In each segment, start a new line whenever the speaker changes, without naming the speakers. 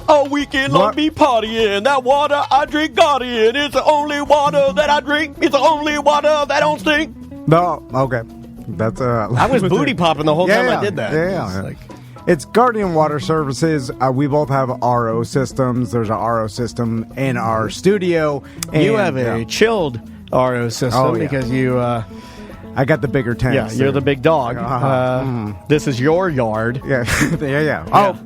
All weekend long be partying. That water I drink Guardian. It's the only water that I drink. It's the only water that don't stink.
No, okay. That's
I was booty popping the whole time I did that.
Yeah. It's Guardian Water Services. We both have RO systems. There's an RO system in our studio. And,
you have a chilled RO system because you...
I got the bigger tank.
Yeah, you're the big dog. This is your yard.
Yeah, yeah. Oh,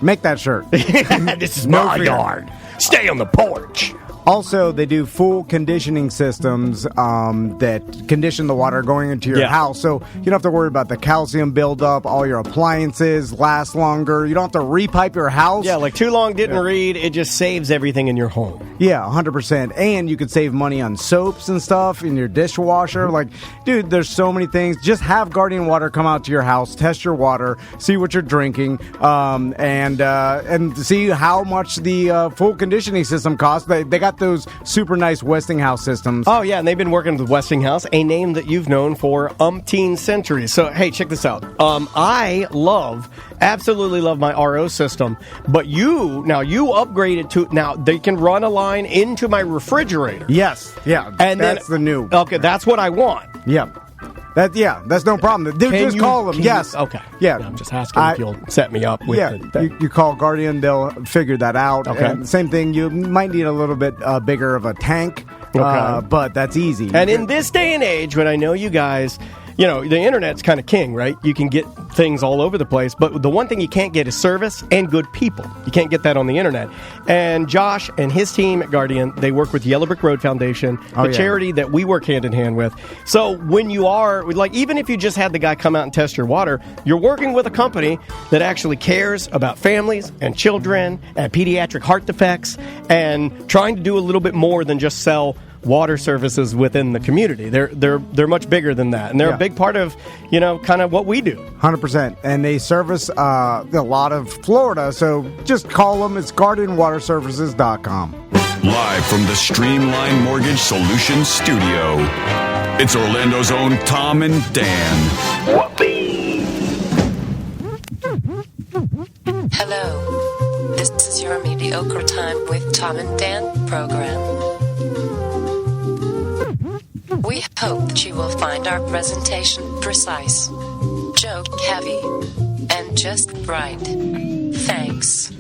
make that shirt.
This is my yard. Stay on the porch.
Also, they do full conditioning systems that condition the water going into your house. So you don't have to worry about the calcium buildup. All your appliances last longer. You don't have to repipe your house.
Yeah, like too long didn't read. It just saves everything in your home.
Yeah, 100%. And you could save money on soaps and stuff in your dishwasher. Like, dude, there's so many things. Just have Guardian Water come out to your house, test your water, see what you're drinking, and see how much the full conditioning system costs. They got those super nice Westinghouse systems.
Oh, yeah, and they've been working with Westinghouse, a name that you've known for umpteen centuries. So, hey, check this out. I absolutely love my RO system, but you upgraded to, now they can run a line into my refrigerator.
Yes, yeah, and that's the new.
Okay, that's what I want.
Yep. That's no problem. Dude, just call them. Yes.
Okay.
Yeah.
No, I'm just asking if you'll set me up with it.
You call Guardian, they'll figure that out.
Okay.
And same thing, you might need a little bit bigger of a tank, but that's easy.
And in this day and age, when I know you guys... You know, the internet's kind of king, right? You can get things all over the place, but the one thing you can't get is service and good people. You can't get that on the internet. And Josh and his team at Guardian, they work with Yellow Brick Road Foundation, the charity that we work hand in hand with. So when you are, like, even if you just had the guy come out and test your water, you're working with a company that actually cares about families and children and pediatric heart defects and trying to do a little bit more than just sell water services within the community. They're much bigger than that, and they're a big part of, you know, kind of what we do.
100%, and they service a lot of Florida, so just call them. It's GuardianWaterServices.com.
Live from the Streamline Mortgage Solutions studio, it's Orlando's own Tom and Dan.
Hello, this is your Mediocre Time with Tom and Dan program. We hope that you will find our presentation precise, joke heavy, and just right. Thanks.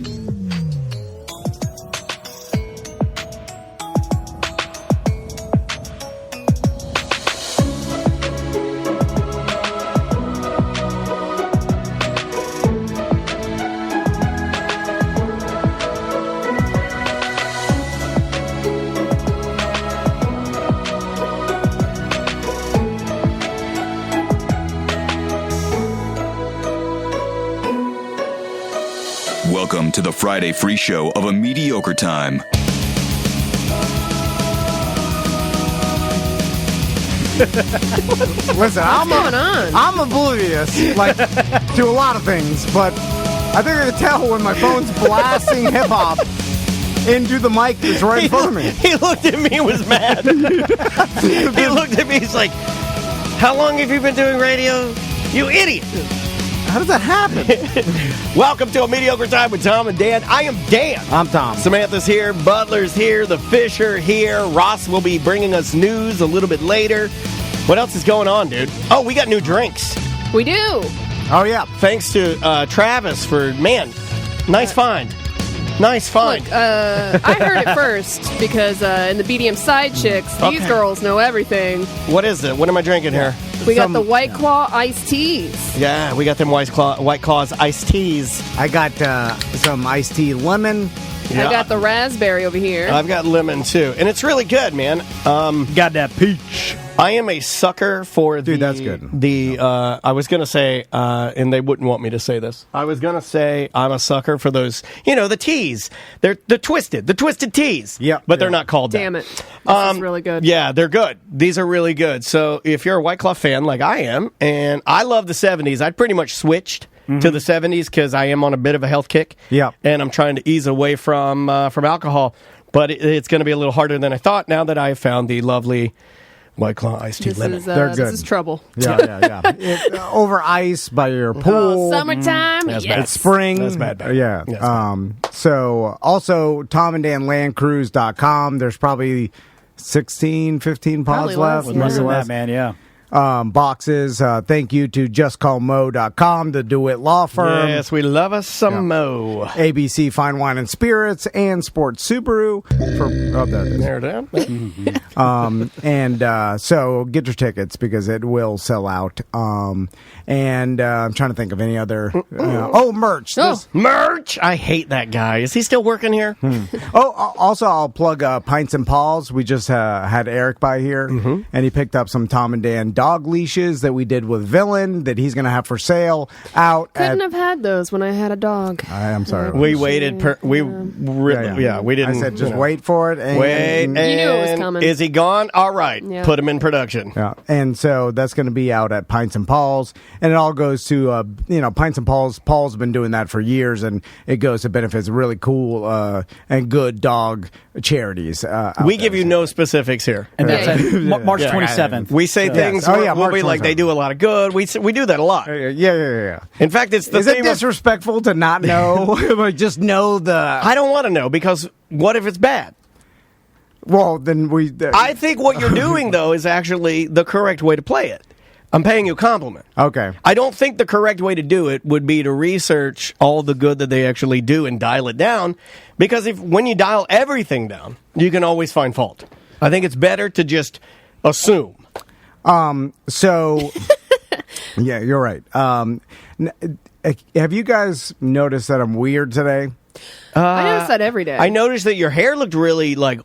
Welcome to the Friday free show of A Mediocre Time.
Listen, I'm oblivious, like, to a lot of things, but I think I can tell when my phone's blasting hip hop into the mic that's right in front of me.
He looked at me and was mad. He looked at me, he's like, how long have you been doing radio? You idiot.
How does that happen?
Welcome to A Mediocre Time with Tom and Dan. I am Dan.
I'm Tom.
Samantha's here. Butler's here. The fish are here. Ross will be bringing us news a little bit later. What else is going on, dude? Oh, we got new drinks.
We do.
Oh, yeah.
Thanks to Travis for, man, nice find. Nice find.
Look, I heard it first because in the BDM Side Chicks, these girls know everything.
What is it? What am I drinking here?
We got the White Claw iced teas.
Yeah, we got them White Claws iced teas.
I got some iced tea lemon.
Yeah. I got the raspberry over here.
I've got lemon, too. And it's really good, man.
Got that peach.
I am a sucker for
Dude, that's good.
I was going to say, and they wouldn't want me to say this. I was going to say I'm a sucker for those, the teas. They're the twisted teas.
Yeah.
But they're not called that.
Damn it. This is really good.
Yeah, they're good. These are really good. So if you're a White Claw fan like I am, and I love the 70s, I'd pretty much switched to the 70s because I am on a bit of a health kick.
Yeah.
And I'm trying to ease away from alcohol. But it's going to be a little harder than I thought now that I have found the lovely White Claw Iced Tea
This
Lemon.
is,
They're
this
good.
is trouble.
Yeah. Over ice by your pool.
Summertime,
That's
yes.
bad.
It's spring.
That's bad.
Yeah.
That's bad.
So also TomandDanLandCruise.com. There's probably 16, 15 pods
Probably
left.
less,
maybe
yeah.
Less than
less.
that, man. Yeah.
Boxes. Thank you to JustCallMo.com, the DeWitt Law Firm.
Yes, we love us some Mo.
ABC Fine Wine and Spirits and Sports Subaru. There it is.
There it is.
So get your tickets because it will sell out. I'm trying to think of any other. Merch.
Oh.
Merch. I hate that guy. Is he still working here?
Also, I'll plug Pints and Paws. We just had Eric by here, and he picked up some Tom and Dan dog leashes that we did with Villain that he's going to have for sale out.
Couldn't have had those when I had a dog.
I'm sorry.
We waited. We didn't.
I said just wait for it. And,
Wait.
You knew it was coming.
Is he gone? All right.
Yeah.
Put him in production.
Yeah, and so that's going to be out at Pints and Paul's, and it all goes to Pints and Paul's. Paul's been doing that for years, and it goes to benefits really cool and good dog charities.
We give you no specifics here.
And that's
Yeah.
at March 27th.
We say things.
Oh, yeah,
we'll
March
be like
27th.
they do a lot of good. We do that a lot.
Yeah.
In fact, it's the
Is it
theme of,
disrespectful to not know? Like just know the.
I don't want to know because what if it's bad?
Well, then we.
I think what you're doing though is actually the correct way to play it. I'm paying you a compliment.
Okay.
I don't think the correct way to do it would be to research all the good that they actually do and dial it down, because when you dial everything down, you can always find fault. I think it's better to just assume.
So. Yeah, you're right. Have you guys noticed that I'm weird today?
I notice that every day.
I noticed that your hair looked really good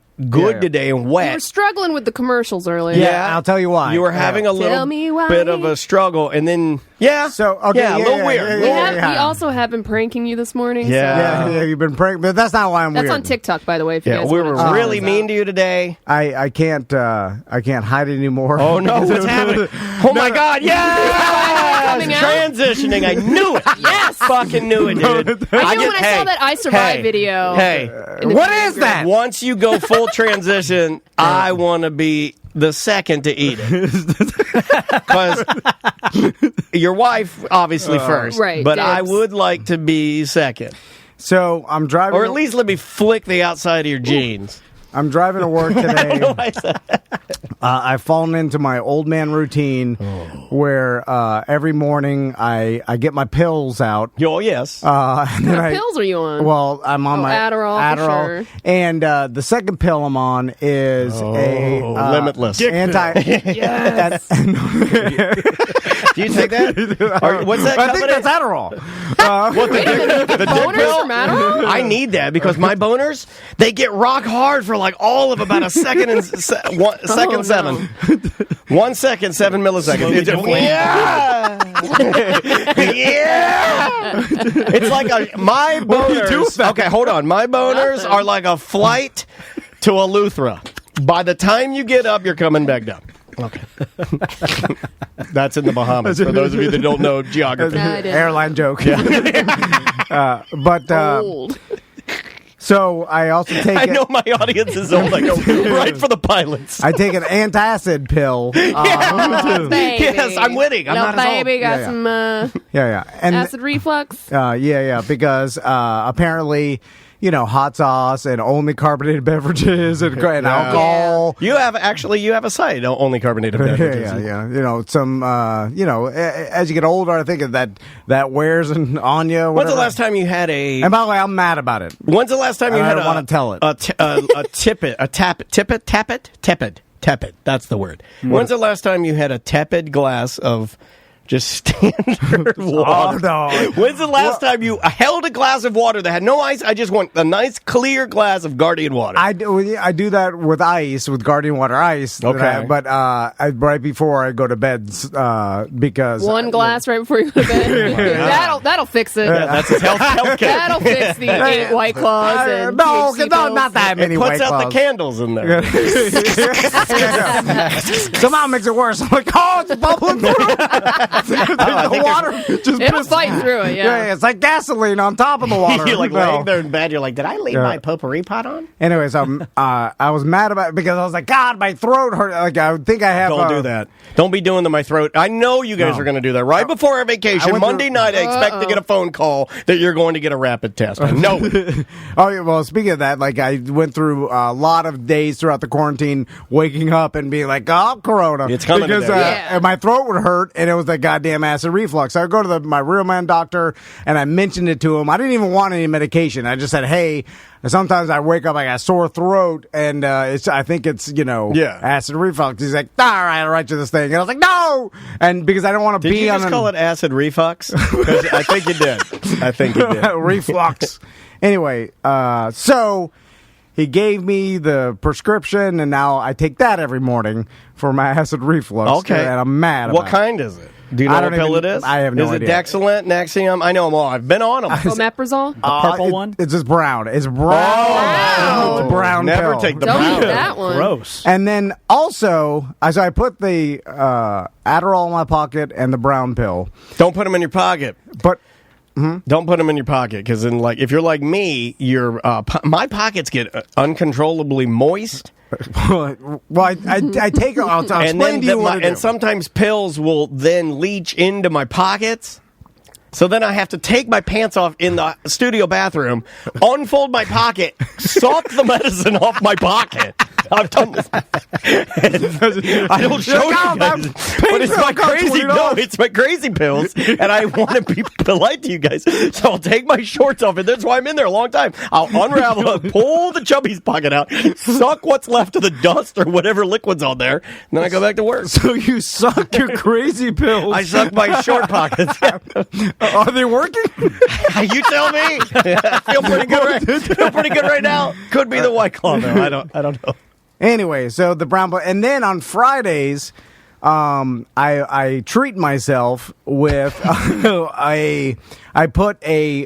Yeah.
today and
You
wet.
were struggling with the commercials earlier.
Yeah, I'll tell you why.
You were having a
Tell
little
me why.
bit of a struggle, and then
So, okay,
a little
yeah,
weird.
yeah,
We also have been pranking you this morning.
Yeah.
So
Yeah, you've been praying, but that's not why I'm
that's
weird.
on TikTok, by the way. If you
Yeah,
guys
we
wanna
were
check
really
this
mean
out.
to you today.
I can't hide anymore.
Oh no, what's happening? Oh my God! Yeah,
Coming out?
transitioning. I knew it. Yes, fucking knew it, dude.
I knew when I saw that I Survive video.
Hey,
What is that?
once you go full transition, I want to be the second to eat it because your wife obviously first,
right,
But I
dibs.
would like to be second,
So I'm driving,
or at least let me flick the outside of your jeans.
I'm driving to work today.
I said-
I've fallen into my old man routine where every morning I get my pills out.
Oh yes.
And then
What pills are you on?
Well, I'm on my
Adderall, for sure.
and the second pill I'm on is a
Limitless.
anti.
Yes.
Do you take that? Or, what's that?
I think
company?
that's Adderall.
What the dick
Boners
pill?
from Adderall?
I need that because my boners, they get rock hard for like all of about a second and second
no.
7. 1 second, 7 milliseconds. It's yeah. It's like my
What do you do
boners.
with that?
Okay, hold on. My boners
Nothing.
are like a flight to Eleuthera. By the time you get up, you're coming back down. Okay. That's in the Bahamas, for those of you that don't know geography.
No, I didn't.
Airline joke. But
Old.
so I also take
I know my audience is old. I go right for the pilots.
I take an antacid pill.
Baby.
Yes, I'm winning. I'm
Little
not as old.
baby got
Yeah,
some
Yeah, and
acid reflux.
because apparently, hot sauce and only carbonated beverages and alcohol.
You have a site, only carbonated beverages.
Yeah. Some, as you get older, I think that wears on you.
When's
Whatever.
the last time you had a?
And by the way, I'm mad about it.
When's the last time you
I
had
don't wanna tell it.
a tepid. That's the word. When's the last time you had a tepid glass of just standard water?
Oh, no.
When's the last time you held a glass of water that had no ice? I just want a nice clear glass of Guardian water.
I do that with ice, with Guardian Water Ice.
Okay.
But right before I go to bed, because
One glass right before you go to bed. That'll fix it.
That's his health care.
That'll fix the 8 White Claws and
no,
THC
no,
pills.
not that many.
It puts
White
out the
Claws.
candles in there.
Somehow it makes it worse. I'm like, oh, it's bubbling through. The water just
It'll fight through it, yeah.
It's like gasoline on top of the water.
You're like
No.
laying there in bed. You're like, did I leave my potpourri pot on?
Anyways, I was mad about it because I was like, God, my throat hurt. Like, I think I have.
Don't do that. Don't be doing my throat. I know you guys are going to do that right before our vacation. Monday night, I expect to get a phone call that you're going to get a rapid test. I know it.
Oh, yeah, well, speaking of that, like, I went through a lot of days throughout the quarantine waking up and being like, oh, Corona.
It's coming
because
today.
and my throat would hurt, and it was that goddamn acid reflux. So I go to my real man doctor, and I mentioned it to him. I didn't even want any medication. I just said, hey, sometimes I wake up, I got a sore throat, and I think it's, acid reflux. He's like, all right, I'll write you this thing. And I was like, no! And because I don't want to
Did
be
you
on
just call it acid reflux? 'Cause I think you did. I think you did.
reflux. Anyway, so he gave me the prescription, and now I take that every morning for my acid reflux.
Okay.
And I'm mad
What
about
kind is it? Do you know
I
what
don't
pill
even-
it is?
I have no idea.
Is it Dexalent, Nexium? I know them all. I've been on them.
Omeprazole?
Purple one?
It's just brown. It's brown.
Wow.
It's brown
Never
pill.
take the
Don't
brown.
eat that one.
Gross.
And then also, so I put the Adderall in my pocket and the brown pill.
Don't put them in your pocket.
But
Don't put them in your pocket because, if you're like me, my pockets get uncontrollably moist.
well, I take it. I'll explain to you what I do.
And sometimes pills will then leach into my pockets. So then I have to take my pants off in the studio bathroom, unfold my pocket, suck the medicine off my pocket. I've done this. I don't show you guys, but it's my crazy. No, it's my crazy pills, and I want to be polite to you guys. So I'll take my shorts off, and that's why I'm in there a long time. I'll unravel it, pull the chubby's pocket out, suck what's left of the dust or whatever liquid's on there, and then I go back to work.
So you suck your crazy pills.
I suck my short pockets.
Are they working?
You tell me. I feel pretty good right now. Could be the White Claw though. I don't know.
Anyway, so the brown boy, and then on Fridays, I treat myself with I put a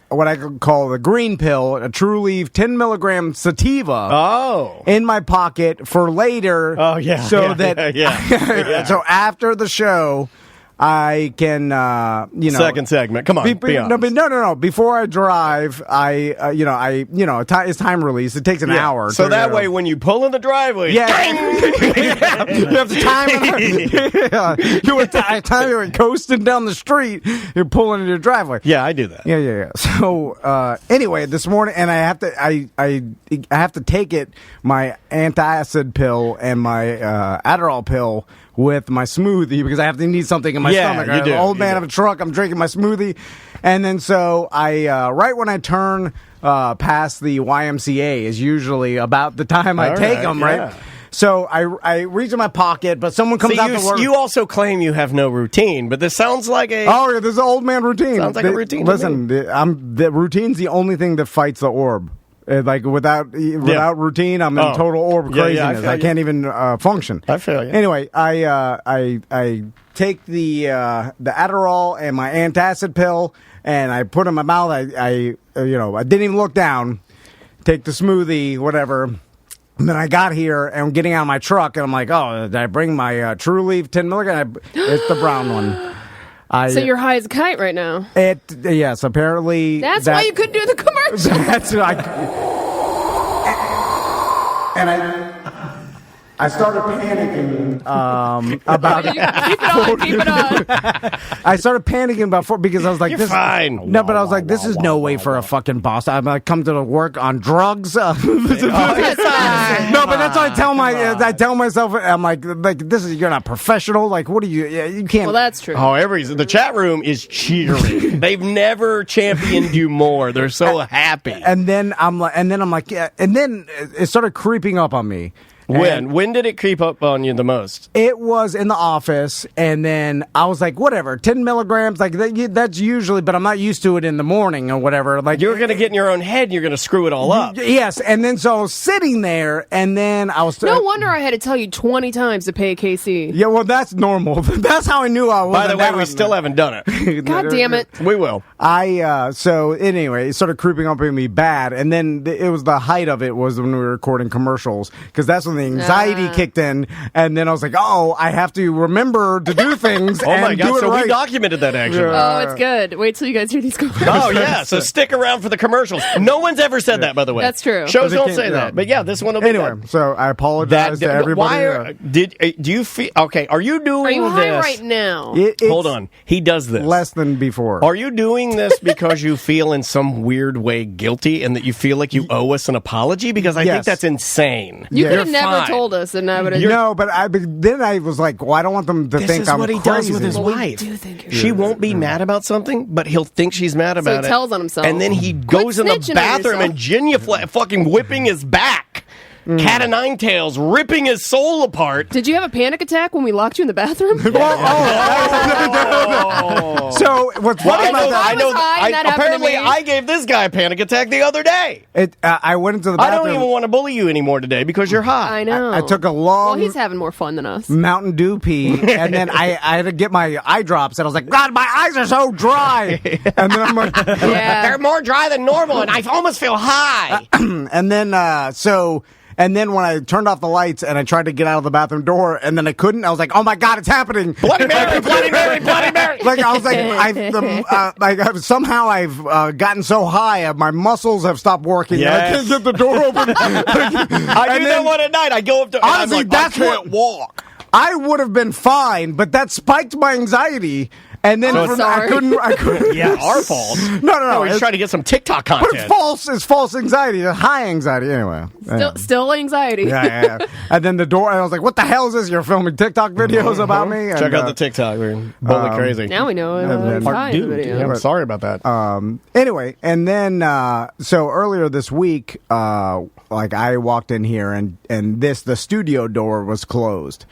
what I call the green pill, a True Leaf 10 milligram sativa.
Oh.
In my pocket for later.
Oh yeah.
So
Yeah.
so after the show, I can,
Second segment. Come on. Be honest.
No. Before I drive, it's time release. It takes an hour.
So that way, when you pull in the driveway,
you have to time it. You have to time it coasting down the street. You're pulling into your driveway.
Yeah, I do that.
Yeah. So anyway, this morning, and I have to take my antacid pill and my Adderall pill with my smoothie because I have to need something in my stomach.
You do.
Old man of a truck. I'm drinking my smoothie, and then so I right when I turn past the YMCA is usually about the time I take them. Right. So I reach in my pocket, but someone comes out to work.
You also claim you have no routine, but this sounds like a...
Oh, yeah, this is an old man routine.
Sounds like a routine to
Listen, the routine's the only thing that fights the orb. Like without routine, I'm in total orb craziness. I can't even function.
I feel you.
Anyway, I take the Adderall and my antacid pill, and I put it in my mouth. I didn't even look down. Take the smoothie, whatever. And then I got here and I'm getting out of my truck, and I'm like, oh, did I bring my True Leaf 10 milligram? It's the brown one.
So you're high as a kite right now.
Yes, apparently.
That's why you couldn't do the commercial.
That's I started panicking about it.
Keep it on.
I started panicking about because I was like,
You're
"This
fine."
No, but I was like, "This is no way for a fucking boss." I'm like, come to work on drugs. No, but that's what I tell myself. I'm like this is you're not professional. Like, what are you? You can't.
Well, that's true.
Oh, the chat room is cheering. They've never championed you more. They're so happy.
And then I'm like, yeah. And then it started creeping up on me.
When did it creep up on you the most?
It was in the office, and then I was like, whatever, 10 milligrams, like that's usually, but I'm not used to it in the morning or whatever. Like
you're going to get in your own head, and you're going to screw it all up.
Yes, and then so I was sitting there, and then I was...
No wonder I had to tell you 20 times to pay KC.
Yeah, well, that's normal. That's how I knew I was.
By the way, we still haven't done it.
God damn it.
We will.
So anyway, it started creeping up on me bad, and then it was the height of it was when we were recording commercials, because that's when the anxiety kicked in, and then I was like, oh, I have to remember to do things.
Oh my
and
God!
do it
So
right.
we documented that actually.
Oh, it's good. Wait till you guys hear these commercials.
Oh yeah, so stick around for the commercials. No one's ever said that, by the way.
That's true.
Shows
But they
don't
can't-
say
yeah.
that, but yeah, this one will be
Anyway,
that.
so I apologize to everybody.
Why do you feel okay? Are you doing
Are you high
this?
right now?
It's
Hold on, he does this
less than before.
Are you doing this because you feel in some weird way guilty and that you feel like you owe us an apology? Because I think
Yes.
that's insane.
You
Yeah.
could have
You're
never
fine.
told us, and I would have.
No, but then I was like, well, I don't want them to
This
think
is
I'm
what he
crazy.
does with his
Well, we
wife.
do think you're
She won't be mad about something, but he'll think she's mad
So
about
he
it.
tells on himself.
And then he goes in the
snitching on
bathroom
yourself.
and fucking whipping his back. Cat of nine tails, ripping his soul apart.
Did you have a panic attack when we locked you in the bathroom?
So what's funny about that?
I was high and that happened to
apparently,
me.
I gave this guy a panic attack the other day.
I went into the
I
bathroom.
don't even want to bully you anymore today because you're high.
I know.
I took a
Well,
long
he's having more fun than us.
Mountain Dew pee, and then I had to get my eye drops, and I was like, God, my eyes are so dry. And then I'm like,
Yeah.
They're more dry than normal, and I almost feel high.
and then and then when I turned off the lights and I tried to get out of the bathroom door, and then I couldn't, I was like, oh my God, it's happening.
Bloody Mary, Bloody Mary, Bloody Mary.
Like I was somehow I've gotten so high, my muscles have stopped working. And I
Yes.
can't get the door open.
I do that one at night. I go up to
Honestly,
and I'm like,
that's
I can't
what-
walk.
I would have been fine, but that spiked my anxiety. And then
I'm sorry.
I couldn't.
Yeah, our fault.
No.
He's trying to get some TikTok
But
content.
it's false. It's false anxiety. It's high anxiety. Anyway.
Still anxiety.
Yeah. And then the door, and I was like, what the hell is this? You're filming TikTok videos about me?
Check out the TikTok. We're bullet crazy.
Now we know it's
then-
high in the
Dude,
video.
I'm sorry about that.
Anyway, and then so earlier this week, like I walked in here, and the studio door was closed.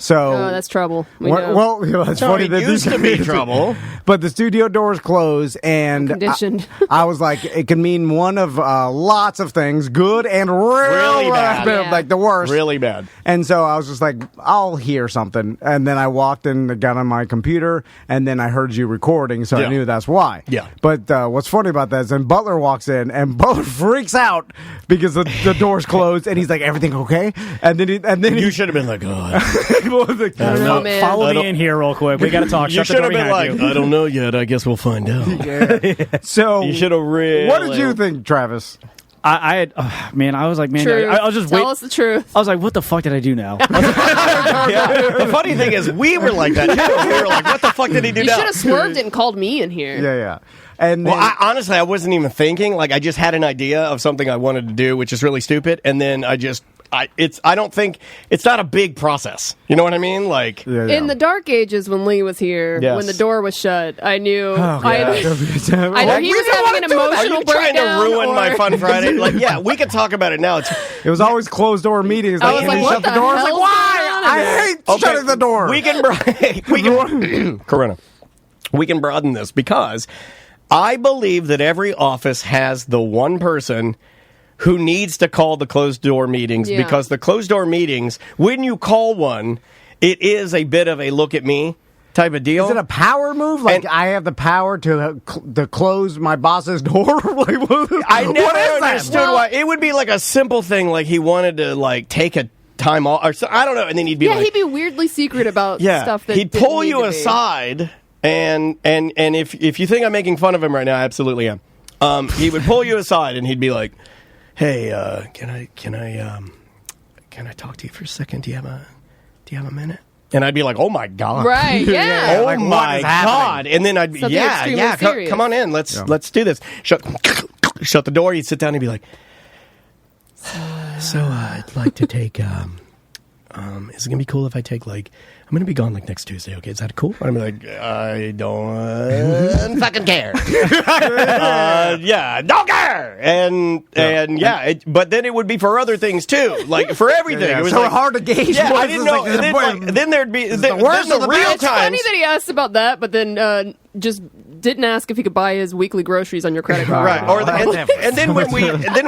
So
Oh, that's trouble. We know.
well, it's funny
it
that
used to be trouble.
but the studio door is closed, and
Conditioned.
I was like, it can mean one of lots of things, good and
Really bad.
Yeah.
like the worst.
Really bad.
And so I was just like, I'll hear something. And then I walked and got on my computer, and then I heard you recording, so
Yeah.
I knew that's why.
Yeah.
But what's funny about that is then Butler walks in, and Butler freaks out because the door's closed, and he's like, everything okay? And then
You should have been like, oh.
Oh, man.
Follow me in here real quick. We got to talk.
You
Shut the
should
door
have been like,
behind you.
I don't know yet. I guess we'll find out.
So
You should have really.
what did you think, Travis?
I had, I was like, man,
Truth.
I was just
Tell
wait.
us the truth.
I was like, what the fuck did I do now?
Yeah. The funny thing is, we were like that too. We were like, what the fuck did he do
You
now?
should have swerved and called me in here.
Yeah. And
Well,
then,
honestly, I wasn't even thinking. Like, I just had an idea of something I wanted to do, which is really stupid, and then I don't think it's not a big process. You know what I mean? Like,
yeah.
In the dark ages when Lee was here,
Yes.
when the door was shut, I knew
Oh,
either he was having an
are
emotional
you trying to
breakdown.
ruin my
or-
Fun Friday? Like, yeah, we can talk about it now. It's
It was always closed door meetings.
I was
can
like,
you
what
shut the
the
door? I was like,
hell's
why?
going on in
I
there?
hate shutting the door.
We can broaden this because I believe that every office has the one person who needs to call the closed door meetings,
Yeah.
because the closed door meetings, when you call one, it is a bit of a look at me type of deal.
Is it a power move? Like
And-
I have the power to close my boss's door? Like, what,
I never
what is that?
understood why. It would be like a simple thing, like he wanted to like take a time off, or so, I don't know, and then he'd be
Yeah,
like,
he'd be weirdly secret about
yeah,
stuff that
he'd
didn't
pull
need
you
to be.
aside, and if you think I'm making fun of him right now, I absolutely am. He would pull you aside, and he'd be like, "Hey, can I talk to you for a second? Do you have a minute?" And I'd be like, "Oh my god!"
Right? Yeah.
Oh
like, what
my
is happening?
god! And then I'd be,
Something extremely serious.
come on in. Let's do this. Shut the door. You'd sit down and be like, "So I'd like to take. Is it gonna be cool if I take like? I'm gonna be gone like next Tuesday. Okay, is that cool?" And I'm like, "I don't fucking care." Yeah, don't care. And yeah, but then it would be for other things too, like for everything.
Yeah,
It was
so
like,
hard to gauge.
Yeah,
what
I
is
didn't
this,
know.
like,
And then, then there'd be then
the worst
the
of the
real
best.
It's
times.
funny that he asked about that, but then just didn't ask if he could buy his weekly groceries on your credit card.
Right, and then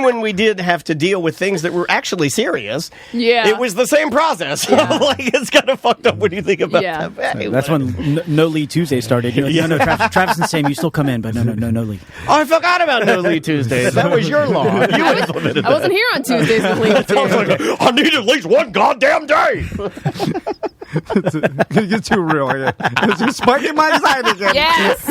when we did have to deal with things that were actually serious, it was the same process. Like it's kind of fucked up when you think about that. Hey,
that's when No Lead Tuesday started. You're like, no, Travis and Sam, you still come in, but no lead.
Oh, I forgot about No Lead Tuesdays. That was your law. You implemented that.
I wasn't here on Tuesdays with Lead.
I need at least one goddamn day.
It's too real. It's spiking my anxiety again.
Yes.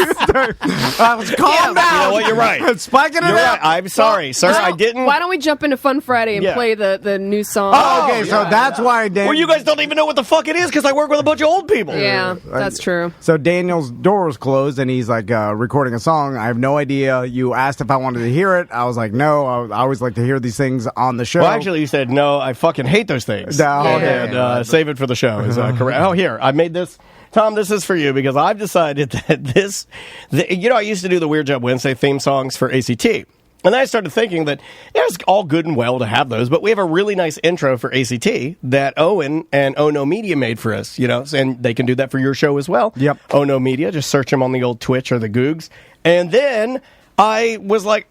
Calm down.
You know what? You're right.
It's spiking it
You're
up.
right. I'm sorry, sir. I didn't.
Why don't we jump into Fun Friday and play the new song?
Oh, okay. So that's why Dan.
Well, you guys don't even know what the fuck it is because I work with a bunch of old people.
Yeah, that's true.
So Daniel's door was closed and he's like recording a song. I have no idea. You asked if I wanted to hear it. I was like, no. I always like to hear these things on the show.
Well, actually, you said no. I fucking hate those things. Save it for the show. Is correct? Oh, here I made this. Tom, this is for you because I've decided that I used to do the Weird Job Wednesday theme songs for ACT. And then I started thinking that it's all good and well to have those, but we have a really nice intro for ACT that Owen and Oh No Media made for us, and they can do that for your show as well.
Yep.
Oh No Media, just search them on the old Twitch or the Googs. And then I was like,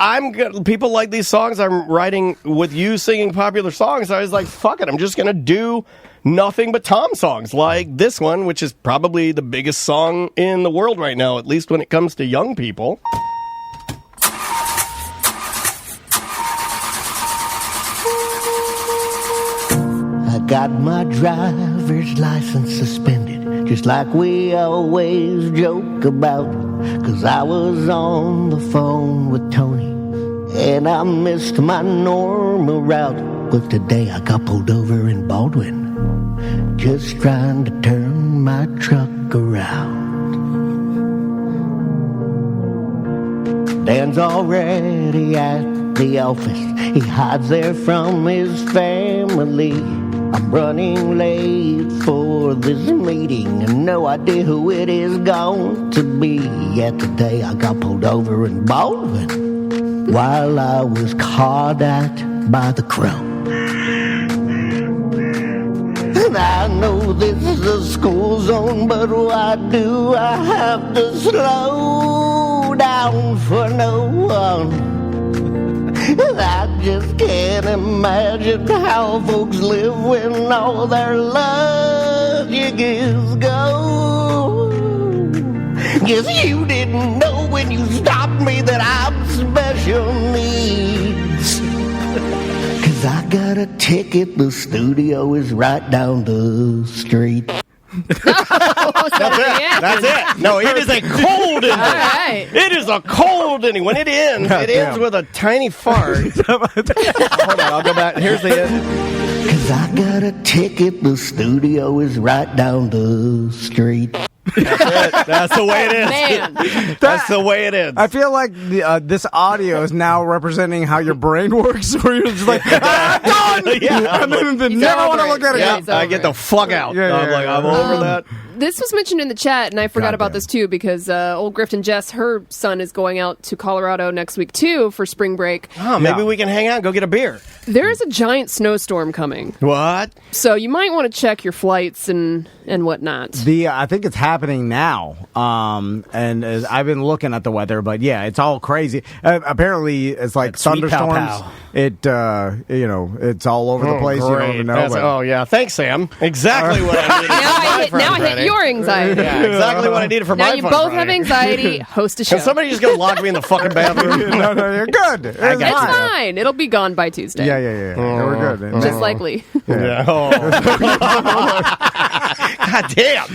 people like these songs I'm writing with you singing popular songs. I was like, fuck it, I'm just going to do nothing but Tom songs like this one, which is probably the biggest song in the world right now, at least when it comes to young people.
I got my driver's license suspended, just like we always joke about, 'cause I was on the phone with Tony and I missed my normal route. But today I got pulled over in Baldwin, just trying to turn my truck around. Dan's already at the office. He hides there from his family. I'm running late for this meeting and no idea who it is going to be. Yet today I got pulled over in Baldwin while I was caught at by the crow. And I know this is a school zone, but why do I have to slow down for no one? I just can't imagine how folks live when all their luggages go. Guess you didn't know when you stopped me that I'm special needs. 'Cause I got a ticket, the studio is right down the street.
That's it. No, it is a cold ending.
All right.
It is a cold ending. When it ends, ends with a tiny fart. Hold on, I'll go back. Here's the end.
'Cause I got a ticket, the studio is right down the street.
That's it. That's the way it is.
Man.
That's the way it is.
I feel like this audio is now representing how your brain works, where you're just like, I'm done!
Yeah.
And then
He's
never
over
want to
it.
look at it
Yeah,
again.
he's
I
over
get the
it.
fuck out.
Yeah,
I'm like, I'm over that.
This was mentioned in the chat, and I forgot about
Goddamn.
this too because old Grifton Jess, her son is going out to Colorado next week too for spring break.
Oh, maybe we can hang out and go get a beer.
There is a giant snowstorm coming,
What?
so you might want to check your flights and whatnot.
I think it's happening now, and I've been looking at the weather, but yeah, it's all crazy. Apparently, it's like
That sweet
thunderstorms.
pow-pow.
It's all over the place. You don't
Great.
even know.
That's-
but-
oh, yeah. Thanks, Sam. Exactly what I needed.
Now I hit your anxiety.
Yeah, exactly what I needed for
Now
my
you
Fun
both
Friday.
have anxiety. Host a show.
Can somebody just go lock me in the fucking bathroom?
no, you're good. It's
It's fine. It'll be gone by Tuesday.
Yeah. We're good.
Just likely.
Yeah. Oh. God damn.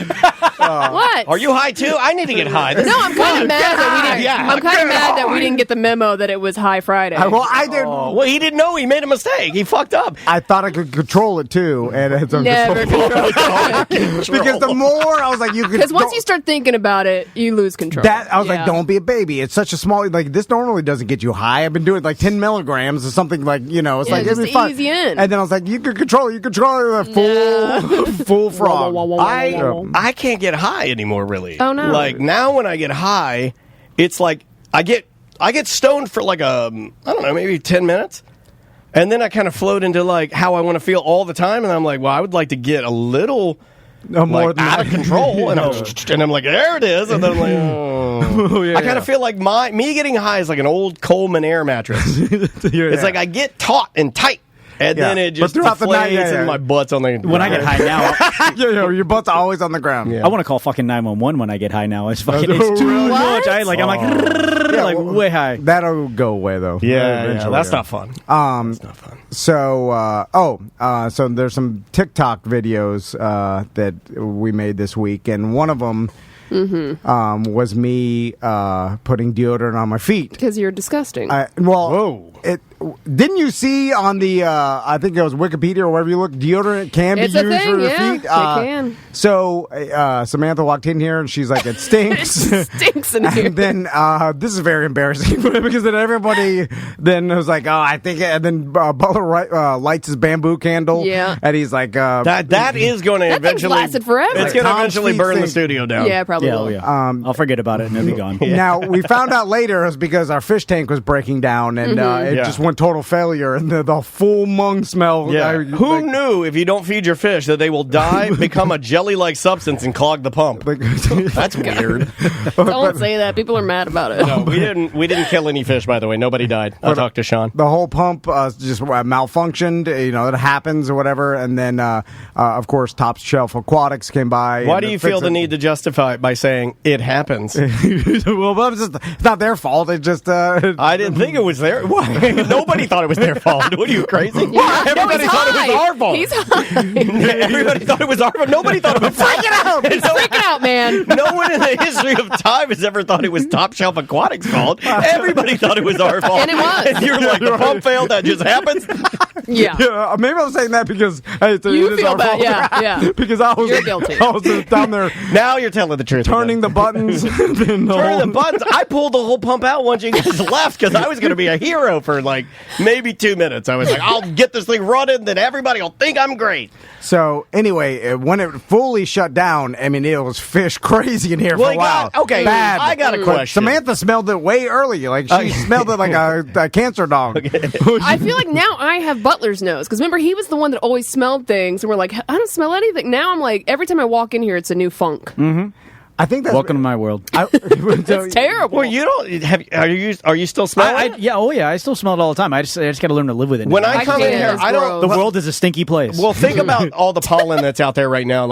What?
Are you high too? I need to get high. This
No,
is
I'm kind
fun.
of mad that we didn't.
Yeah,
I'm kind
get
of mad that we
high.
didn't get the memo that it was High Friday.
Well, I did.
Oh, well, he didn't know he made a mistake. He fucked up.
I thought I could control it too, and it's
Never
because the more I was like, you could.
Because once you start thinking about it, you lose control.
I was like,
Yeah.
don't be a baby. It's such a small. Like this normally doesn't get you high. I've been doing like 10 milligrams or something. Like it's
Yeah,
like
just
it'd be fun.
ease you in.
And then I was like, you can control it. You control it. Full frog.
I can't get high anymore, really.
Oh, no.
Like now, when I get high, it's like I get stoned for like I don't know, maybe 10 minutes, and then I kind of float into like how I want to feel all the time, and I'm like, well, I would like to get a little
No, more
like,
than
out
that.
of control, and I'm like, there it is, and then I'm like, oh.
Yeah,
I kind of feel like me getting high is like an old Coleman Air mattress. It's like I get taut and tight. And then it just
throughout the night,
deflates and my butt's on the ground.
When I get high now,
your butt's always on the ground.
I want to call fucking 911 when I get high now. It's fucking
Oh,
it's too
really?
much. I'm like way high.
That'll go away though.
Yeah, that's not fun. That's not fun.
So there's some TikTok videos that we made this week, and one of them was me putting deodorant on my feet.
Because you're disgusting.
Whoa.
Didn't you see on the I think it was Wikipedia or wherever you look, deodorant can
It's
be
a
used
thing,
for your
yeah.
feet?
It can.
So Samantha walked in here and she's like, it stinks.
It stinks in here.
And then this is very embarrassing because then everybody then was like, oh, I think, and then Butler lights his bamboo candle.
Yeah.
And he's like,
that is going to
That thing's
eventually
lasted forever.
It's going to
Tom's
eventually
feet
burn the
stink.
studio down.
Yeah, probably
Yeah,
will.
oh yeah. I'll forget about it and it'll be gone.
Now, we found out later it was because our fish tank was breaking down and it just went total failure and the full mung smell.
Yeah. Who knew if you don't feed your fish that they will die, become a jelly-like substance, and clog the pump? That's weird.
Don't say that. People are mad about it.
No, we didn't kill any fish, by the way. Nobody died. I talked to Sean.
The whole pump just malfunctioned. It happens or whatever. And then, of course, Top Shelf Aquatics came by.
Why do you feel the need to justify it by saying it happens?
Well, it's not their fault. It just.
I didn't think it was their. Nobody thought it was their fault. What are you, crazy?
Yeah,
Everybody
no,
thought it was our fault.
He's high.
Everybody thought it was our fault. Nobody thought it was.
Freak it out. He's freaking out, man.
No one in the history of time has ever thought it was Top Shelf Aquatics' fault. Everybody thought it was our fault.
And it was.
And you're like, the pump failed, that just happens?
Yeah.
Yeah, maybe I'm saying that because it
You
is
feel
our
bad,
fault.
yeah.
Because I was
You're guilty.
I was down there
Now you're telling the truth.
turning the buttons.
Turning the buttons. I pulled the whole pump out once you guys left because I was going to be a hero for like maybe 2 minutes. I was like, I'll get this thing running, then everybody will think I'm great.
So anyway, when it fully shut down, I mean, it was fish crazy in here for a while. Bad.
I got a
But
question.
Samantha smelled it way early. Like she smelled it like a cancer dog.
I feel like now I have Butler's nose. Because remember, he was the one that always smelled things. And we're like, I don't smell anything. Now I'm like, every time I walk in here, it's a new funk.
I think that's
Welcome to my world.
It's terrible.
Well, you don't have. Are you still smelling?
I still smell it all the time. I just got to learn to live with it.
When
now.
I come in
can't.
here,
It's
I don't.
The world is a stinky place.
Well, think about all the pollen that's out there right now.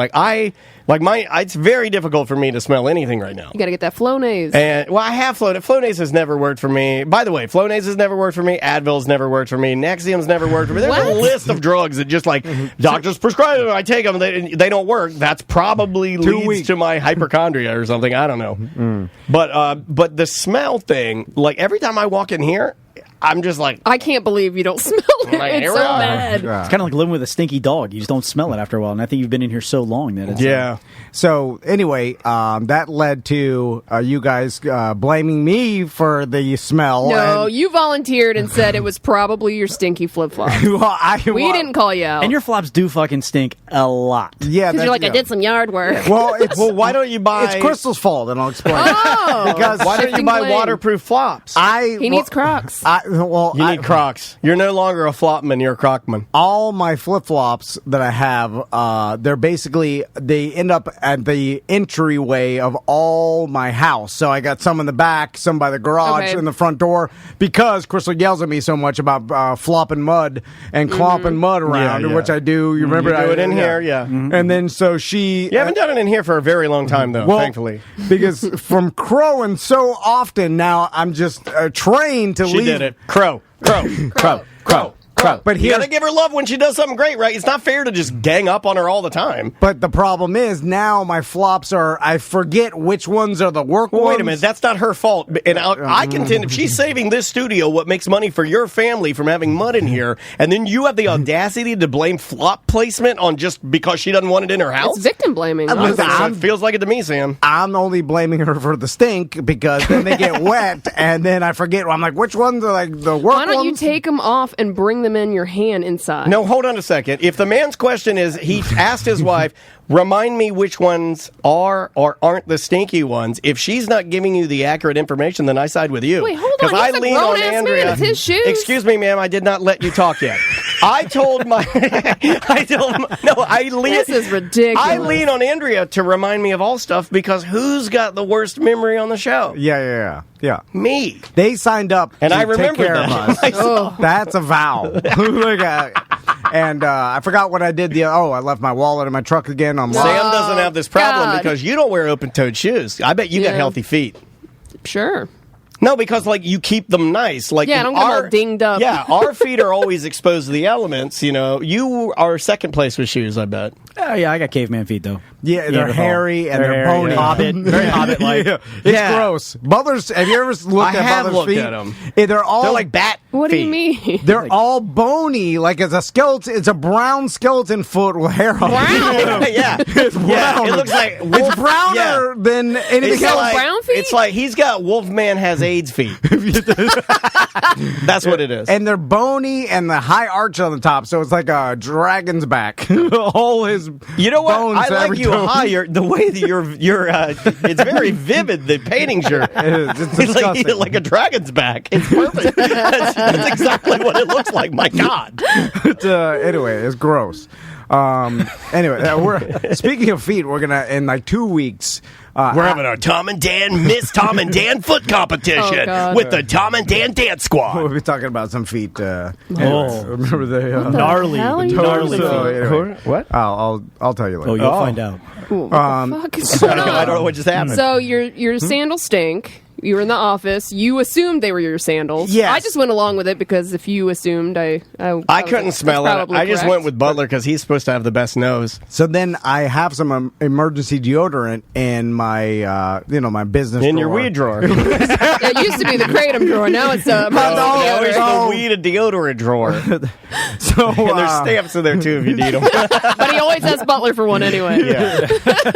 It's very difficult for me to smell anything right now.
You got to get that Flonase.
And I have Flonase has never worked for me. By the way, Flonase has never worked for me. Advil's never worked for me. Nexium's never worked for me. There's a
What?
list of drugs that just like doctors prescribe them. I take them. They don't work. That's probably leads to my hypochondria or something. I don't know. But the smell thing, like every time I walk in here, I'm just like,
I can't believe you don't smell it.
Like,
It's
here
so
we are.
bad.
It's kind of like living with a stinky dog. You just don't smell it after a while. And I think you've been in here so long that it's
yeah.
So anyway, that led to you guys blaming me for the smell.
No,
and,
you volunteered and said it was probably your stinky flip-flop. We didn't call you out.
And your flops do fucking stink a lot.
Yeah,
Because you're like, I did some yard work.
Well, it's
Why don't you buy?
it's Crystal's fault, and I'll explain.
Oh!
Because
Why don't you
Shifting
buy
blame.
waterproof flops?
He needs Crocs.
You need Crocs. You're no longer a flopman. You're a Crocman.
all my flip-flops that I have, they're basically, they end up at the entryway of all my house. So I got some in the back, some by the garage,
Okay.
in the front door, because Crystal yells at me so much about flopping mud and clomping mud around,
yeah.
which I do. You remember?
You do
I
it in here, yeah.
And then so she...
You haven't done it in here for a very long time, though,
Well,
thankfully.
Because from crowing so often now, I'm just trained to
She
leave.
did it. Crow.
But
You
here's
gotta give her love when she does something great, right? It's not fair to just gang up on her all the time.
But the problem is now my flops are, I forget which ones are the work
Well,
ones.
wait a minute, that's not her fault. And I contend if she's saving this studio, what makes money for your family from having mud in here, and then you have the audacity to blame flop placement on just because she doesn't want it in her house?
It's victim blaming.
I don't think so.
I'm-
It feels like it to me, Sam.
I'm only blaming her for the stink because then they get wet and then I forget. I'm like, which ones are like the work
Why don't you
ones?
take them off and bring them in your hand inside?
No, hold on a second. If the man's question is, he asked his wife, remind me which ones are or aren't the stinky ones. If she's not giving you the accurate information, then I side with you.
Wait, hold on.
'Cause I
He's a
lean on
grown-ass man.
Andrea.
It's his shoes.
Excuse me, ma'am. I did not let you talk yet. I told my, I lean.
This is ridiculous.
I lean on Andrea to remind me of all stuff because who's got the worst memory on the show?
Yeah.
Me.
They signed up
And
to
I remember
take care of
that.
us.
Oh.
That's a vow. And I forgot what I did. I left my wallet in my truck again. I'm
Sam
like,
doesn't have this problem
God.
because you don't wear open-toed shoes. I bet you got
Yeah.
healthy feet.
Sure.
No, because like you keep them nice. Like
Yeah, I don't get them all dinged up.
Yeah, our feet are always exposed to the elements. You know, you are second place with shoes. I bet.
Oh, yeah, I got caveman feet, though.
yeah, they're
Neanderthal.
hairy and they're
hairy,
bony.
yeah. Hobbit, very Hobbit-like.
Yeah. It's
Yeah.
gross. Butler's. Have you ever looked
I
at
have
Butler's
looked
feet?
at 'em.
They're all
They're like bat.
What do you
feet.
mean?
They're all bony, like it's a skeleton. It's a brown skeleton foot with hair on it.
Brown?
Yeah,
It's brown.
Yeah, it looks like
It's
wolf-
browner
yeah.
than anything
It's
else.
like,
brown feet?
It's like he's got Wolfman has AIDS feet. That's what it is.
And they're bony and the high arch on the top, so it's like a dragon's back. All his
You know what?
bones
I like
every
you
toe.
higher. The way that you're it's very vivid. The paintings you're.
It's
It's
disgusting.
like a dragon's back. It's perfect. That's exactly what it looks like. My God.
Anyway, it's gross. Anyway, we're speaking of feet. We're gonna in like 2 weeks.
We're having our Tom and Dan Miss Tom and Dan foot competition
Oh, God.
with the Tom and Dan Dance Squad.
We'll be talking about some feet. Anyway,
Oh.
remember the
Gnarly,
hell are you
gnarly
talking
feet.
about?
anyway,
What?
I'll tell you later.
Oh, you'll find out.
What the fuck is going on?
I don't know what just happened.
So your sandals stink. You were in the office. You assumed they were your sandals.
Yes.
I just went along with it because if you assumed, I
couldn't
that's
smell it.
probably
I just
correct.
went with Butler because he's supposed to have the best nose.
So then I have some emergency deodorant in my my business
In
drawer.
your weed drawer.
It used to be the kratom drawer. Now it's a
Always
Oh.
the weed and deodorant drawer. And
So
there's stamps in there too if you need them.
But he always has Butler for one anyway.
Yeah.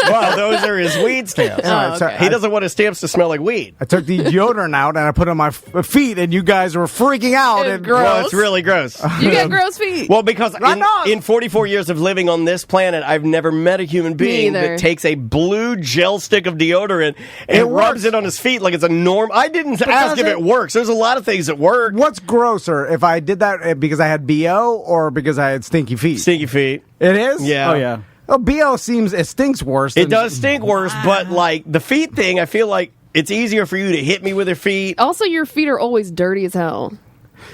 Well, those are his weed stamps.
Alright, so
He doesn't want his stamps to smell like weed.
I took the deodorant out and I put it on my feet, and you guys were freaking out.
It's
And
gross.
Well, it's really gross.
You got gross feet.
Well, because
know.
in 44 years of living on this planet, I've never met a human being
either.
that takes a blue gel stick of deodorant and
It
rubs
works.
it on his feet like it's a norm. I didn't ask
does
if
it?
it works. There's a lot of things that work.
What's grosser, if I did that because I had BO or because I had stinky feet?
Stinky feet.
It is?
Yeah.
Oh, yeah.
Oh, BO it stinks worse.
It
than-
does stink worse, but like the feet thing, I feel like it's easier for you to hit me with your feet.
Also, your feet are always dirty as hell.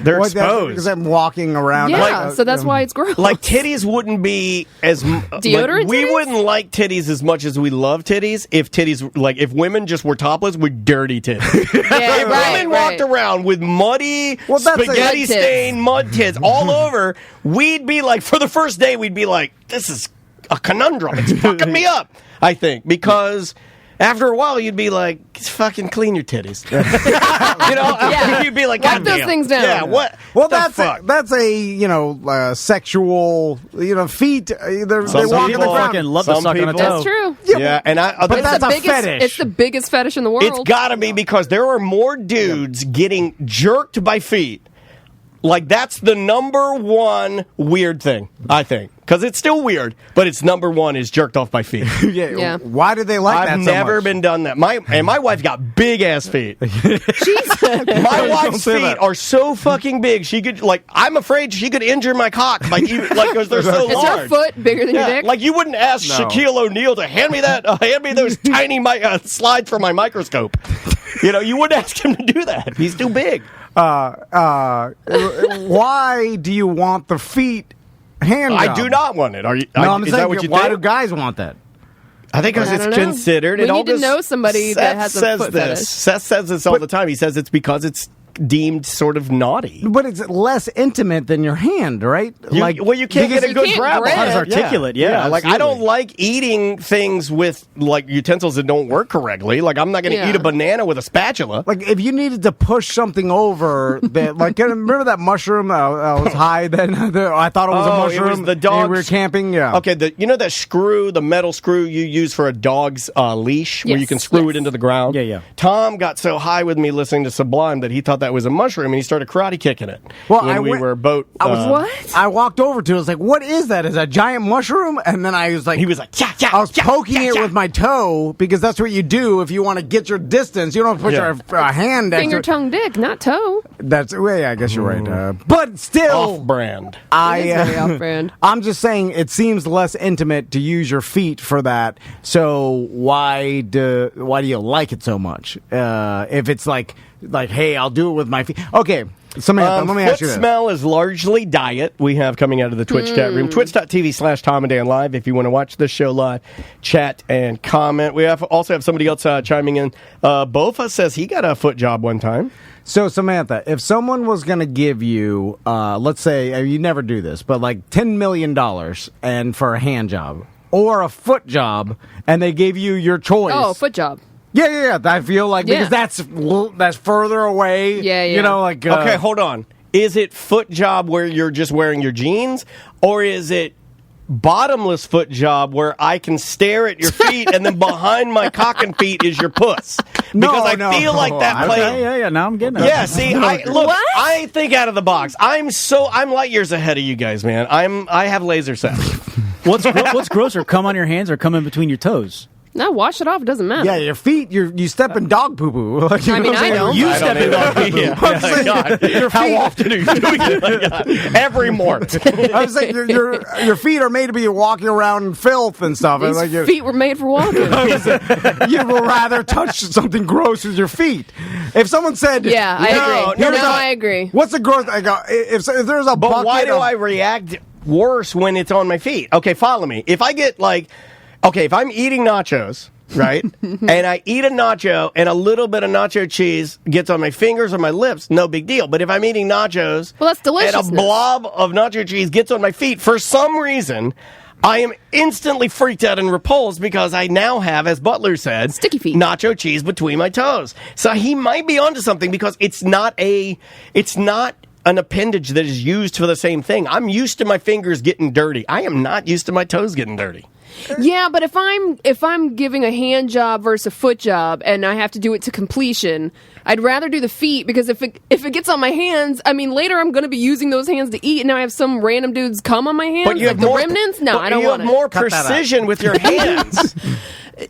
They're
Well, that's
exposed.
because I'm walking around.
Yeah, so that's why it's gross.
Like titties wouldn't be as
Deodorant
like, we
titties?
wouldn't like titties as much as we love titties if women just were topless with dirty titties.
yeah,
If
right,
women
right.
walked around with muddy,
Well, that's like-
spaghetti
Mud tits.
stained mud tits all over, we'd be like, for the first day, we'd be like, this is a conundrum. It's fucking me up, I think, because after a while, you'd be like, fucking clean your titties.
Yeah.
You'd be like,
Wipe
God
those
damn.
things down.
Yeah, what?
Well,
the
that's
fuck?
that's a sexual feet. They
Some
walk in the
people
ground.
fucking love to
Some
suck on a
people-
toe.
That's true.
Yeah, and
But
It's
that's
the
a
biggest,
fetish.
It's the biggest fetish in the world.
it's got to be because there are more dudes getting jerked by feet. Like, that's the number one weird thing, I think. Because it's still weird, but it's number one is jerked off by feet.
Yeah.
Why do they like that
I've
so
never
much?
been done that. My wife got big ass feet.
Jesus.
My wife's
say
feet
that.
are so fucking big. She could I'm afraid she could injure my cock because they're so
Is
large.
her foot bigger than your
Yeah,
dick?
like you wouldn't ask
No.
Shaquille O'Neal to hand me those tiny slides for my microscope. You wouldn't ask him to do that. He's too big.
Why do you want the feet hand
I
job?
do not want it. Are you?
No, I'm
is
saying,
that what you
why
think?
do guys want that?
I think because
I
it's
don't know.
considered.
We
it all
need to
just-
know somebody that has a
says
foot
this.
fetish.
Seth says this all the time. He says it's because it's deemed sort of naughty.
But it's less intimate than your hand, right?
You can't get a
you
good
can't
grab
grab
on
it.
it.
Articulate, yeah,
Like, I don't
absolutely.
like eating things with, like, utensils that don't work correctly. Like, I'm not going to
Yeah.
eat a banana with a spatula.
Like if you needed to push something over, that like remember that mushroom? I was high then. I thought it was a
Oh, it
mushroom.
was the
and
dog's-
we were camping. Yeah.
Okay, that screw, the metal screw you use for a dog's leash, where you
Yes,
can screw
yes.
it into the ground.
Yeah, yeah.
Tom got so high with me listening to Sublime that he thought that was a mushroom, and he started karate kicking it.
Well,
when we were boat.
What?
I walked over to it. I was like, what is that? Is that a giant mushroom? And then I was like...
He was like, cha, cha,
I was
cha,
poking
cha,
it
cha.
with my toe, because that's what you do if you want to get your distance. You don't put your hand next
Finger,
to...
tongue, dick, not toe.
That's... Well, yeah, I guess you're right. But still...
Off-brand.
It is very off-brand.
I'm just saying it seems less intimate to use your feet for that. So why do you like it so much? If it's like, hey, I'll do it with my feet. Okay, Samantha, let me ask you this.
Foot smell is largely diet. We have coming out of the Twitch chat room. Twitch.tv/Tom and Dan Live. If you want to watch this show live, chat and comment. We also have somebody else chiming in. Bofa says he got a foot job one time.
So, Samantha, if someone was going to give you, let's say, you never do this, but like $10 million and for a hand job or a foot job, and they gave you your choice.
Oh, foot job.
Yeah. I feel like because that's further away.
Yeah.
You know, like
Okay, hold on. Is it foot job where you're just wearing your jeans, or is it bottomless foot job where I can stare at your feet and then behind my cock and feet is your puss? Because I feel like that plays.
Yeah. Now I'm getting it.
Yeah, see,
What?
I think out of the box. I'm light years ahead of you guys, man. I have laser sense.
What's grosser, come on your hands or come in between your toes?
No, wash it off. It doesn't matter.
Yeah, your feet, you step in dog poo-poo. Like,
I mean, I don't.
You step in dog poo-poo.
Yeah, God. How often are you doing it? My God. Every morning.
I was saying your feet are made to be walking around in filth and stuff.
These
Like,
feet were made for walking.
you would rather touch something gross with your feet. If someone said,
Yeah, I agree.
here's
I agree.
What's the gross? I go, if there's a
But
bucket
why do
of,
I react worse when it's on my feet? Okay, follow me. If I get if I'm eating nachos, right, and I eat a nacho and a little bit of nacho cheese gets on my fingers or my lips, no big deal. But if I'm eating nachos,
Well, that's
and a
deliciousness.
blob of nacho cheese gets on my feet, for some reason, I am instantly freaked out and repulsed because I now have, as Butler said,
Sticky feet.
nacho cheese between my toes. So he might be onto something because it's not an appendage that is used for the same thing. I'm used to my fingers getting dirty. I am not used to my toes getting dirty.
Yeah, but if I'm giving a hand job versus a foot job and I have to do it to completion, I'd rather do the feet because if it gets on my hands, I mean later I'm going to be using those hands to eat, and now I have some random dudes come on my hands.
But you
like
have
the
more
remnants. No,
but
I don't
you
want
have
it.
more precision with your hands.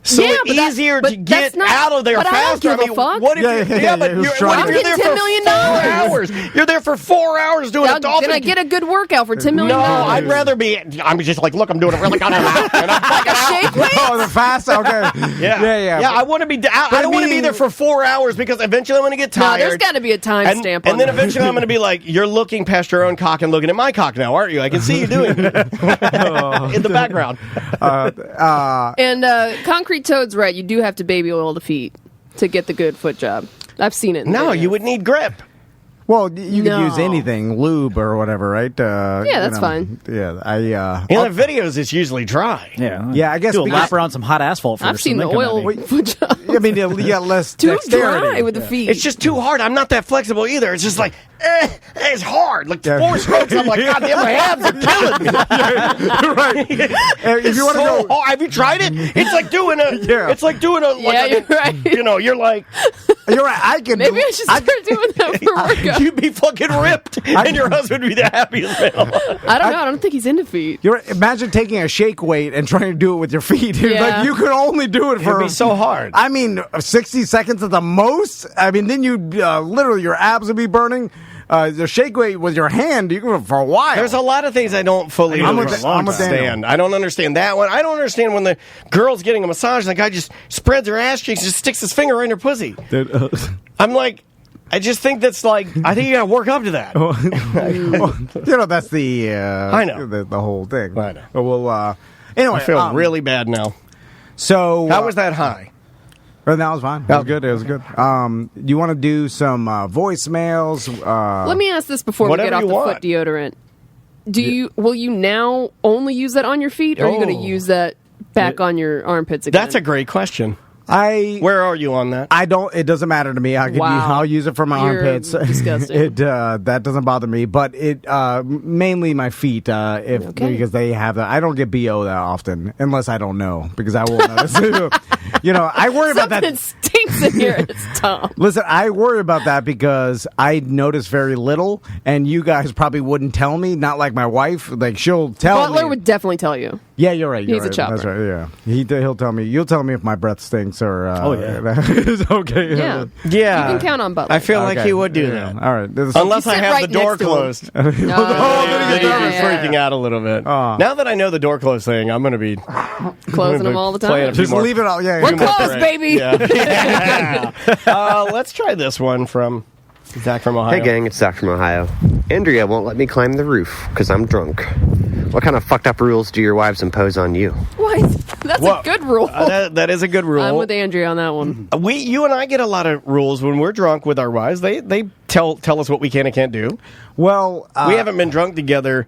So
Yeah,
it's
but that-
easier
but
to
that's
get
not-
out of there
but I don't
faster.
give a fuck.
What if
who's
what
trying
if
to-
you're
I'm
there
getting
for
$10 million.
4 hours? You're there for 4 hours doing a dolphin.
Did I get a good workout for $10 million?
No, I'd rather be. I'm just like, look, I'm doing a really good amount. And I'm
like a shake weight.
oh, the fast, okay,
Yeah. I want to be. I don't want to be there for 4 hours because eventually I'm going to get
No,
tired.
there's got to be a time stamp on
and then
that.
eventually I'm going to be like, you're looking past your own cock and looking at my cock now, aren't you? I can see you doing it in the background.
And Concrete Toad's right. You do have to baby oil the feet to get the good foot job. I've seen it.
No, you would need grip.
Well, you
No.
could use anything, lube or whatever, right?
Yeah, that's fine.
Yeah,
In the videos, it's usually dry.
Yeah, I guess
do a
because-
lap around some hot asphalt first.
I've seen
and
the
then come
oil
at me.
foot job.
I mean, you got less
Too
dexterity.
dry with the feet.
It's just too hard. I'm not that flexible either. It's just like, it's hard. Like 4 strokes, I'm like, God damn, my abs are killing me.
right. If
It's
you want to
so
go,
hard. Have you tried it? It's like doing a.
Yeah.
It's like doing a.
Yeah, you're right.
You know, you're like,
you're right. I can.
Maybe I should start doing that for workout.
you'd be fucking ripped, and your husband would be the happiest man.
I don't know. I don't think he's into feet.
You're right. Imagine taking a shake weight and trying to do it with your feet.
Yeah.
Like you can only do it for.
It'd be so hard.
I mean, 60 seconds at the most. I mean, then you literally your abs would be burning. The shake weight with your hand, you can for a while.
There's a lot of things I don't fully
I'm with
understand.
Daniel.
I don't understand that one. I don't understand when the girl's getting a massage, the guy just spreads her ass cheeks, just sticks his finger in her pussy. I'm like, I just think that's like, I think you got to work up to that.
You know, that's the.
I know.
the whole thing.
I know.
Well, anyway,
I feel really bad now.
So
How was that high?
That was fine. It was good. It was good. You want to do some voicemails?
Let me ask this before we
whatever
get off
you
the
want.
foot deodorant. Will you now only use that on your feet, or are you going to use that back on your armpits again?
That's a great question.
I
Where are you on that?
I don't. It doesn't matter to me. I'll use it for my
You're
armpits.
disgusting.
That doesn't bother me. But it mainly my feet. Because they have that. I don't get BO that often unless I don't know because I won't notice. I worry about that.
Something stinks in here. It's Tom.
Listen, I worry about that because I notice very little, and you guys probably wouldn't tell me. Not like my wife; like she'll tell me.
Butler would definitely tell you.
Yeah, you're right.
He's a chopper.
That's right. Yeah, he'll tell me. You'll tell me if my breath stinks or. It's okay.
Yeah.
Yeah.
You can count on Butler.
I feel like he would do that.
All right.
Unless I
sit
have
right
the door
next to him.
closed.
No.
Then he's
Yeah.
freaking out a little bit. Now that I know the door closed thing, I'm going to be
Closing them all the
playing a
time.
few
Just
more-
leave it all. Yeah.
We're
yeah.
closed, baby.
Yeah. Let's try this one from Zach from Ohio.
Hey gang, it's Zach from Ohio. Andrea won't let me climb the roof because I'm drunk. What kind of fucked up rules do your wives impose on you?
What? That's
Well,
a good rule.
that is a good rule.
I'm with Andrea on that one.
You and I get a lot of rules when we're drunk with our wives. They tell us what we can and can't do.
Well,
We haven't been drunk together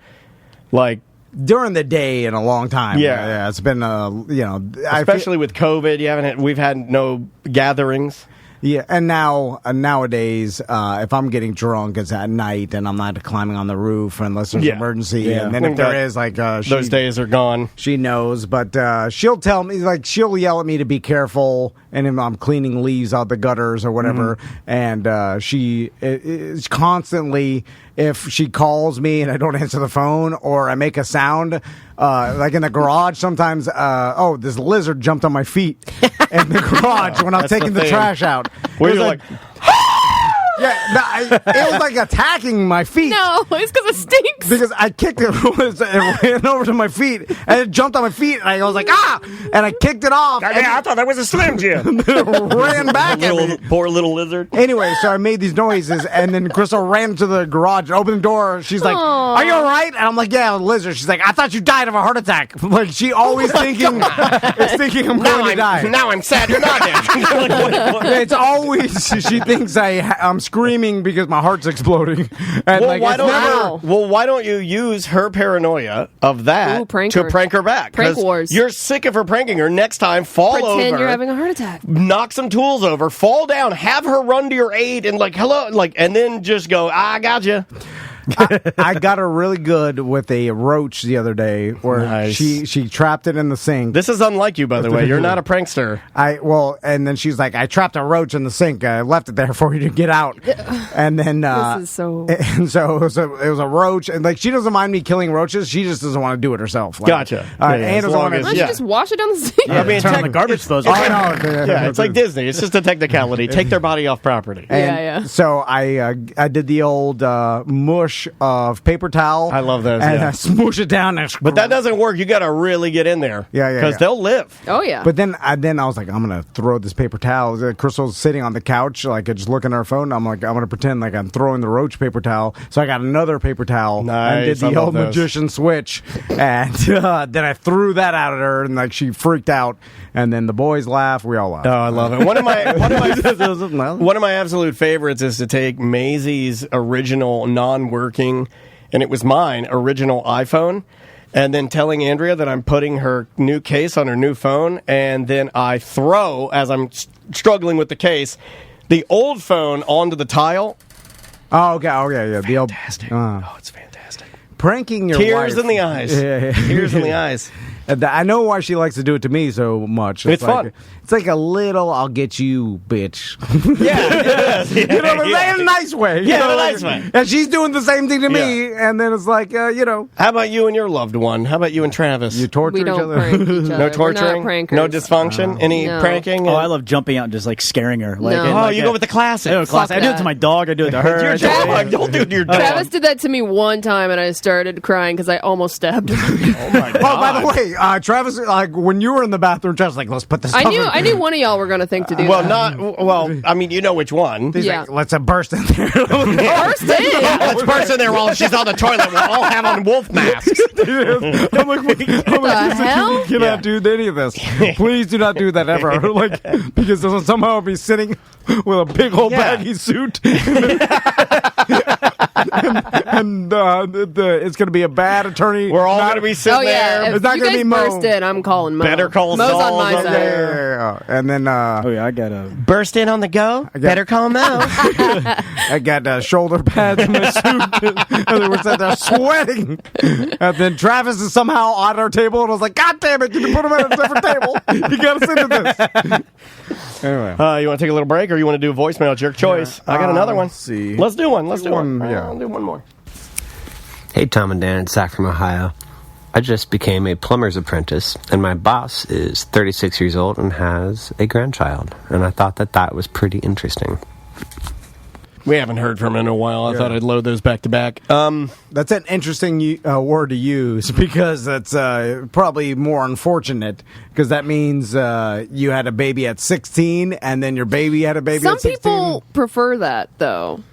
like
during the day in a long time.
Yeah.
It's been
especially with COVID. We've had no gatherings.
Yeah, and nowadays, if I'm getting drunk, it's at night, and I'm not climbing on the roof unless there's an emergency.
Yeah.
And then if there is,
those days are gone.
She knows, but she'll tell me, she'll yell at me to be careful, and if I'm cleaning leaves out the gutters or whatever, and she is constantly, if she calls me and I don't answer the phone or I make a sound, like in the garage, sometimes, this lizard jumped on my feet in the garage when I'm taking the trash out.
Where
It
you're
was
like
it was like attacking my feet.
No, it's because it stinks.
Because I kicked it, it ran over to my feet, and it jumped on my feet, and I was like, and I kicked it off.
I thought that was a Slim Jim.
Ran back at me.
Poor little lizard.
Anyway, so I made these noises, and then Crystal ran to the garage and opened the door. She's like,
Aww.
"Are you all right?" And I'm like, "Yeah, lizard." She's like, "I thought you died of a heart attack." Like she always thinking I'm going to die.
Now I'm sad you're not dead.
It's always she thinks I'm screaming because my heart's exploding. And
why don't you use her paranoia of that
Ooh, prank
to
her.
prank her back?
Prank
'Cause
wars.
You're sick of her pranking her. Next time, fall over.
Pretend you're having a heart attack.
Knock some tools over, fall down, have her run to your aid, and hello, and then just go, I got you.
I got her really good with a roach the other day where
Nice.
she trapped it in the sink.
This is unlike you, by the way. You're not a prankster.
And then she's like, I trapped a roach in the sink. I left it there for you to get out. And then
This is so.
and so it was a roach, and she doesn't mind me killing roaches. She just doesn't want to do it herself.
Gotcha.
And
as
doesn't
long
want
as-
Why don't
to.
you just wash it down the sink?
I mean,
Turn on the garbage disposal.
Oh, no.
Yeah, it's like Disney. It's just a technicality. Take their body off property.
And so I did the old mush of paper towel.
I love those,
And
yeah.
I smoosh it down.
But that doesn't work. You got to really get in there.
Yeah.
Because they'll live.
Oh, yeah.
But then I was like, I'm gonna throw this paper towel. Crystal's sitting on the couch, just looking at her phone. I'm like, I'm gonna pretend like I'm throwing the roach paper towel. So I got another paper towel and
Nice.
did
I
the
love
old
those.
magician switch. And then I threw that out at her, and she freaked out. And then the boys laughed. We all laughed.
Oh, I love it. One of my absolute favorites is to take Maisie's original non-working, and it was mine, original iPhone, and then telling Andrea that I'm putting her new case on her new phone, and then I throw, as I'm struggling with the case, the old phone onto the tile.
Oh, okay. Oh, yeah. The old
Fantastic. It's fantastic.
pranking your
Tears
wife.
in the eyes.
Yeah.
Tears in the eyes.
And I know why she likes to do it to me so much.
It's fun.
It's like a little, I'll get you, bitch.
Yeah.
You know what I'm saying? In a nice way. You
Yeah,
know,
in a nice way.
And she's doing the same thing to me, and then it's like,
How about you and your loved one? How about you and Travis?
you torture
We
each
don't
other.
prank each other.
No torturing?
We're not prankers.
No dysfunction? Any
No.
pranking?
Oh, I love jumping out and just scaring her.
No.
and,
Oh, you go with the classics.
I do it
that.
to my dog. I do it to her.
Your
I do it-
dog. Don't do it to your dog.
Travis did that to me one time, and I started crying because I almost stabbed him.
Oh, my God.
Oh, by the way, Travis, when you were in the bathroom, Travis was like, let's put this
I
stuff
knew one of y'all were going to think to do
Well,
that.
I mean, you know which one.
He's
Yeah.
like, let's burst in there.
Burst in.
Let's burst in there while she's on the toilet. We'll all have on wolf masks.
I'm like,
the hell?
you cannot do any of this. Please do not do that ever. Because somehow I'll be sitting with a big old
Yeah.
baggy suit. and it's going to be a bad attorney.
We're all going to be sitting there.
If
It's not
you
going to
guys
be Mo.
burst in, I'm calling Mo.
Better call
Mo's
Saul's
on my
on
side.
there.
And then
Oh yeah, I got a.
Burst in on the go. Better call Mo.
I got shoulder pads in my suit, and then we're sitting there sweating. And then Travis is somehow on our table, and I was like, "God damn it! You can put him at a different table. You got to sit at this." Anyway,
You want to take a little break, or you want to do a voicemail? It's your choice. I got another one.
let's see.
Let's do one. Let's do one.
Yeah.
I'll do one more.
Hey, Tom and Dan, it's Zach from Ohio. I just became a plumber's apprentice, and my boss is 36 years old and has a grandchild. And I thought that was pretty interesting.
We haven't heard from him in a while. I thought I'd load those back to back.
That's an interesting word to use because that's probably more unfortunate because that means you had a baby at 16 and then your baby had a baby
Some
at 16.
people prefer that, though.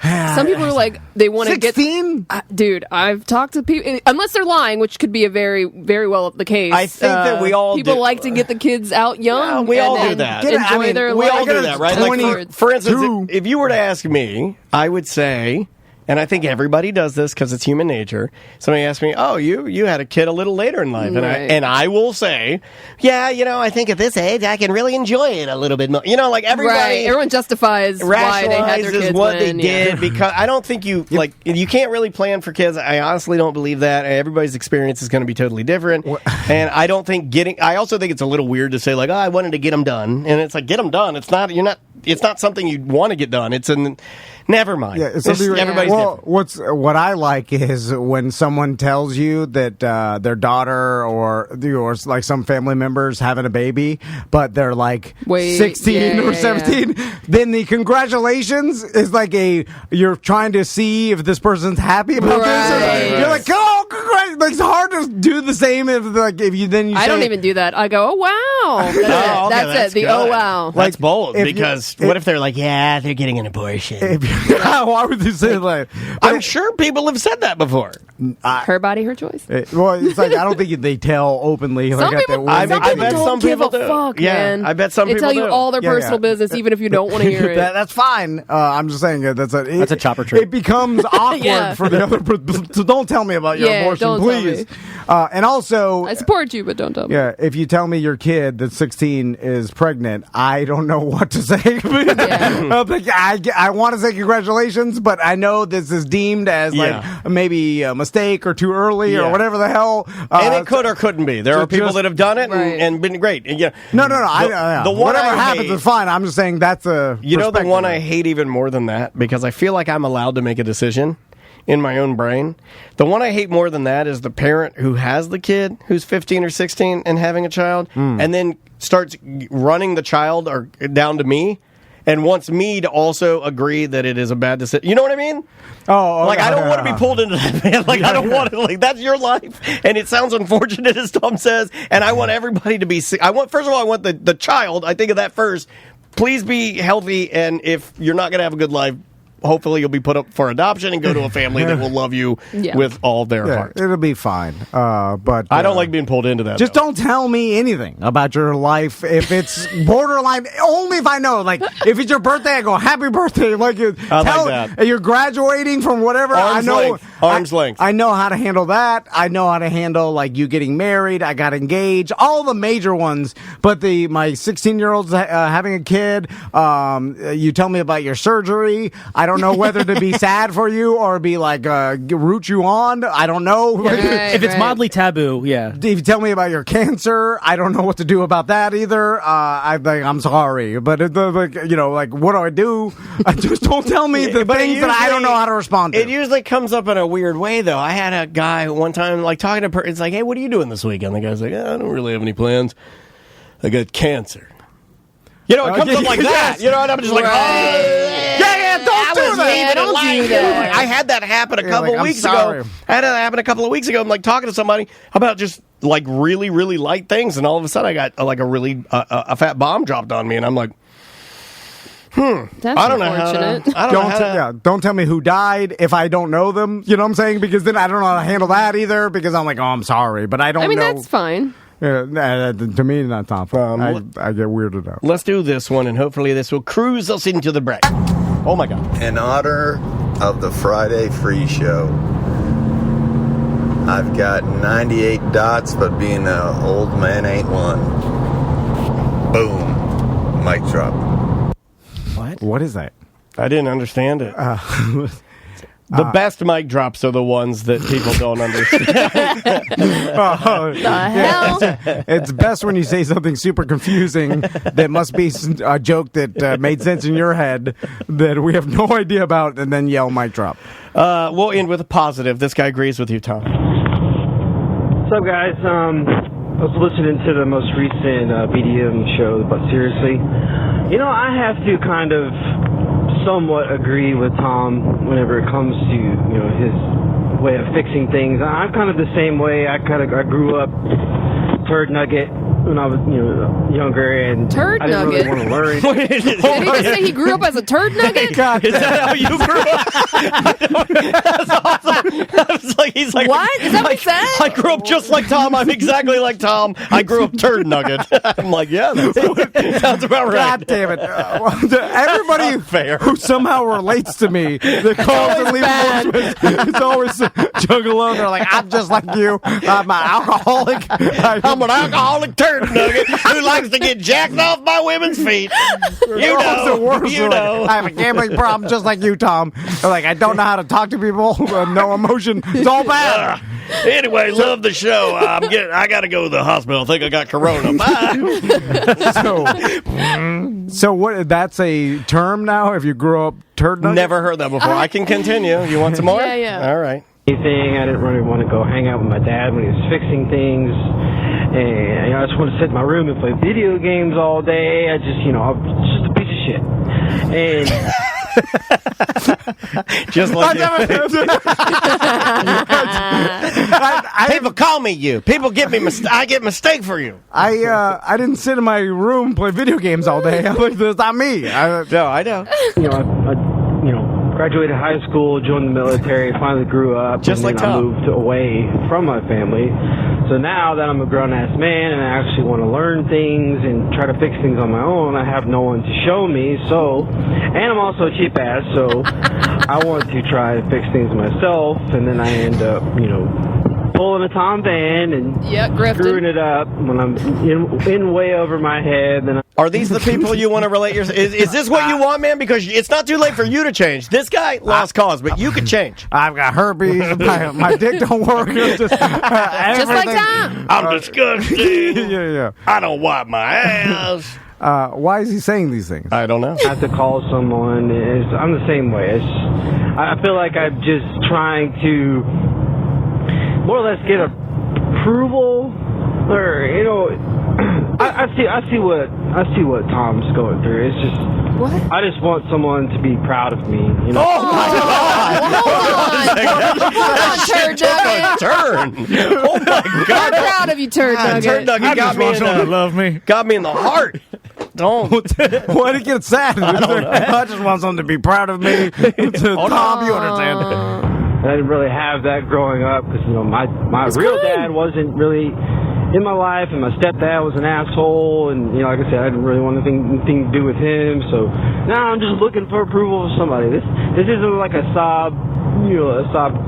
Some people are like, they want to get...
16?
Dude, I've talked to people... Unless they're lying, which could be a very, very well the case.
I think that we all
people
do.
like to get the kids out young.
Yeah, we all
and
do that.
Enjoy their
We
life.
all do that, right? Like, for instance,
22.
if you were to ask me, I would say, and I think everybody does this because it's human nature. Somebody asks me, "Oh, you had a kid a little later in life,"
Right.
and I will say, "Yeah, I think at this age I can really enjoy it a little bit more." Like everybody,
Right. Everyone justifies why they had their
rationalizes
kids
what
when,
they did
yeah.
because I don't think you can't really plan for kids. I honestly don't believe that. Everybody's experience is going to be totally different, and I don't think I also think it's a little weird to say like, "Oh, I wanted to get them done," and it's like get them done. It's not something you want to get done. It's never mind.
Yeah, it's something
everybody's different.
What I like is when someone tells you that their daughter or like some family members having a baby, but they're like 16 or 17. Then the congratulations is like you're trying to see if this person's happy about this. You're like, oh, congrats! Like, it's hard to do the same if you then.
I don't even do that. I go, oh wow, that's it. The
good.
oh wow.
That's bold
if
because what if they're like, yeah, they're getting an abortion?
Why would you say like?
I'm sure people have said that before.
Her body, her choice.
Well, it's like I don't think they tell openly.
Some people,
I bet
don't
some
give
people
a
do.
fuck,
Yeah,
man.
I bet some
they
people
tell you
do.
all their personal business, even if you don't want to hear it.
That's fine. I'm just saying that's
a chopper trip.
It becomes awkward
Yeah.
for the other. So don't tell me about your abortion,
don't tell
please.
me.
And also,
I support you, but don't tell me.
yeah, if you tell me your kid that's 16 is pregnant, I don't know what to say. I want to say congratulations, but I know this is deemed as like maybe a mistake or too early or whatever the hell.
And it could or couldn't be. There are people that have done it and been great. And,
No.
The one
whatever
I
happens
hate,
is fine. I'm just saying that's a.
the one I hate even more than that because I feel like I'm allowed to make a decision in my own brain. The one I hate more than that is the parent who has the kid who's 15 or 16 and having a child and then starts running the child or down to me and wants me to also agree that it is a bad decision. You know what I mean?
Oh,
like I don't want to be pulled into that, man. Like I don't want to. Like that's your life, and it sounds unfortunate as Tom says. And I want everybody to be. First of all, I want the child. I think of that first. Please be healthy, and if you're not going to have a good life, hopefully you'll be put up for adoption and go to a family that will love you with all their heart.
It'll be fine. But
I don't like being pulled into that.
Just don't tell me anything about your life if it's borderline. Only if I know. Like if it's your birthday, I go happy birthday. Like
that.
You're graduating from whatever.
Arm's length.
I know how to handle that. I know how to handle like you getting married. I got engaged. All the major ones. But my 16-year-old's having a kid. You tell me about your surgery. I don't know whether to be sad for you or be like root you on. I don't know.
If it's mildly taboo, yeah.
If you tell me about your cancer, I don't know what to do about that either. I'm sorry, but what do I do? Just don't tell me the things that I don't know how to respond to.
It usually comes up in a weird way, though. I had a guy one time, like talking to it's like, hey, what are you doing this weekend? The guy's like, I don't really have any plans. I got cancer. It comes up like that. And I'm just like, don't do that. I had that happen a couple of weeks ago. I'm like talking to somebody about just like really, really light things, and all of a sudden I got like a really a fat bomb dropped on me, and I'm like,
That's
I don't
unfortunate.
know. I don't know.
Don't tell me who died if I don't know them. You know what I'm saying? Because then I don't know how to handle that either. Because I'm like, oh, I'm sorry, but I don't know.
I mean, that's fine.
Yeah, to me, that's not fun. I get weirded out.
Let's do this one, and hopefully this will cruise us into the break. Oh, my God.
In honor of the Friday Free Show. I've got 98 dots, but being an old man ain't one. Boom. Mic drop.
What is that?
I didn't understand it. The best mic drops are the ones that people don't understand.
The hell?
It's best when you say something super confusing that must be a joke that made sense in your head that we have no idea about, and then yell mic drop.
We'll end with a positive. This guy agrees with you, Tom.
What's up, guys? I was listening to the most recent BDM show, but seriously, I have to kind of somewhat agree with Tom whenever it comes to his way of fixing things. I'm kind of the same way. I grew up Turd nugget when I was younger, and
Turd
I didn't
nugget?
really want to learn.
Did he just say he grew up as a turd nugget?
Is that how you grew up? That's awesome. He's like,
what? Is that what he said?
I grew up just like Tom. I'm exactly like Tom. I grew up turd nugget. I'm like, yeah, that sounds about right.
God damn it. Everybody who somehow relates to me that calls and leaves voicemails, it's always Juggalo. They're like, I'm just like you. I'm an alcoholic.
I'm an alcoholic turd nugget who likes to get jacked off by women's feet. You know.
I have a gambling problem just like you, Tom. They're like, I don't know how to talk to people. No emotion. It's all bad.
Anyway, love the show. I got to go to the hospital. I think I got corona. Bye.
So what? That's a term now. If you grew up turd nugget?
Never heard that before. I can continue. You want some more?
Yeah.
All right.
Anything. I didn't really want to go hang out with my dad when he was fixing things. And I just want to sit in my room and play video games all day. I'm just a piece of shit. And
just like people call me you. People give me I get mistake for you.
I didn't sit in my room and play video games all day. I'm like, that's not me.
No, I know.
I graduated high school, joined the military, finally grew up,
just like
I moved away from my family. So now that I'm a grown-ass man and I actually want to learn things and try to fix things on my own, I have no one to show me. And I'm also a cheap ass, so I want to try to fix things myself, and then I end up, pulling a Tom Van and screwing it up when I'm in way over my head. Then
are these the people you want to relate yourself? Is this what you want, man? Because it's not too late for you to change. This guy lost cause, but you could change.
I've got herpes. My dick don't work.
Just like Tom.
I'm disgusting.
Yeah.
I don't wipe my ass.
Why is he saying these things?
I don't know.
I have to call someone. I'm the same way. I feel like I'm just trying to more or less get approval, or I see what Tom's going through. It's just
what?
I just want someone to be proud of me.
Oh my God!
Hold on, Turd Nugget.
Turn. Oh my God!
I'm proud of you, Turd Nugget.
Turd Nugget got me in the heart. Don't.
Why did it get sad? I don't know. I just want someone to be proud of me. Tom, you understand.
I didn't really have that growing up because my real dad wasn't really in my life, and my stepdad was an asshole, and like I said, I didn't really want anything to do with him. So now I'm just looking for approval of somebody. This isn't like a sob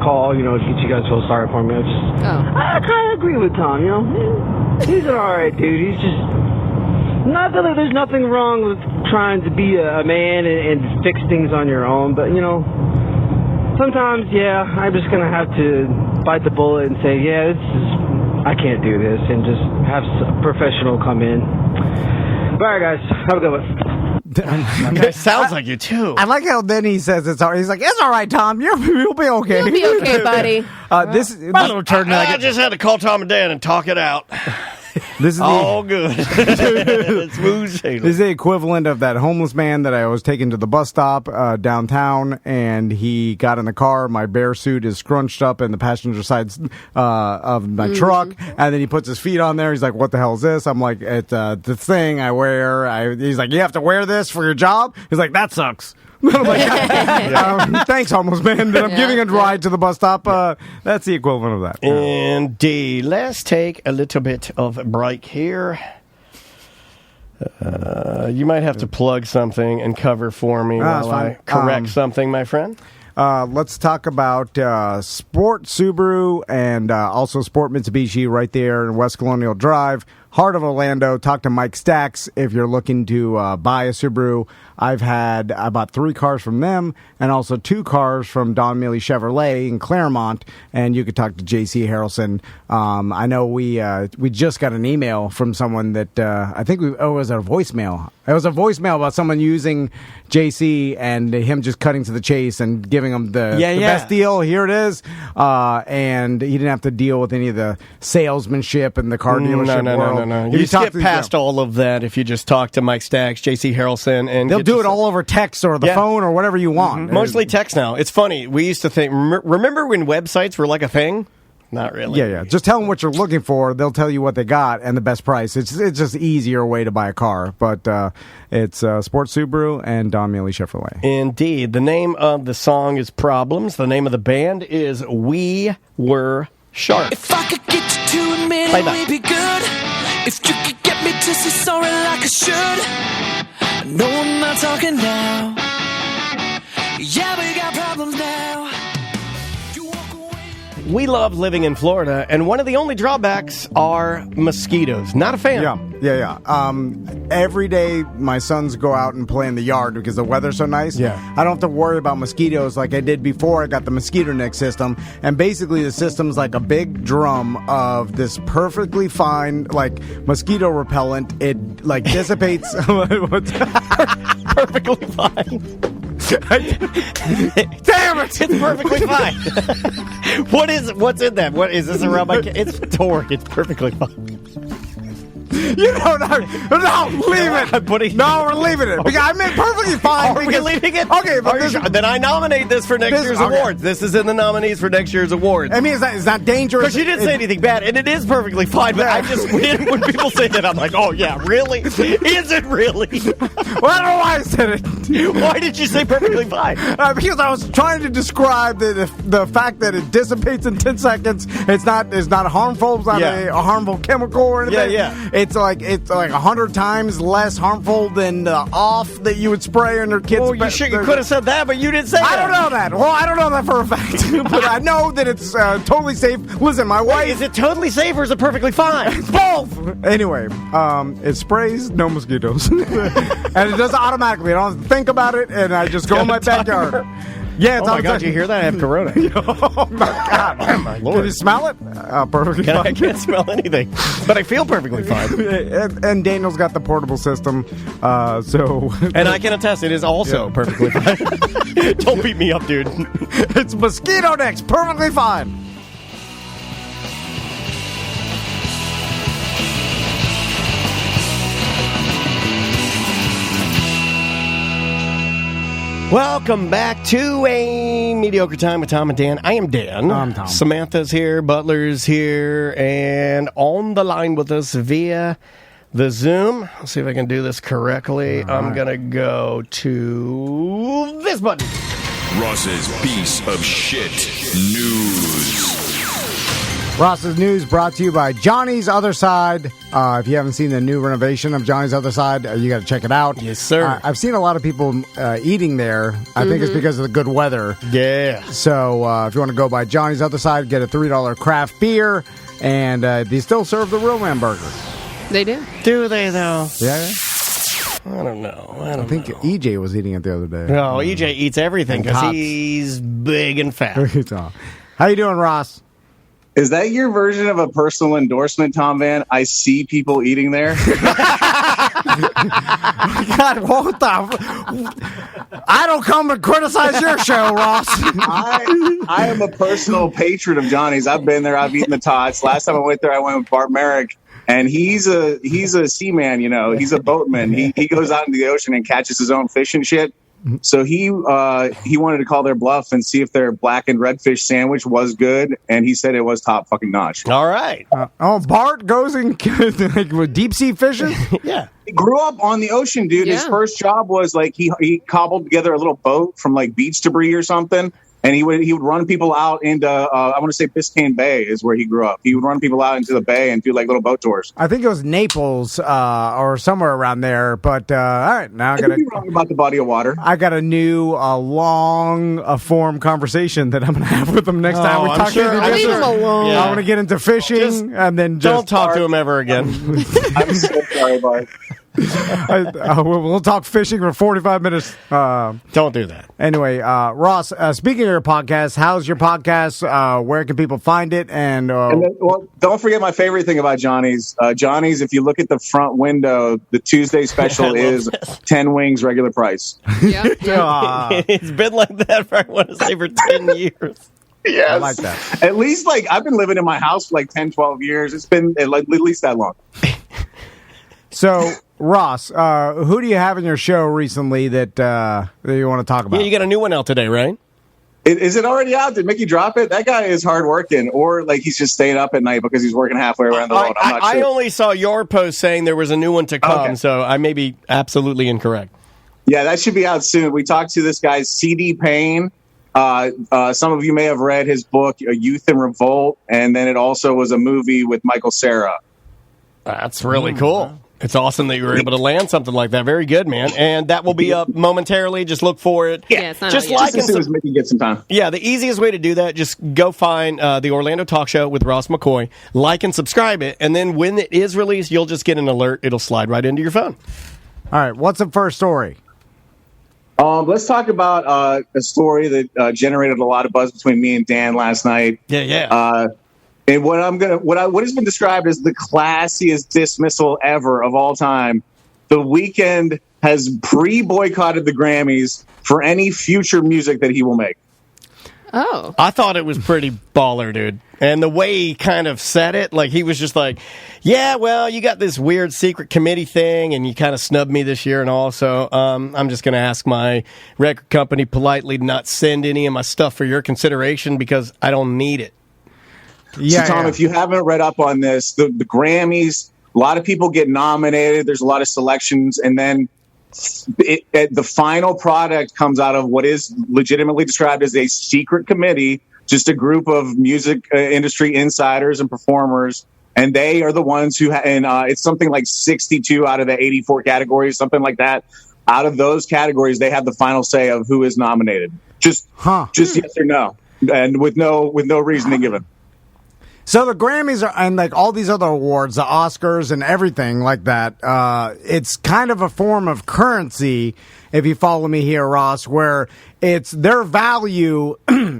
call, to get you guys to feel sorry for me. I kind of agree with Tom. He's an alright dude. He's just not that there's nothing wrong with trying to be a man and fix things on your own, but sometimes, I'm just going to have to bite the bullet and say, I can't do this, and just have a professional come in. All right, guys. Have a good one.
It sounds like you, too.
I like how then he says it's all right. He's like, it's all right, Tom. You'll be okay.
You'll be okay, buddy.
This
little turd nugget. I just had to call Tom and Dan and talk it out.
This is
all good. Smooth sailing.
This is the equivalent of that homeless man that I was taking to the bus stop downtown, and he got in the car. My bear suit is scrunched up in the passenger side of my truck, and then he puts his feet on there. He's like, "What the hell is this?" I'm like, "It's the thing I wear." He's like, "You have to wear this for your job?" He's like, "That sucks." I'm like, thanks, homeless man. That I'm giving a ride to the bus stop. That's the equivalent of that.
Indeed. Let's take a little bit of a break here. You might have to plug something and cover for me while I correct something, my friend.
let's talk about Sport Subaru and also Sport Mitsubishi right there in West Colonial Drive, heart of Orlando. Talk to Mike Stacks if you're looking to buy a Subaru. I bought 3 cars from them and also 2 cars from Don Mealy Chevrolet in Claremont. And you could talk to JC Harrelson. I know we just got an email from someone that I think it was a voicemail. It was a voicemail about someone using JC and him just cutting to the chase and giving him the best deal. Here it is. And he didn't have to deal with any of the salesmanship and the car dealership world.
No. You skip past all of that if you just talk to Mike Stacks, JC Harrelson, and
they'll do it all over text or the phone or whatever you want.
Mostly text now. It's funny. We used to think. Remember when websites were like a thing? Not really.
Yeah. Just tell them what you're looking for. They'll tell you what they got and the best price. It's just an easier way to buy a car. But it's Sport Subaru and Don Mealy Chevrolet.
Indeed. The name of the song is Problems. The name of the band is We Were Sharp.
If I could get you to admit it, we'd be good. If you could get me to say sorry like I should. No, I'm not talking now. Yeah, we got problems now.
We love living in Florida, and one of the only drawbacks are mosquitoes. Not a fan.
Yeah. Every day my sons go out and play in the yard because the weather's so nice.
Yeah.
I don't have to worry about mosquitoes like I did before I got the mosquito net system. And basically the system's like a big drum of this perfectly fine, like, mosquito repellent. It, like, dissipates.
Perfectly fine.
Damn it!
It's perfectly fine. What's in that? What is this around my? It's Torque. It's perfectly fine.
You don't know. No, leave it. No, we're leaving it. Because I meant perfectly fine.
Are we leaving it?
Okay, but
then I nominate this for next year's awards. This is in the nominees for next year's awards.
I mean, is that dangerous?
Because you didn't say anything bad, and it is perfectly fine. But I just when people say that, I'm like, oh yeah, really? Is it really?
Well, I don't know why I said it.
Why did you say perfectly fine?
Because I was trying to describe the fact that it dissipates in 10 seconds. It's not harmful. It's not a harmful chemical or anything.
Yeah.
It's like 100 times less harmful than the off that you would spray on your kids.
Well, you could have said that, but you didn't say that.
I don't know that. Well, I don't know that for a fact. But I know that it's totally safe. Listen, my wife...
Is it totally safe or is it perfectly fine?
It's both! Anyway, it sprays no mosquitoes. And it does it automatically. I don't have to think about it, and I just go in my backyard. Yeah, it's
oh my God, you hear that? I have corona.
Oh my God.
Oh my Lord.
Can you smell it? Perfectly fine.
I can't smell anything, but I feel perfectly fine.
And Daniel's got the portable system, so...
And I can attest, it is also perfectly fine. Don't beat me up, dude.
It's Mosquito Nix, perfectly fine.
Welcome back to a Mediocre Time with Tom and Dan. I am Dan.
I'm Tom.
Samantha's here, Butler's here, and on the line with us via the Zoom. Let's see if I can do this correctly. I'm going to go to this button.
Ross's Piece of Shit News.
Ross's News brought to you by Johnny's Other Side. If you haven't seen the new renovation of Johnny's Other Side, you got to check it out.
Yes, sir.
I've seen a lot of people eating there. I think it's because of the good weather.
Yeah.
So if you want to go by Johnny's Other Side, get a $3 craft beer, and they still serve the Real Man Burger.
They do.
Do they, though?
Yeah.
I don't know. I
think EJ was eating it the other day.
No, EJ eats everything because he's big and fat.
How you doing, Ross?
Is that your version of a personal endorsement, Tom Van? I see people eating there.
God, what the? I don't come and criticize your show, Ross.
I am a personal patron of Johnny's. I've been there. I've eaten the tots. Last time I went there, I went with Bart Merrick. And he's a seaman, you know. He's a boatman. He goes out into the ocean and catches his own fish and shit. So he wanted to call their bluff and see if their blackened redfish sandwich was good, and he said it was top fucking notch.
All right.
Bart goes and like with deep sea fishing.
Yeah.
He grew up on the ocean, dude.
Yeah.
His first job was like he cobbled together a little boat from like beach debris or something. And he would run people out into I want to say Biscayne Bay is where he grew up. He would run people out into the bay and do like little boat tours.
I think it was Naples or somewhere around there. But all right, now I got
be wrong about the body of water.
I got a new long form conversation that I'm going to have with him next time we talk.
Leave him alone.
I want to get into fishing and then
don't talk to him ever again.
I'm so sorry, Bart.
We'll talk fishing for 45 minutes.
Don't do that.
Anyway, Ross, speaking of your podcast, how's your podcast? Where can people find it? And
then, well, don't forget my favorite thing about Johnny's. Johnny's, if you look at the front window, the Tuesday special is 10 wings regular price.
Yeah.
It's been like that for, I want to say, for 10 years.
Yes.
I like that.
At least, like, I've been living in my house for like 10, 12 years. It's been at least that long.
So, Ross, who do you have in your show recently that you want to talk about?
Yeah, you got a new one out today, right?
Is it already out? Did Mickey drop it? That guy is hard working, or like he's just staying up at night because he's working halfway around the world. I'm not sure.
I only saw your post saying there was a new one to come, so I may be absolutely incorrect.
Yeah, that should be out soon. We talked to this guy, C.D. Payne. Some of you may have read his book, Youth in Revolt, and then it also was a movie with Michael Cera.
That's really cool. It's awesome that you were able to land something like that. Very good, man. And that will be up momentarily. Just look for it.
Yeah, it's not
just as soon as Mickey gets some time.
Yeah, the easiest way to do that, just go find the Orlando Talk Show with Ross McCoy, like and subscribe it, and then when it is released, you'll just get an alert. It'll slide right into your phone.
All right, what's the first story?
Let's talk about a story that generated a lot of buzz between me and Dan last night.
Yeah.
And what has been described as the classiest dismissal ever of all time. The Weeknd has pre-boycotted the Grammys for any future music that he will make.
Oh.
I thought it was pretty baller, dude. And the way he kind of said it, like he was just like, yeah, well, you got this weird secret committee thing and you kind of snubbed me this year and all, so I'm just going to ask my record company politely to not send any of my stuff for your consideration because I don't need it.
Yeah, so Tom, if you haven't read up on this, the Grammys, a lot of people get nominated. There's a lot of selections, and then the final product comes out of what is legitimately described as a secret committee, just a group of music industry insiders and performers, and they are the ones who it's something like 62 out of the 84 categories, something like that. Out of those categories, they have the final say of who is nominated. Just yes or no, and with no reasoning given.
So the Grammys and like all these other awards, the Oscars and everything like that, it's kind of a form of currency, if you follow me here, Ross, where it's their value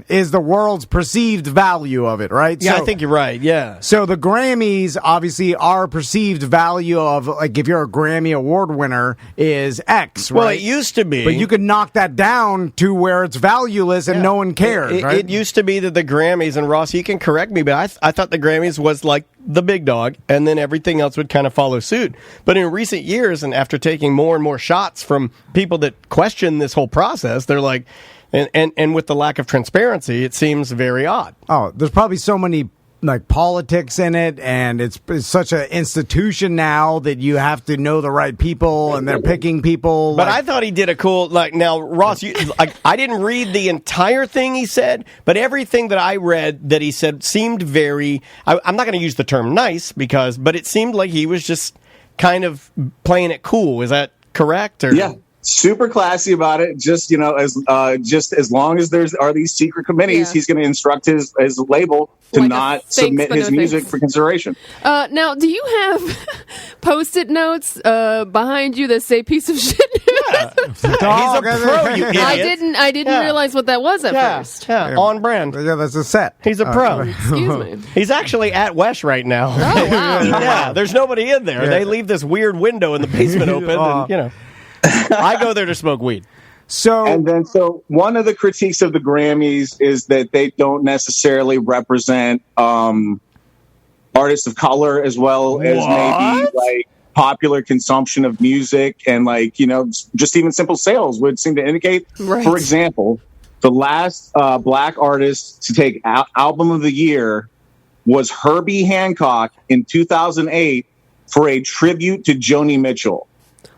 is the world's perceived value of it, right?
Yeah, I think you're right, yeah.
So the Grammys, obviously, our perceived value of, like, if you're a Grammy Award winner, is X, right?
Well, it used to be.
But you can knock that down to where it's valueless and no one cares, right?
It used to be that the Grammys, and Ross, you can correct me, but I thought the Grammys was like the big dog, and then everything else would kind of follow suit. But in recent years, and after taking more and more shots from people that question this whole process, they're like, and with the lack of transparency, it seems very odd.
Oh, there's probably so many like politics in it, and it's such an institution now that you have to know the right people, and they're picking people.
But I thought he did a cool, now, Ross, I didn't read the entire thing he said, but everything that I read that he said seemed very, I'm not going to use the term nice, but it seemed like he was just kind of playing it cool. Is that correct? Or?
Yeah. Super classy about it. Just as long as are these secret committees, he's going to instruct his label to not submit his music for consideration.
Now, do you have Post-it notes behind you that say "piece of shit"?
Yeah. He's a pro, you idiot.
I didn't realize what that was at first.
Yeah, on brand.
Yeah, that's a set.
He's a pro.
Excuse me.
He's actually at Wesh right now.
Oh, wow.
Yeah, there's nobody in there. Yeah. They leave this weird window in the basement open, and I go there to smoke weed.
So one of the critiques of the Grammys is that they don't necessarily represent artists of color as well as maybe like popular consumption of music and just even simple sales would seem to indicate.
Right.
For example, the last black artist to take album of the year was Herbie Hancock in 2008 for a tribute to Joni Mitchell.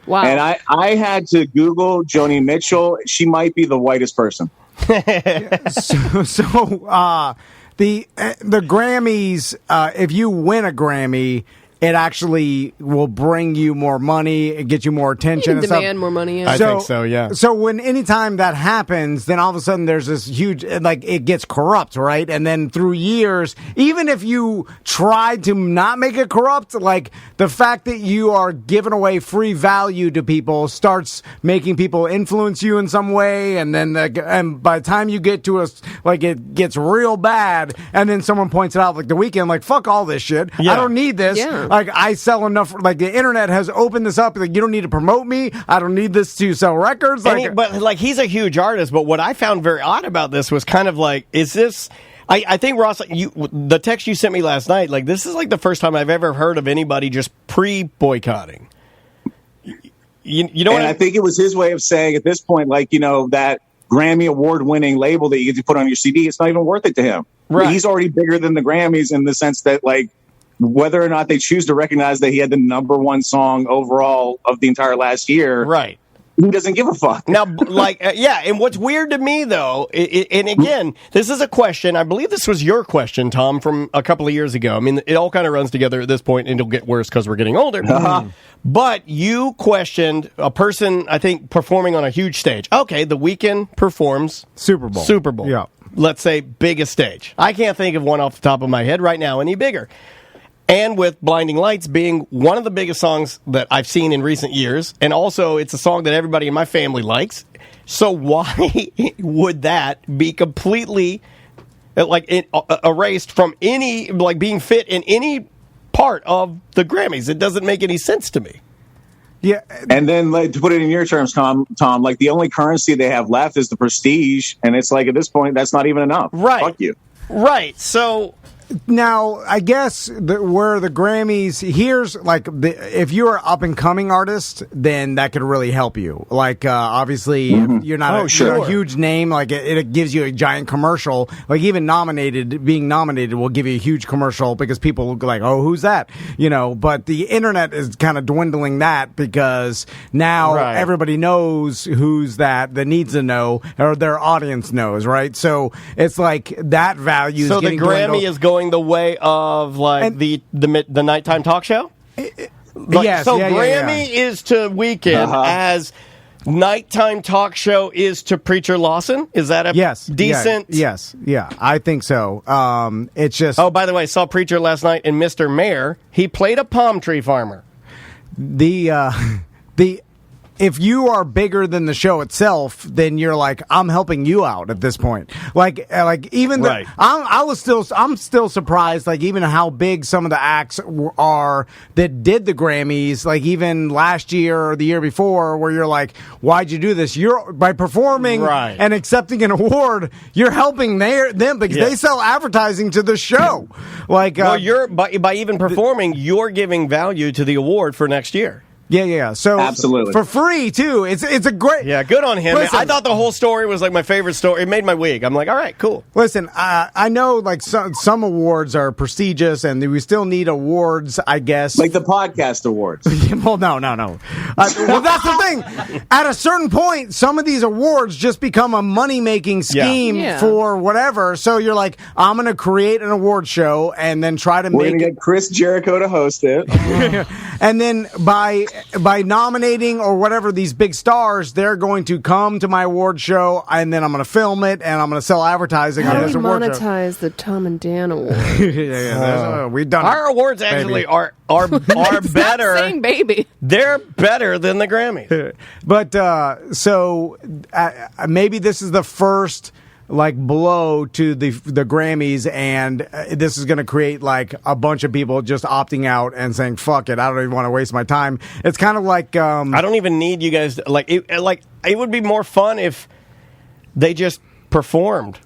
Wow.
And I had to Google Joni Mitchell. She might be the whitest person.
The Grammys, if you win a Grammy, it actually will bring you more money, it gets you more attention.
You can demand more money. Yeah.
I think so, yeah.
So anytime that happens, then all of a sudden there's this huge, like, it gets corrupt, right? And then through years, even if you tried to not make it corrupt, like, the fact that you are giving away free value to people starts making people influence you in some way, and then and by the time you get to like, it gets real bad, and then someone points it out, like The Weeknd, like, fuck all this shit.
Yeah.
I don't need this.
Yeah.
Like, I sell enough. Like, the internet has opened this up. Like, you don't need to promote me. I don't need this to sell records. Like,
but he's a huge artist. But what I found very odd about this was kind of like, is this? I think, Ross, the text you sent me last night, like, this is like the first time I've ever heard of anybody just pre-boycotting. You know,
and I think it was his way of saying at this point, like, you know, that Grammy award-winning label that you get to put on your CD, it's not even worth it to him.
Right.
He's already bigger than the Grammys in the sense that, like, whether or not they choose to recognize that he had the number one song overall of the entire last year,
right?
He doesn't give a fuck.
Now, like, yeah, and what's weird to me, though, and again, this is a question, I believe this was your question, Tom, from a couple of years ago. I mean, it all kind of runs together at this point, and it'll get worse because we're getting older. But you questioned a person, I think, performing on a huge stage. Okay, The Weeknd performs
Super Bowl.
Yeah. Let's say biggest stage. I can't think of one off the top of my head right now any bigger. And with Blinding Lights being one of the biggest songs that I've seen in recent years, and also it's a song that everybody in my family likes. So why would that be completely erased from any, like, being fit in any part of the Grammys? It doesn't make any sense to me.
Yeah,
and then, like, to put it in your terms, Tom, like, the only currency they have left is the prestige, and it's like, at this point, that's not even enough.
Right.
Fuck you.
Right. So
now, I guess where the Grammys, here's, like, if you're an up-and-coming artist, then that could really help you. Like, obviously, if you're not you're a huge name, like, it gives you a giant commercial. Like, even being nominated will give you a huge commercial because people will be like, oh, who's that? You know, but the internet is kind of dwindling that because now everybody knows who's that needs to know, or their audience knows, right? So it's like that value is getting
the Grammy is going the way of, like, the nighttime talk show? Grammy is to Weeknd as nighttime talk show is to Preacher Lawson? Is that a decent?
Yes, I think so. It's just...
Oh, by the way, saw Preacher last night in Mr. Mayor. He played a palm tree farmer.
If you are bigger than the show itself, then you're like, I'm helping you out at this point. Like even I'm still surprised, like, even how big some of the acts are that did the Grammys, like even last year or the year before, where you're like, why'd you do this? You're by performing and accepting an award, you're helping them because they sell advertising to the show. Like,
you're by even performing, you're giving value to the award for next year.
Yeah. So
absolutely
for free too. It's a great.
Yeah, good on him. Listen, I thought the whole story was like my favorite story. It made my week. I'm like, all right, cool.
Listen, I know, like, some awards are prestigious, and we still need awards, I guess,
like the podcast awards.
Well, no. Well, that's the thing. At a certain point, some of these awards just become a money-making scheme for whatever. So you're like, I'm going to create an award show and then try to
We're going to get Chris Jericho to host it,
and then by nominating or whatever these big stars, they're going to come to my award show, and then I'm going to film it, and I'm going to sell advertising on this award show.
Monetize the Tom and Dan Award.
We've done
our awards actually are better.
Saying baby,
they're better than the Grammys.
But so maybe this is the first, like, blow to the Grammys, and this is going to create, like, a bunch of people just opting out and saying, fuck it, I don't even want to waste my time. It's kind of like
I don't even need you guys to, it would be more fun if they just performed.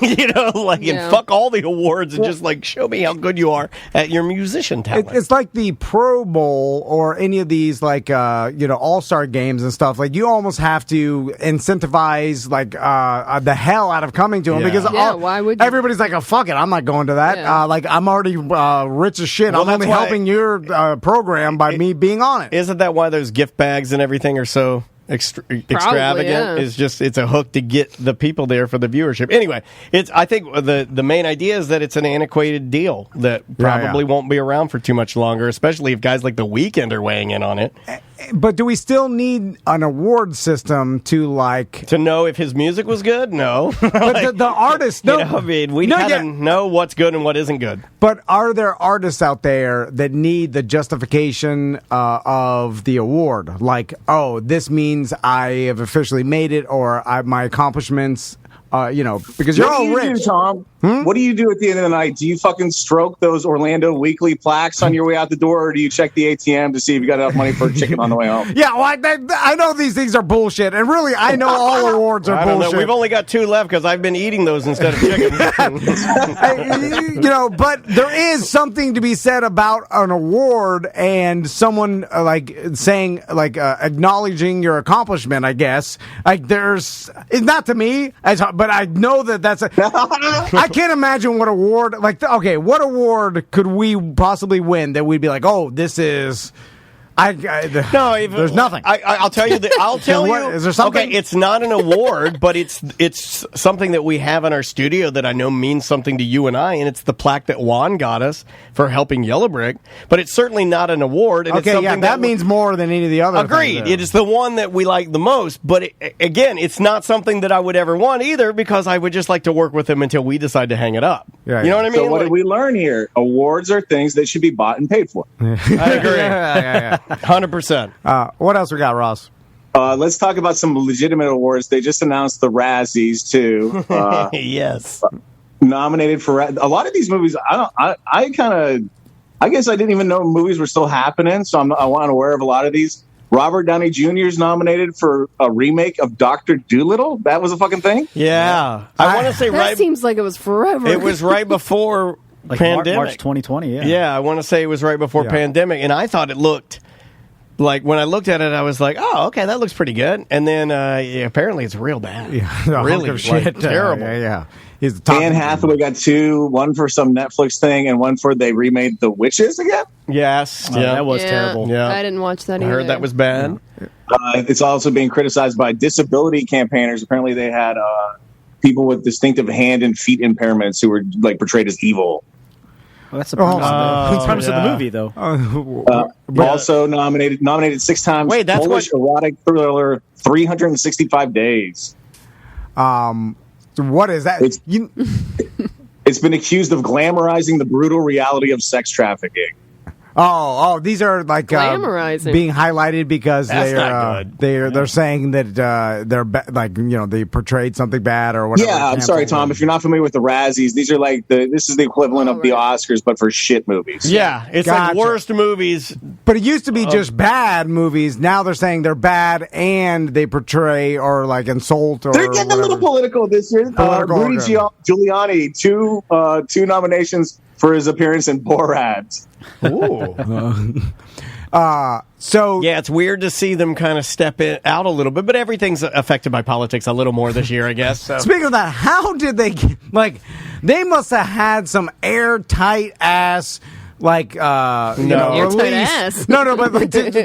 You know, like, and fuck all the awards and just, like, show me how good you are at your musician talent.
It's like the Pro Bowl or any of these, like, All-Star games and stuff. Like, you almost have to incentivize, like, the hell out of coming to them because
why would you?
Everybody's like, oh, fuck it, I'm not going to that. Like, I'm already rich as shit.
Well,
I'm only helping your program by me being on it.
Isn't that why those gift bags and everything are so extravagant.
yeah.
It's a hook to get the people there for the viewership. Anyway, I think the main idea is that it's an antiquated deal that probably won't be around for too much longer, especially if guys like The Weeknd are weighing in on it.
But do we still need an award system to
know if his music was good? No.
But the artists, no.
I mean, we kind of know what's good and what isn't good.
But are there artists out there that need the justification of the award? Like, oh, this means I have officially made it, or my accomplishments. Because you're all rich.
Tom? What do you do at the end of the night? Do you fucking stroke those Orlando Weekly plaques on your way out the door, or do you check the ATM to see if you got enough money for chicken on the way home?
Yeah, well, I know these things are bullshit, and really, I know all awards are bullshit.
We've only got 2 left because I've been eating those instead of chicken.
But there is something to be said about an award and someone saying acknowledging your accomplishment. I guess it's not to me, but I know that's I can't imagine what award what award could we possibly win that we'd be like, oh, this is. There's nothing.
I'll tell you. I'll tell you.
Is there something?
Okay, it's not an award, but it's something that we have in our studio that I know means something to you and I, and it's the plaque that Juan got us for helping Yellow Brick. But it's certainly not an award. And
okay, that means more than any of the other.
Agreed. It is the one that we like the most. But again, it's not something that I would ever want either, because I would just like to work with him until we decide to hang it up.
Yeah,
you know what I mean?
So what did we learn here? Awards are things that should be bought and paid for.
I agree. Yeah. 100%.
What else we got, Ross?
Let's talk about some legitimate awards. They just announced the Razzies too.
Yes,
nominated for a lot of these movies. I guess I didn't even know movies were still happening, so I'm unaware of a lot of these. Robert Downey Jr. is nominated for a remake of Dr. Dolittle. That was a fucking thing.
Yeah, I want to say
that seems like it was forever.
It was right before pandemic,
March 2020.
Yeah, I want to say it was right before pandemic, and I thought it looked. When I looked at it, I was like, "Oh, okay, that looks pretty good." And then apparently, it's real bad.
Yeah,
really
shit,
terrible.
Yeah. He's the top.
Anne Hathaway got 2, one for some Netflix thing, and one for they remade The Witches again.
Yes,
that was terrible.
Yeah,
I didn't watch that either.
I heard that was bad.
It's also being criticized by disability campaigners. Apparently, they had people with distinctive hand and feet impairments who were portrayed as evil.
Well, that's the premise of the movie, though.
Also nominated 6 times.
Wait, that's
Polish erotic thriller 365 Days.
What is that?
It's been accused of glamorizing the brutal reality of sex trafficking.
Oh, these are
glamorizing,
being highlighted because
not
good. They're saying that they portrayed something bad or whatever.
Yeah, I'm sorry, Tom. If you're not familiar with the Razzies, these are this is the equivalent of the Oscars, but for shit movies.
Yeah, it's like worst movies.
But it used to be just bad movies. Now they're saying they're bad and they portray or insult or.
They're getting a little political this year. Rudy Giuliani, two nominations for his appearance in Borat.
Ooh.
So
yeah, it's weird to see them kind of step out a little bit, but everything's affected by politics a little more this year, I guess. So.
Speaking of that, how did they they must have had some airtight ass release.
Ass.
No, but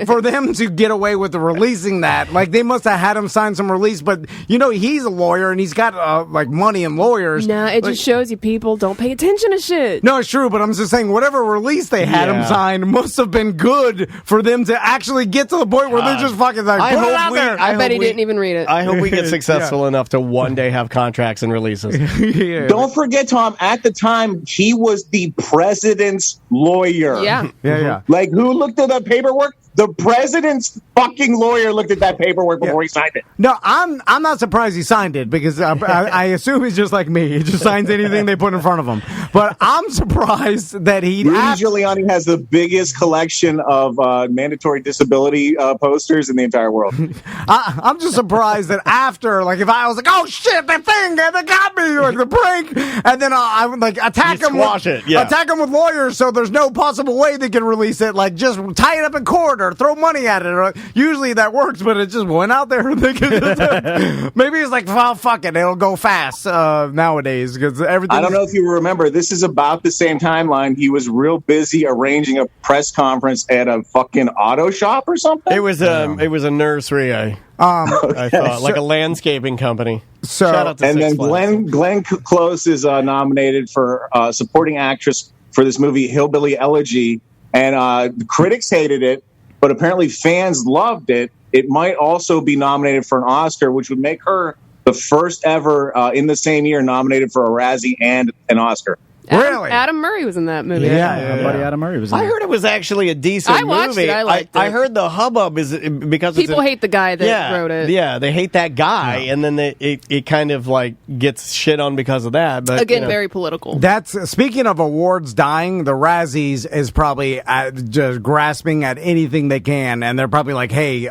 for them to get away with releasing that, they must have had him sign some release. But he's a lawyer and he's got money and lawyers.
Nah, it just shows you people don't pay attention to shit.
No, it's true, but I'm just saying whatever release they had him sign must have been good for them to actually get to the point where they're just fucking
I bet he didn't even read it.
I hope we get successful enough to one day have contracts and releases.
Don't forget, Tom, at the time, he was the president's lawyer.
Yeah.
Who looked at that paperwork? The president's fucking lawyer looked at that paperwork before he signed it.
No, I'm not surprised he signed it because I assume he's just like me. He just signs anything they put in front of him. But I'm surprised that he.
Rudy Giuliani has the biggest collection of mandatory disability posters in the entire world.
I'm just surprised that after, if I was oh shit, that thing, they got me, the prank, and then I would attack him with lawyers, so there's no possible way they can release it. Just tie it up in court or throw money at it. Or, usually that works, but it just went out there. Maybe it's like, well, fuck it, it'll go fast nowadays because everything.
I don't know if you remember. This is about the same timeline. He was real busy arranging a press conference at a fucking auto shop or something.
It was a nursery. I thought like a landscaping company.
So,
shout out to
and
Six
then
Flags.
Glenn Close is nominated for supporting actress for this movie Hillbilly Elegy, and the critics hated it, but apparently fans loved it. It might also be nominated for an Oscar, which would make her the first ever in the same year nominated for a Razzie and an Oscar.
Really?
Adam Murray was in that movie.
Yeah, my buddy Adam Murray was in
I
there.
heard it was actually a decent
I watched
movie.
it. I liked it.
I heard the hubbub is because
People hate the guy that wrote it.
Yeah, they hate that guy, and then it kind of like gets shit on because of that. But
Again, very political.
That's speaking of awards dying. The Razzies is probably just grasping at anything they can, and they're probably like, "Hey,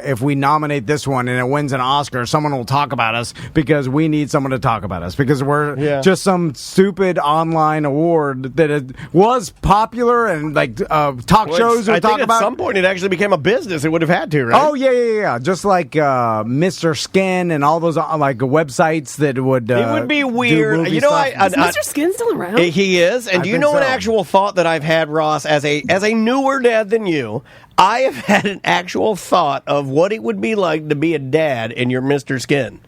if we nominate this one and it wins an Oscar, someone will talk about us because we need someone to talk about us because we're just some stupid online award that it was popular and like talk shows would
I
talk
think
about.
at some point it actually became a business. It would have had to, right?
Oh yeah. Just like Mr. Skin and all those like websites that would.
It would be weird.
Is
Mr. Skin still around?
He is. And
I
do you
think
know an
so.
actual thought that I've had, Ross, as a newer dad than you? I have had an actual thought of what it would be like to be a dad and you're Mr. Skin.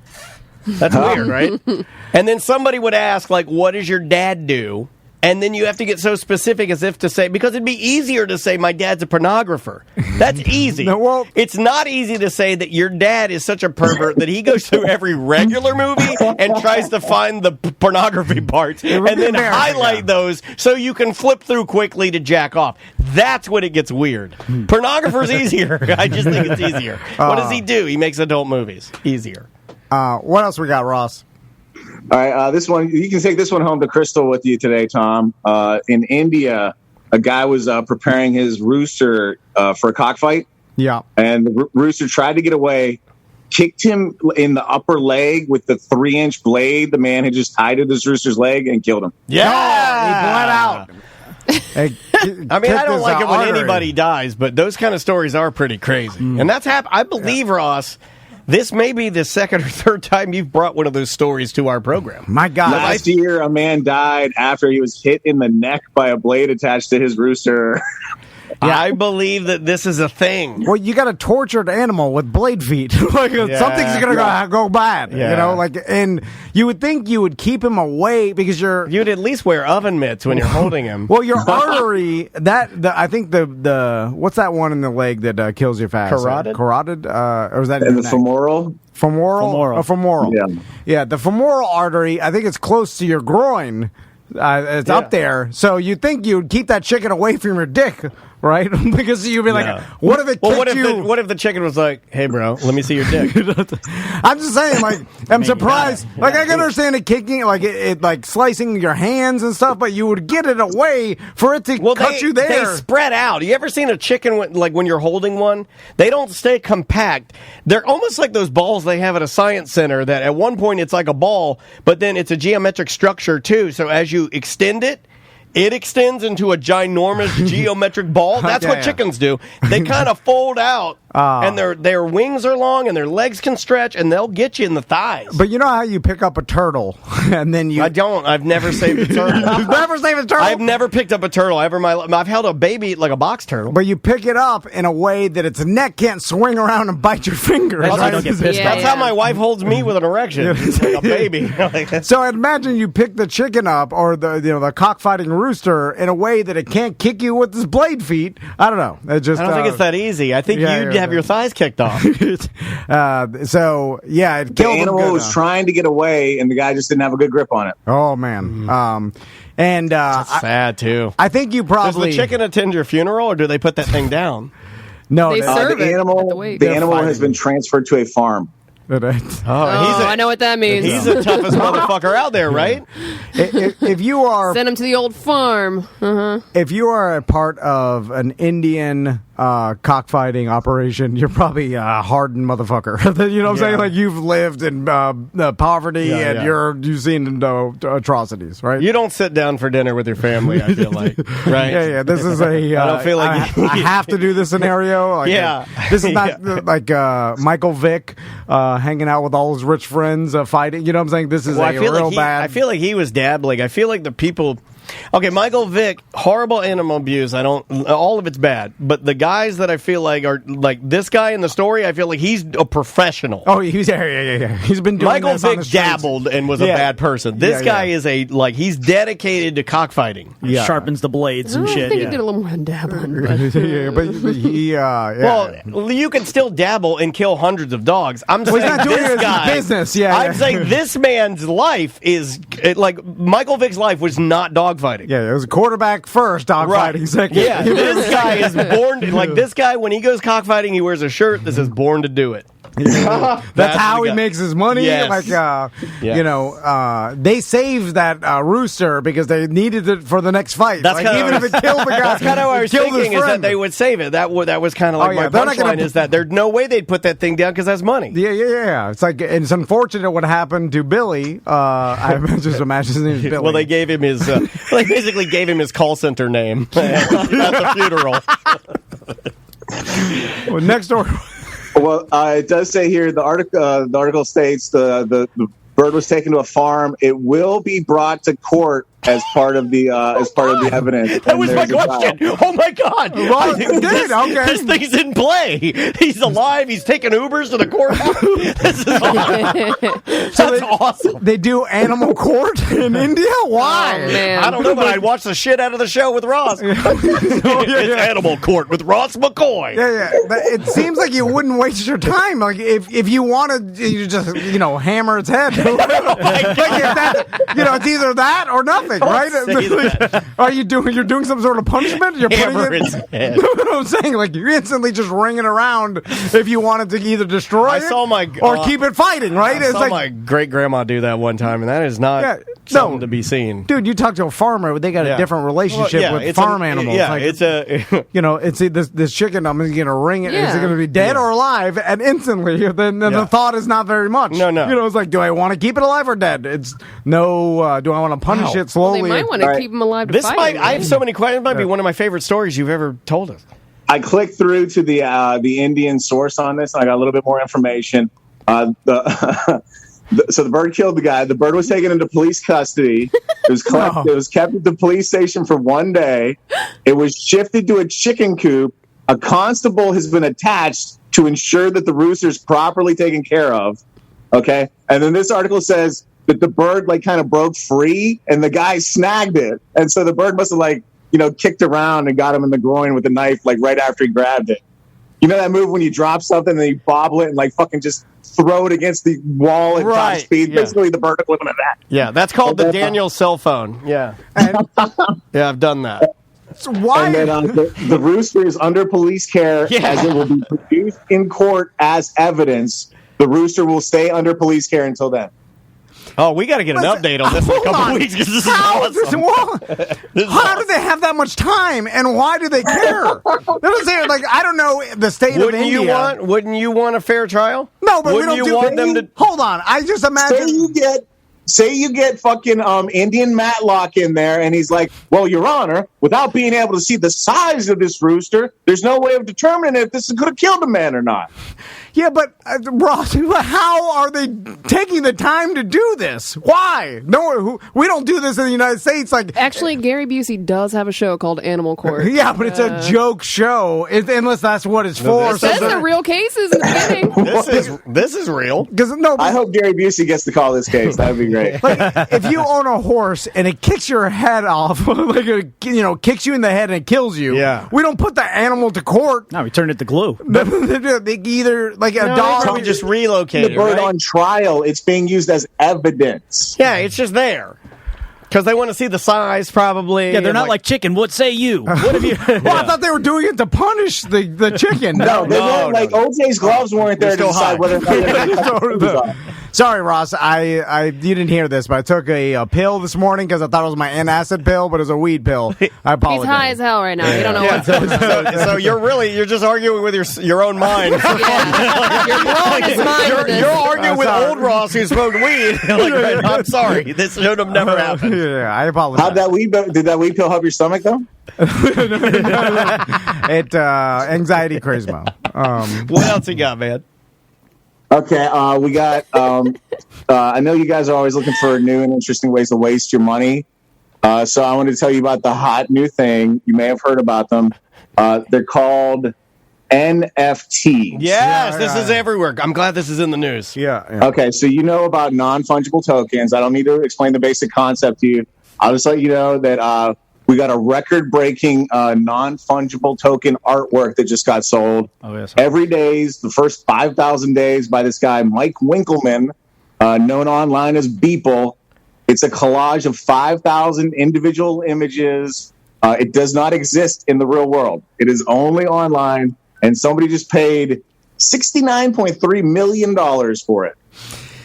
That's weird, right? And then somebody would ask, like, what does your dad do? And then you have to get so specific as if to say, because it'd be easier to say my dad's a pornographer. That's easy.
No, well,
it's not easy to say that your dad is such a pervert that he goes through every regular movie and tries to find the pornography parts and then highlight those so you can flip through quickly to jack off. That's when it gets weird. Pornographer's easier. I just think it's easier. What does he do? He makes adult movies. Easier.
What else we got, Ross?
All right, this one you can take this one home to Crystal with you today, Tom. In India, a guy was preparing his rooster for a cockfight.
Yeah,
and the rooster tried to get away, kicked him in the upper leg with the 3-inch blade the man had just tied to this rooster's leg and killed him.
Yeah,
he bled out.
I mean, I don't like it when anybody dies, but those kind of stories are pretty crazy. And that's I believe, Ross, this may be the second or third time you've brought one of those stories to our program.
My God.
Last year, a man died after he was hit in the neck by a blade attached to his rooster.
Yeah, I believe that this is a thing.
Well, you got a tortured animal with blade feet. Something's going to go bad.
Yeah.
You know, and you would think you would keep him away because
you'd at least wear oven mitts when you're holding him.
Well, your artery, I think the what's that one in the leg that kills you fast? Carotid? Or is that
in the femoral?
Femoral. Yeah, the femoral artery, I think it's close to your groin. It's up there. So you'd think you'd keep that chicken away from your dick, right? Because you'd be like, what if it kicked you?
What if the chicken was like, hey, bro, let me see your dick?
I'm just saying, I'm surprised. I can understand it kicking, it like slicing your hands and stuff, but you would get it away for it to cut you there.
They spread out. You ever seen a chicken, when you're holding one? They don't stay compact. They're almost like those balls they have at a science center that at one point it's like a ball, but then it's a geometric structure too. So as you extend it, it extends into a ginormous geometric ball. That's what chickens do. They kind of fold out, and their wings are long, and their legs can stretch, and they'll get you in the thighs.
But you know how you pick up a turtle, and then you...
I don't. I've never saved a turtle.
You've never saved a turtle?
I've never picked up a turtle ever in my life. I've held a baby, like a box turtle.
But you pick it up in a way that its neck can't swing around and bite your finger.
That's how my wife holds me with an erection. Like a baby.
So I'd imagine you pick the chicken up, or the cockfighting rooster, in a way that it can't kick you with its blade feet. I don't know. I don't
think it's that easy. I think you'd have your thighs kicked off.
It killed
the animal was trying to get away, and the guy just didn't have a good grip on it.
Oh man.
That's sad too.
I think you probably...
Does the chicken attend your funeral, or do they put that thing down?
No,
they serve
the animal has been transferred to a farm.
I know what that means.
He's the toughest motherfucker out there, right?
If you are...
Send him to the old farm.
If you are a part of an Indian cockfighting operation, you're probably a hardened motherfucker. You know what I'm saying? Like, you've lived in poverty and you've seen atrocities, right?
You don't sit down for dinner with your family, I feel like, right?
Yeah. This is a I don't feel like I have to do this scenario. Like, this is not like Michael Vick hanging out with all his rich friends fighting. You know what I'm saying? This is bad.
I feel like he was dabbling. I feel like the people. Okay, Michael Vick, horrible animal abuse. All of it's bad. But the guys that I feel like are like this guy in the story, I feel like he's a professional.
Oh, he's He's been doing
Michael
this on
Vick
the streets.
dabbled and was a bad person. This guy is he's dedicated to cockfighting.
Yeah. Sharpens the blades and shit.
I think he did a little more than dabbling. But.
but he,
Well, you can still dabble and kill hundreds of dogs. I'm saying
he's not doing
this
it
guy.
as business.
I'm saying this man's life is like Michael Vick's life was not dogfighting.
Yeah, it was quarterback first, dogfighting second.
Yeah, this guy is born to, like this guy when he goes cockfighting, he wears a shirt that says "Born to Do It."
That's how he makes his money.
Yes.
Like, they saved that rooster because they needed it for the next fight.
That's
like, even if it killed the guy.
That's kind of what I was thinking is that they would save it. That was kind of like my punchline is that there's no way they'd put that thing down because that's money.
Yeah. It's like it's unfortunate what happened to Billy. I just imagine his name is Billy.
Well, they gave him his. They basically gave him his call center name at the funeral.
Well, next door.
Well, it does say here the article states the bird was taken to a farm. It will be brought to court as part of the evidence.
That was my question. Oh my God! This thing's in play. He's alive. He's taking Ubers to the courthouse. This is That's awesome.
They do animal court in India. Why?
Oh, man.
I don't know, but I'd watch the shit out of the show with Ross. It's Animal Court with Ross McCoy.
Yeah. But it seems like you wouldn't waste your time. Like if you wanted, you just hammer its head. It's either that or nothing. Right? Are you doing? You're doing some sort of punishment. You're
Hammer
putting
its head.
You know what I'm saying? Like you're instantly just ringing around if you wanted to either destroy it or keep it fighting. Right?
I saw my great grandma do that one time, and that is not something to be seen.
Dude, you talk to a farmer, they got a different relationship with farm animals.
Yeah,
like,
it's a
it's this chicken. I'm going to ring it. Is it going to be dead or alive? And instantly, then the thought is not very much.
No.
It's like, do I want to keep it alive or dead? It's no. Do I want to punish it slowly?
Well, they might want to keep them alive.
I have so many questions. It might be one of my favorite stories you've ever told us.
I clicked through to the Indian source on this, and I got a little bit more information. So the bird killed the guy. The bird was taken into police custody. It was kept at the police station for 1 day. It was shifted to a chicken coop. A constable has been attached to ensure that the rooster is properly taken care of. Okay, and then this article says that the bird kind of broke free, and the guy snagged it, and so the bird must have kicked around and got him in the groin with a knife right after he grabbed it. You know that move when you drop something and you bobble it and fucking just throw it against the wall at top speed?
Yeah.
Basically, the bird equivalent of that.
Yeah, that's called the Daniel cell phone. Yeah. Yeah, I've done that.
So why?
And then the rooster is under police care as it will be produced in court as evidence. The rooster will stay under police care until then.
Oh, we got to get an update on this in a couple weeks because this is awesome.
How do they have that much time, and why do they care? I don't know the state of India.
Wouldn't you want a fair trial?
No, but
wouldn't
we don't
you want them to.
Hold on, I just imagine.
Say you get fucking Indian Matlock in there, and he's like, "Well, Your Honor, without being able to see the size of this rooster, there's no way of determining if this could have killed a man or not."
Yeah, but Ross, how are they taking the time to do this? Why? No, we don't do this in the United States.
Actually, Gary Busey does have a show called Animal Court.
Yeah, but it's a joke show, unless that's what it's for.
It says the real cases in the beginning.
This is real.
I hope Gary Busey gets to call this case. That would be great.
If you own a horse and it kicks your head off, kicks you in the head and it kills you.
Yeah.
We don't put the animal to court.
No, we turn it to glue.
They either a dog.
We just relocate
the bird on trial. It's being used as evidence.
Yeah, it's just there. Because they want to see the size, probably.
Yeah, they're not like chicken. What say you? What have you?
Well, I thought they were doing it to punish the chicken.
No, they weren't. OJ's gloves weren't there to decide whether or not.
Sorry, Ross. You didn't hear this, but I took a pill this morning because I thought it was my antacid pill, but it was a weed pill. I apologize.
He's high as hell right now. You don't know what's going on.
So you're just arguing with your own mind.
You're blowing his mind.
You're arguing with old Ross who smoked weed. I'm sorry. This should have never happened.
Yeah, I apologize.
Did that weed pill help your stomach though?
It anxiety crazy mode.
What else you got, man?
Okay, we got. I know you guys are always looking for new and interesting ways to waste your money. So I wanted to tell you about the hot new thing. You may have heard about them. They're called NFTs.
Yes, this is everywhere. I'm glad this is in the news.
Yeah.
Okay, so you know about non-fungible tokens. I don't need to explain the basic concept to you. I'll just let you know that we got a record-breaking non-fungible token artwork that just got sold.
Oh, yes.
Every day's the first 5,000 days by this guy, Mike Winkleman, known online as Beeple. It's a collage of 5,000 individual images. It does not exist in the real world. It is only online, and somebody just paid $69.3 million for it.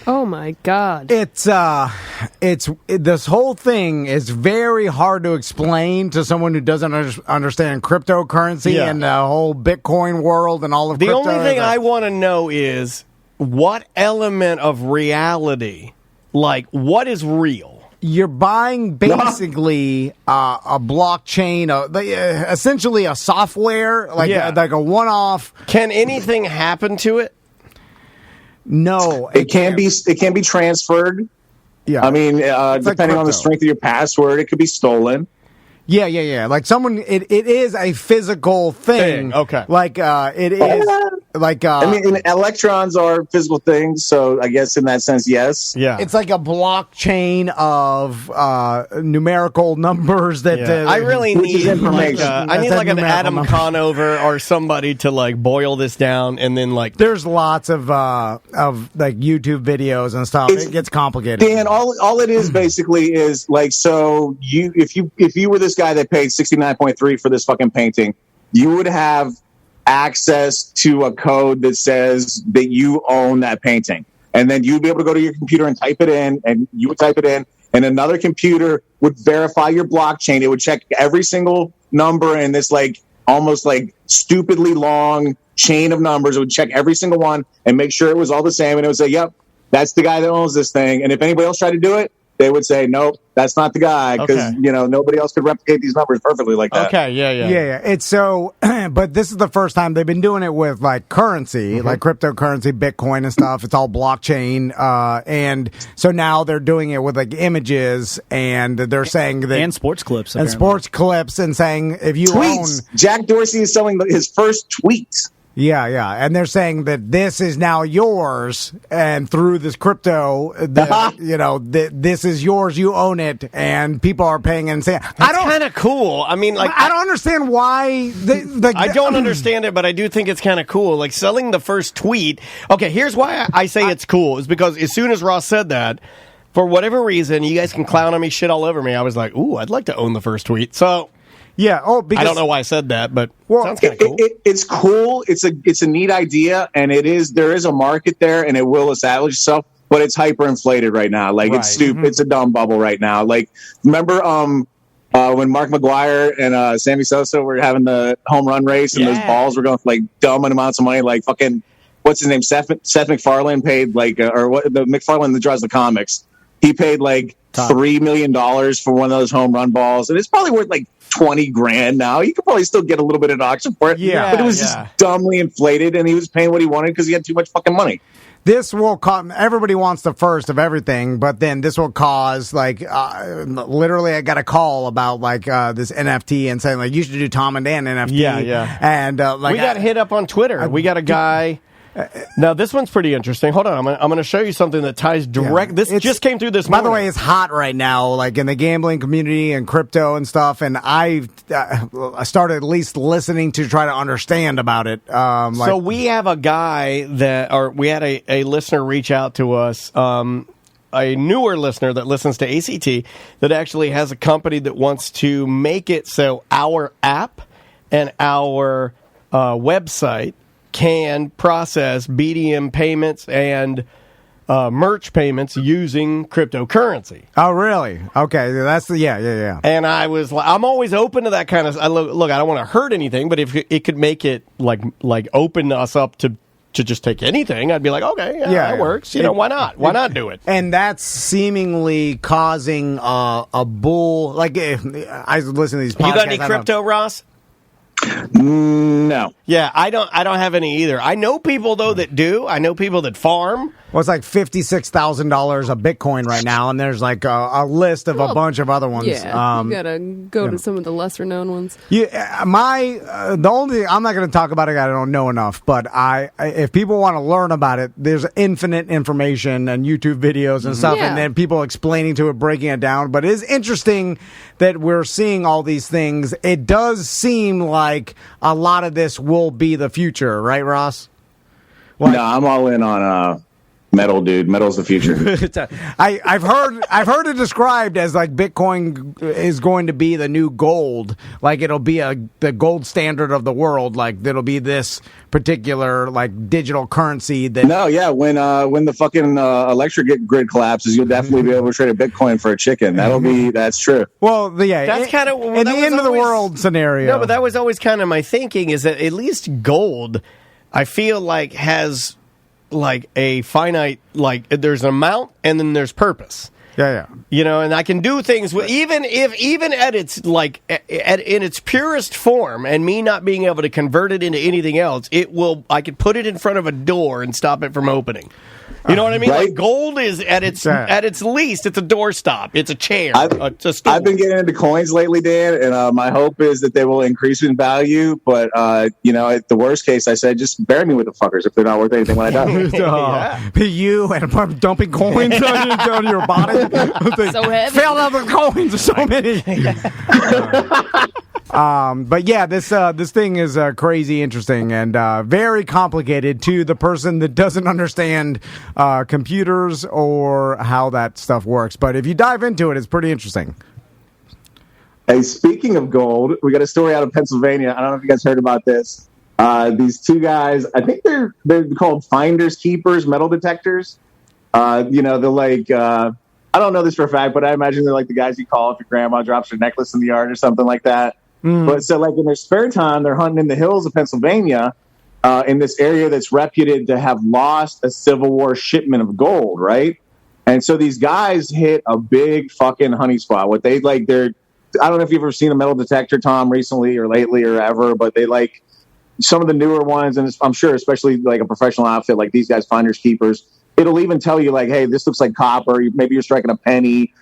Oh my God!
It's this whole thing is very hard to explain to someone who doesn't understand cryptocurrency and the whole Bitcoin world and all of
the
crypto.
only thing I want to know is what element of reality, like what is real?
You're buying basically a blockchain, essentially a software, like a one-off.
Can anything happen to it?
No,
it can be transferred.
Yeah,
I mean, depending on the strength of your password, it could be stolen.
Yeah. Like someone, it is a physical thing.
Okay,
like it is. Like
I mean, electrons are physical things, so I guess in that sense, yes.
Yeah,
it's like a blockchain of numerical numbers that
I really need
information.
I need like an Adam Conover or somebody to like boil this down, and then like
there's lots of like YouTube videos and stuff. It gets complicated.
Dan, all it is basically is like, so if you were this guy that paid $69.3 for this fucking painting, you would have access to a code that says that you own that painting. And then you'd be able to go to your computer and type it in, and you would type it in, and another computer would verify your blockchain. It would check every single number in this like almost like stupidly long chain of numbers. It would check every single one and make sure it was all the same. And it would say, yep, that's the guy that owns this thing. And if anybody else tried to do it, they would say, nope, that's not the guy, because nobody else could replicate these numbers perfectly like that.
Okay, yeah.
It's so, but this is the first time they've been doing it with like currency, like cryptocurrency, Bitcoin and stuff. It's all blockchain, and so now they're doing it with like images, and they're saying that
and sports clips
and saying if you
tweets.
own
Jack Dorsey is selling his first tweets.
Yeah, and they're saying that this is now yours, and through this crypto, this is yours, you own it, and people are paying and saying,
that's kind of cool. I mean, like,
I don't understand why.
I don't understand it, but I do think it's kind of cool. Like selling the first tweet. Okay, here's why I say it's cool is because as soon as Ross said that, for whatever reason, you guys can clown on me, shit all over me. I was like, ooh, I'd like to own the first tweet. So.
Yeah.
I don't know why I said that, but sounds kind of cool.
It's cool. It's a neat idea, and there is a market there, and it will establish itself. But it's hyperinflated right now. Like it's stupid. It's a dumb bubble right now. Like remember when Mark McGwire and Sammy Sosa were having the home run race, and those balls were going for like dumb amounts of money, like fucking what's his name? Seth MacFarlane paid like the MacFarlane that draws the comics. He paid like $3 million for one of those home run balls, and it's probably worth like $20,000 now. You could probably still get a little bit of an auction for it.
Yeah,
but it was just dumbly inflated, and he was paying what he wanted because he had too much fucking money.
This will cause, everybody wants the first of everything, but then this will cause like literally I got a call about like this NFT and saying like you should do Tom and Dan NFT.
Yeah.
And like
we got hit up on Twitter. We got a guy. Now this one's pretty interesting. Hold on, I'm going to show you something that ties direct. This just came through this morning.
By the way, it's hot right now, like in the gambling community and crypto and stuff. And I started at least listening to try to understand about it.
So we have a guy we had a listener reach out to us. A newer listener that listens to ACT that actually has a company that wants to make it so our app and our website can process BDM payments and merch payments using cryptocurrency.
Oh, really? Okay, that's the yeah.
And I was like, I'm always open to that kind of. Look, I don't want to hurt anything, but if it could make it like open us up to just take anything, I'd be like, okay, that works. Why not? Why not do it?
And that's seemingly causing a bull. Like, if I listen to these podcasts.
You got any crypto, Ross?
No.
Yeah, I don't have any either. I know people though that do. I know people that farm.
Well, it's like $56,000 a Bitcoin right now, and there's like a list of a bunch of other ones.
Yeah, you gotta go to some of the lesser known ones.
I'm not going to talk about it. I don't know enough, but if people want to learn about it, there's infinite information and YouTube videos and stuff, and then people explaining to it, breaking it down. But it is interesting that we're seeing all these things. It does seem like a lot of this will be the future, right, Ross?
No, I'm all in on metal, dude. Metal's the future.
I've heard it described as like Bitcoin is going to be the new gold. Like it'll be the gold standard of the world. Like it'll be this particular like digital currency. That
when the fucking electric grid collapses, you'll definitely be able to trade a Bitcoin for a chicken. That's true.
Well, that's
kind of
in the end of the world scenario.
No, but that was always kind of my thinking. Is that at least gold, I feel like has like a finite, like there's an amount and then there's purpose.
Yeah.
And I can do things with, even at its like in its purest form, and me not being able to convert it into anything else, I could put it in front of a door and stop it from opening. You know what I mean?
Right?
Like gold is at its least, it's a doorstop, it's a chair, it's a stool.
I've been getting into coins lately, Dan, and my hope is that they will increase in value. But at the worst case, I said just bury me with the fuckers if they're not worth anything when I die.
You and I'm dumping coins on your body.
So heavy.
Failed out the coins. So many. But yeah, this thing is crazy interesting and very complicated to the person that doesn't understand computers or how that stuff works. But if you dive into it, it's pretty interesting.
Hey, speaking of gold, we got a story out of Pennsylvania. I don't know if you guys heard about this. These two guys, I think they're called finders keepers, metal detectors. They're like I don't know this for a fact, but I imagine they're like the guys you call if your grandma drops her necklace in the yard or something like that. But so like in their spare time, they're hunting in the hills of Pennsylvania in this area that's reputed to have lost a Civil War shipment of gold, right? And so these guys hit a big fucking honey spot. What they like, I don't know if you've ever seen a metal detector, Tom, recently or lately or ever, but they like some of the newer ones, and I'm sure especially like a professional outfit like these guys, finders keepers, it'll even tell you like, hey, this looks like copper. Maybe you're striking a penny.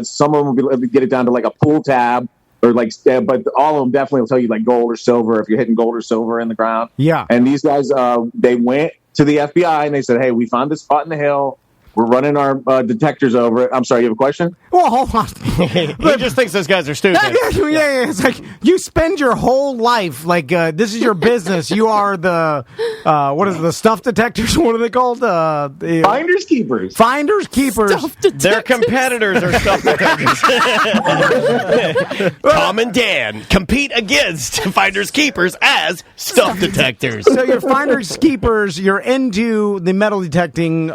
Some of them will get it down to like a pool tab. Or like, but all of them definitely will tell you like gold or silver if you're hitting gold or silver in the ground.
Yeah.
And these guys, they went to the FBI and they said, "Hey, we found this spot in the hill. We're running our detectors over it." I'm sorry, you have a question?
Well, hold on.
He just thinks those guys are stupid.
Yeah. It's like you spend your whole life like this is your business. You are the what is it, the stuff detectors? What are they called?
Finders keepers.
Finders keepers.
Their competitors are stuff detectors. Tom and Dan compete against finders keepers as stuff detectors.
So you're finders keepers. You're into the metal detecting.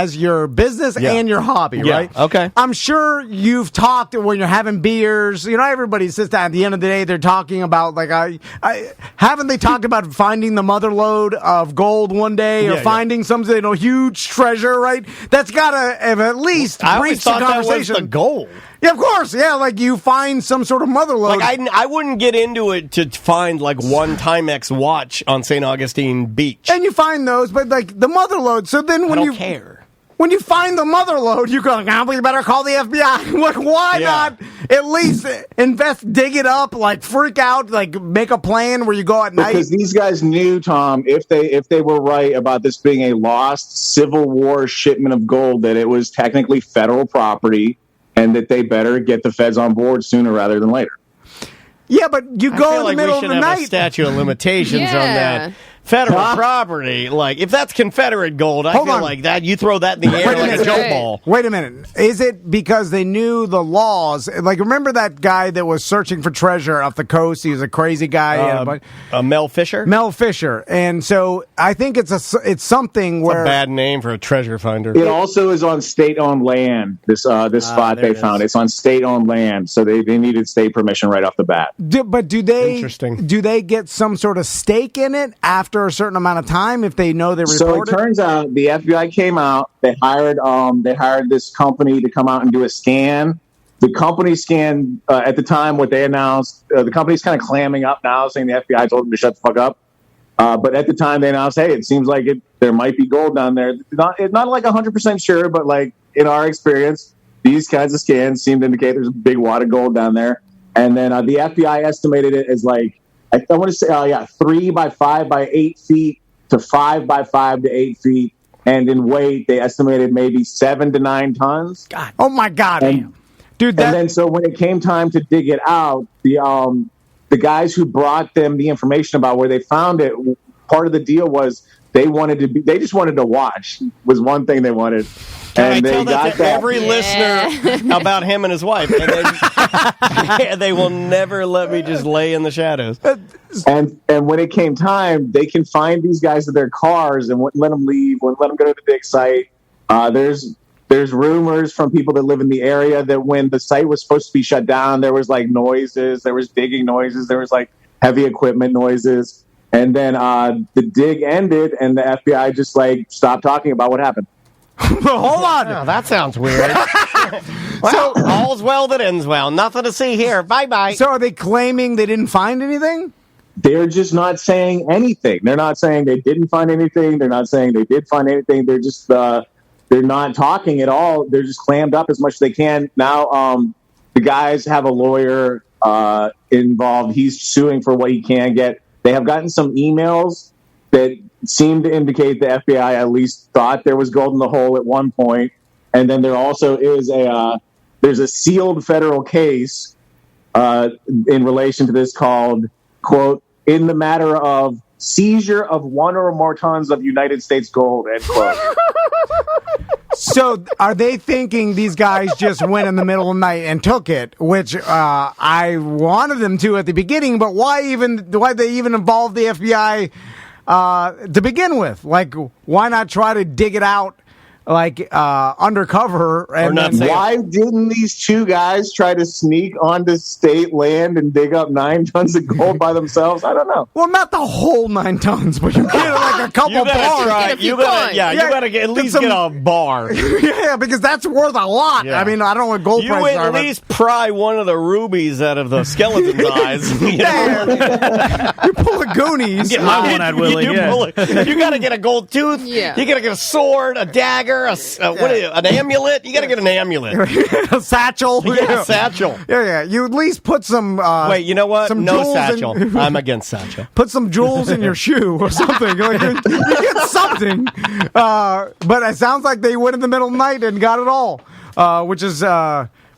As your business and your hobby, right?
Okay.
I'm sure you've talked when you're having beers. Everybody sits down. At the end of the day, they're talking about like, haven't they talked about finding the mother lode of gold one day or finding some huge treasure, right? That's gotta have at least reached the conversation.
That was the goal.
Yeah, of course. Yeah, like you find some sort of mother lode.
Like I wouldn't get into it to find like one Timex watch on St. Augustine Beach.
And you find those, but like the mother lode. So then when you
care.
When you find the mother lode, you go, we better call the FBI. Like, why not at least dig it up, like freak out, like make a plan where you go at night?
Because these guys knew, Tom, if they were right about this being a lost Civil War shipment of gold, that it was technically federal property and that they better get the feds on board sooner rather than later.
Yeah, but you go in the middle of the night.
Have a statute of limitations on that. federal property. Like, if that's Confederate gold, I feel like that you throw that in the air like a jump ball.
Wait a minute. Is it because they knew the laws? Like, remember that guy that was searching for treasure off the coast? He was a crazy guy.
Mel Fisher?
Mel Fisher. And so I think it's something where...
It's a bad name for a treasure finder.
It also is on state-owned land, this spot they found. It's on state-owned land, so they needed state permission right off the bat.
But do they...
Interesting.
Do they get some sort of stake in it after a certain amount of time if they know they reported?
So it turns out the FBI came out. They hired this company to come out and do a scan. The company scanned at the time what they announced. The company's kind of clamming up now, saying the FBI told them to shut the fuck up. But at the time they announced, hey, it seems like there might be gold down there. Not like 100% sure, but like in our experience, these kinds of scans seem to indicate there's a big wad of gold down there. And then the FBI estimated it as like, I want to say, 3 by 5 by 8 feet to 5 by 5 to 8 feet. And in weight, they estimated maybe 7 to 9 tons.
God. Oh, my God.
And,
dude,
and then so when it came time to dig it out, the guys who brought them the information about where they found it, part of the deal was they just wanted to watch, was one thing they wanted.
Can
and
I tell that to every listener about him and his wife? And they will never let me just lay in the shadows.
And when it came time, they confined these guys to their cars and wouldn't let them leave, wouldn't let them go to the dig site. There's rumors from people that live in the area that when the site was supposed to be shut down, there was like noises, there was digging noises, there was like heavy equipment noises. And then the dig ended and the FBI just like stopped talking about what happened.
Hold on.
Oh, that sounds weird. Well, all's well that ends well. Nothing to see here. Bye-bye.
So are they claiming they didn't find anything?
They're just not saying anything. They're not saying they didn't find anything. They're not saying they did find anything. They're just they're not talking at all. They're just clammed up as much as they can. Now the guys have a lawyer involved. He's suing for what he can get. They have gotten some emails that seem to indicate the FBI at least thought there was gold in the hole at one point. And then there also is there's a sealed federal case in relation to this called, quote, in the matter of seizure of 1 or more tons of United States gold, end quote.
So are they thinking these guys just went in the middle of the night and took it, which I wanted them to at the beginning, but why they even involve the FBI to begin with? Like, why not try to dig it out like undercover? And
why didn't these two guys try to sneak onto state land and dig up 9 tons of gold by themselves? I don't know.
Well, not the whole 9 tons, but you get like a couple bars.
You gotta at least get a bar.
Yeah, because that's worth a lot. Yeah. I mean, I don't know what gold prices are.
You at least pry one of the rubies out of the skeleton's eyes. You
pull the Goonies.
Get my one, I'd Willie.
You gotta get a gold tooth.
Yeah.
You gotta get a sword, a dagger. An amulet? You got to get an amulet.
A satchel?
Yeah, satchel.
Yeah. You at least put some...
Wait, you know what? No satchel. I'm against satchel.
Put some jewels in your shoe or something. You get something. But it sounds like they went in the middle of the night and got it all, which is...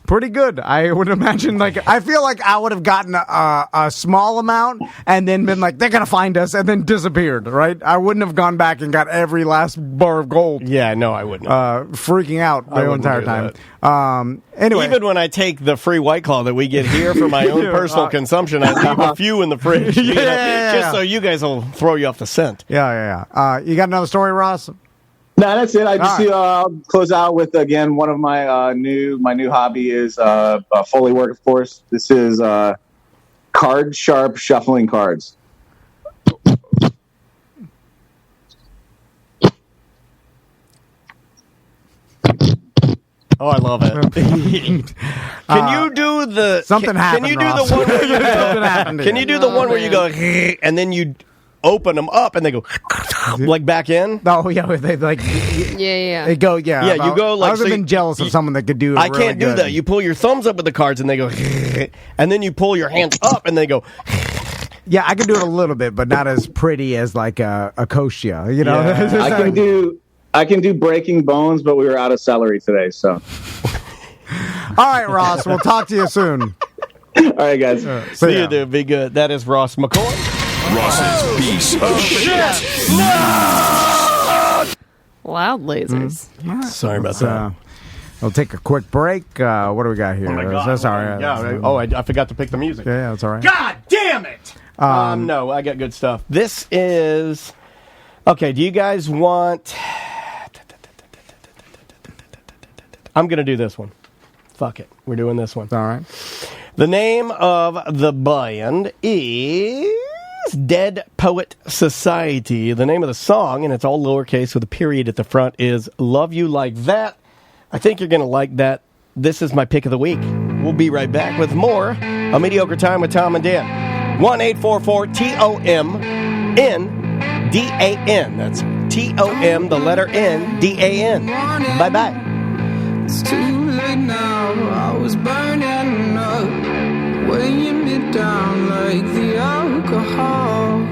pretty good. I would imagine, I feel like I would have gotten a small amount and then been like, they're going to find us, and then disappeared, right? I wouldn't have gone back and got every last bar of gold.
Yeah, no, I wouldn't.
Freaking out the entire time. Anyway.
Even when I take the free White Claw that we get here for my own personal consumption, I leave a few in the fridge. Just so you guys will throw you off the scent.
Yeah. You got another story, Ross?
No, that's it. I just close out with, again, one of my new hobby is Foley work, of course. This is card sharp shuffling cards.
Oh, I love it. Can you do the
something happened?
Can you do the one where you go? Can you do the one where you go and then you open them up and they go like back in?
Oh yeah, they like They go you go like. I've been jealous of someone that could do.
I can't do that. You pull your thumbs up with the cards and they go, and then you pull your hands up and they go.
Yeah, I can do it a little bit, but not as pretty as like a kosher. You know,
I can do breaking bones, but we were out of celery today, so.
All right, Ross. We'll talk to you soon.
All right, guys.
See you, dude. Be good. That is Ross McCoy.
Ross's piece of shit.
Loud lasers.
Sorry about that.
We'll take a quick break. What do we got here?
Oh, my God.
That's all right.
Yeah. I forgot to pick the music.
Yeah, that's all right.
God damn it! No, I got good stuff. This is... Okay, do you guys want... I'm going to do this one. Fuck it. We're doing this one.
All right.
The name of the band is Dead Poet Society. The name of the song, and it's all lowercase with a period at the front, is Love You Like That. I think you're going to like that. This is my pick of the week. We'll be right back with more A Mediocre Time with Tom and Dan. 1-844-TOMN-DAN. That's T-O-M, the letter N, D-A-N. Bye-bye.
It's too late now. I was burning up, weighing me down like the alcohol.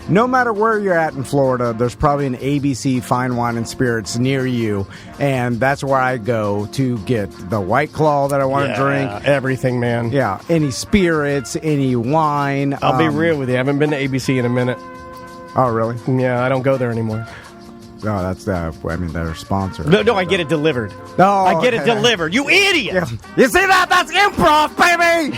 No matter where you're at in Florida, there's probably an ABC Fine Wine and Spirits near you, and that's where I go to get the White Claw that I want to drink.
Everything, man.
Yeah, any spirits, any wine.
I'll be real with you. I haven't been to ABC in a minute.
Oh, really?
Yeah, I don't go there anymore.
No, that's they're a sponsor.
No, I get it delivered.
No,
I get it delivered. You idiot!
Yeah. You see that? That's improv, baby!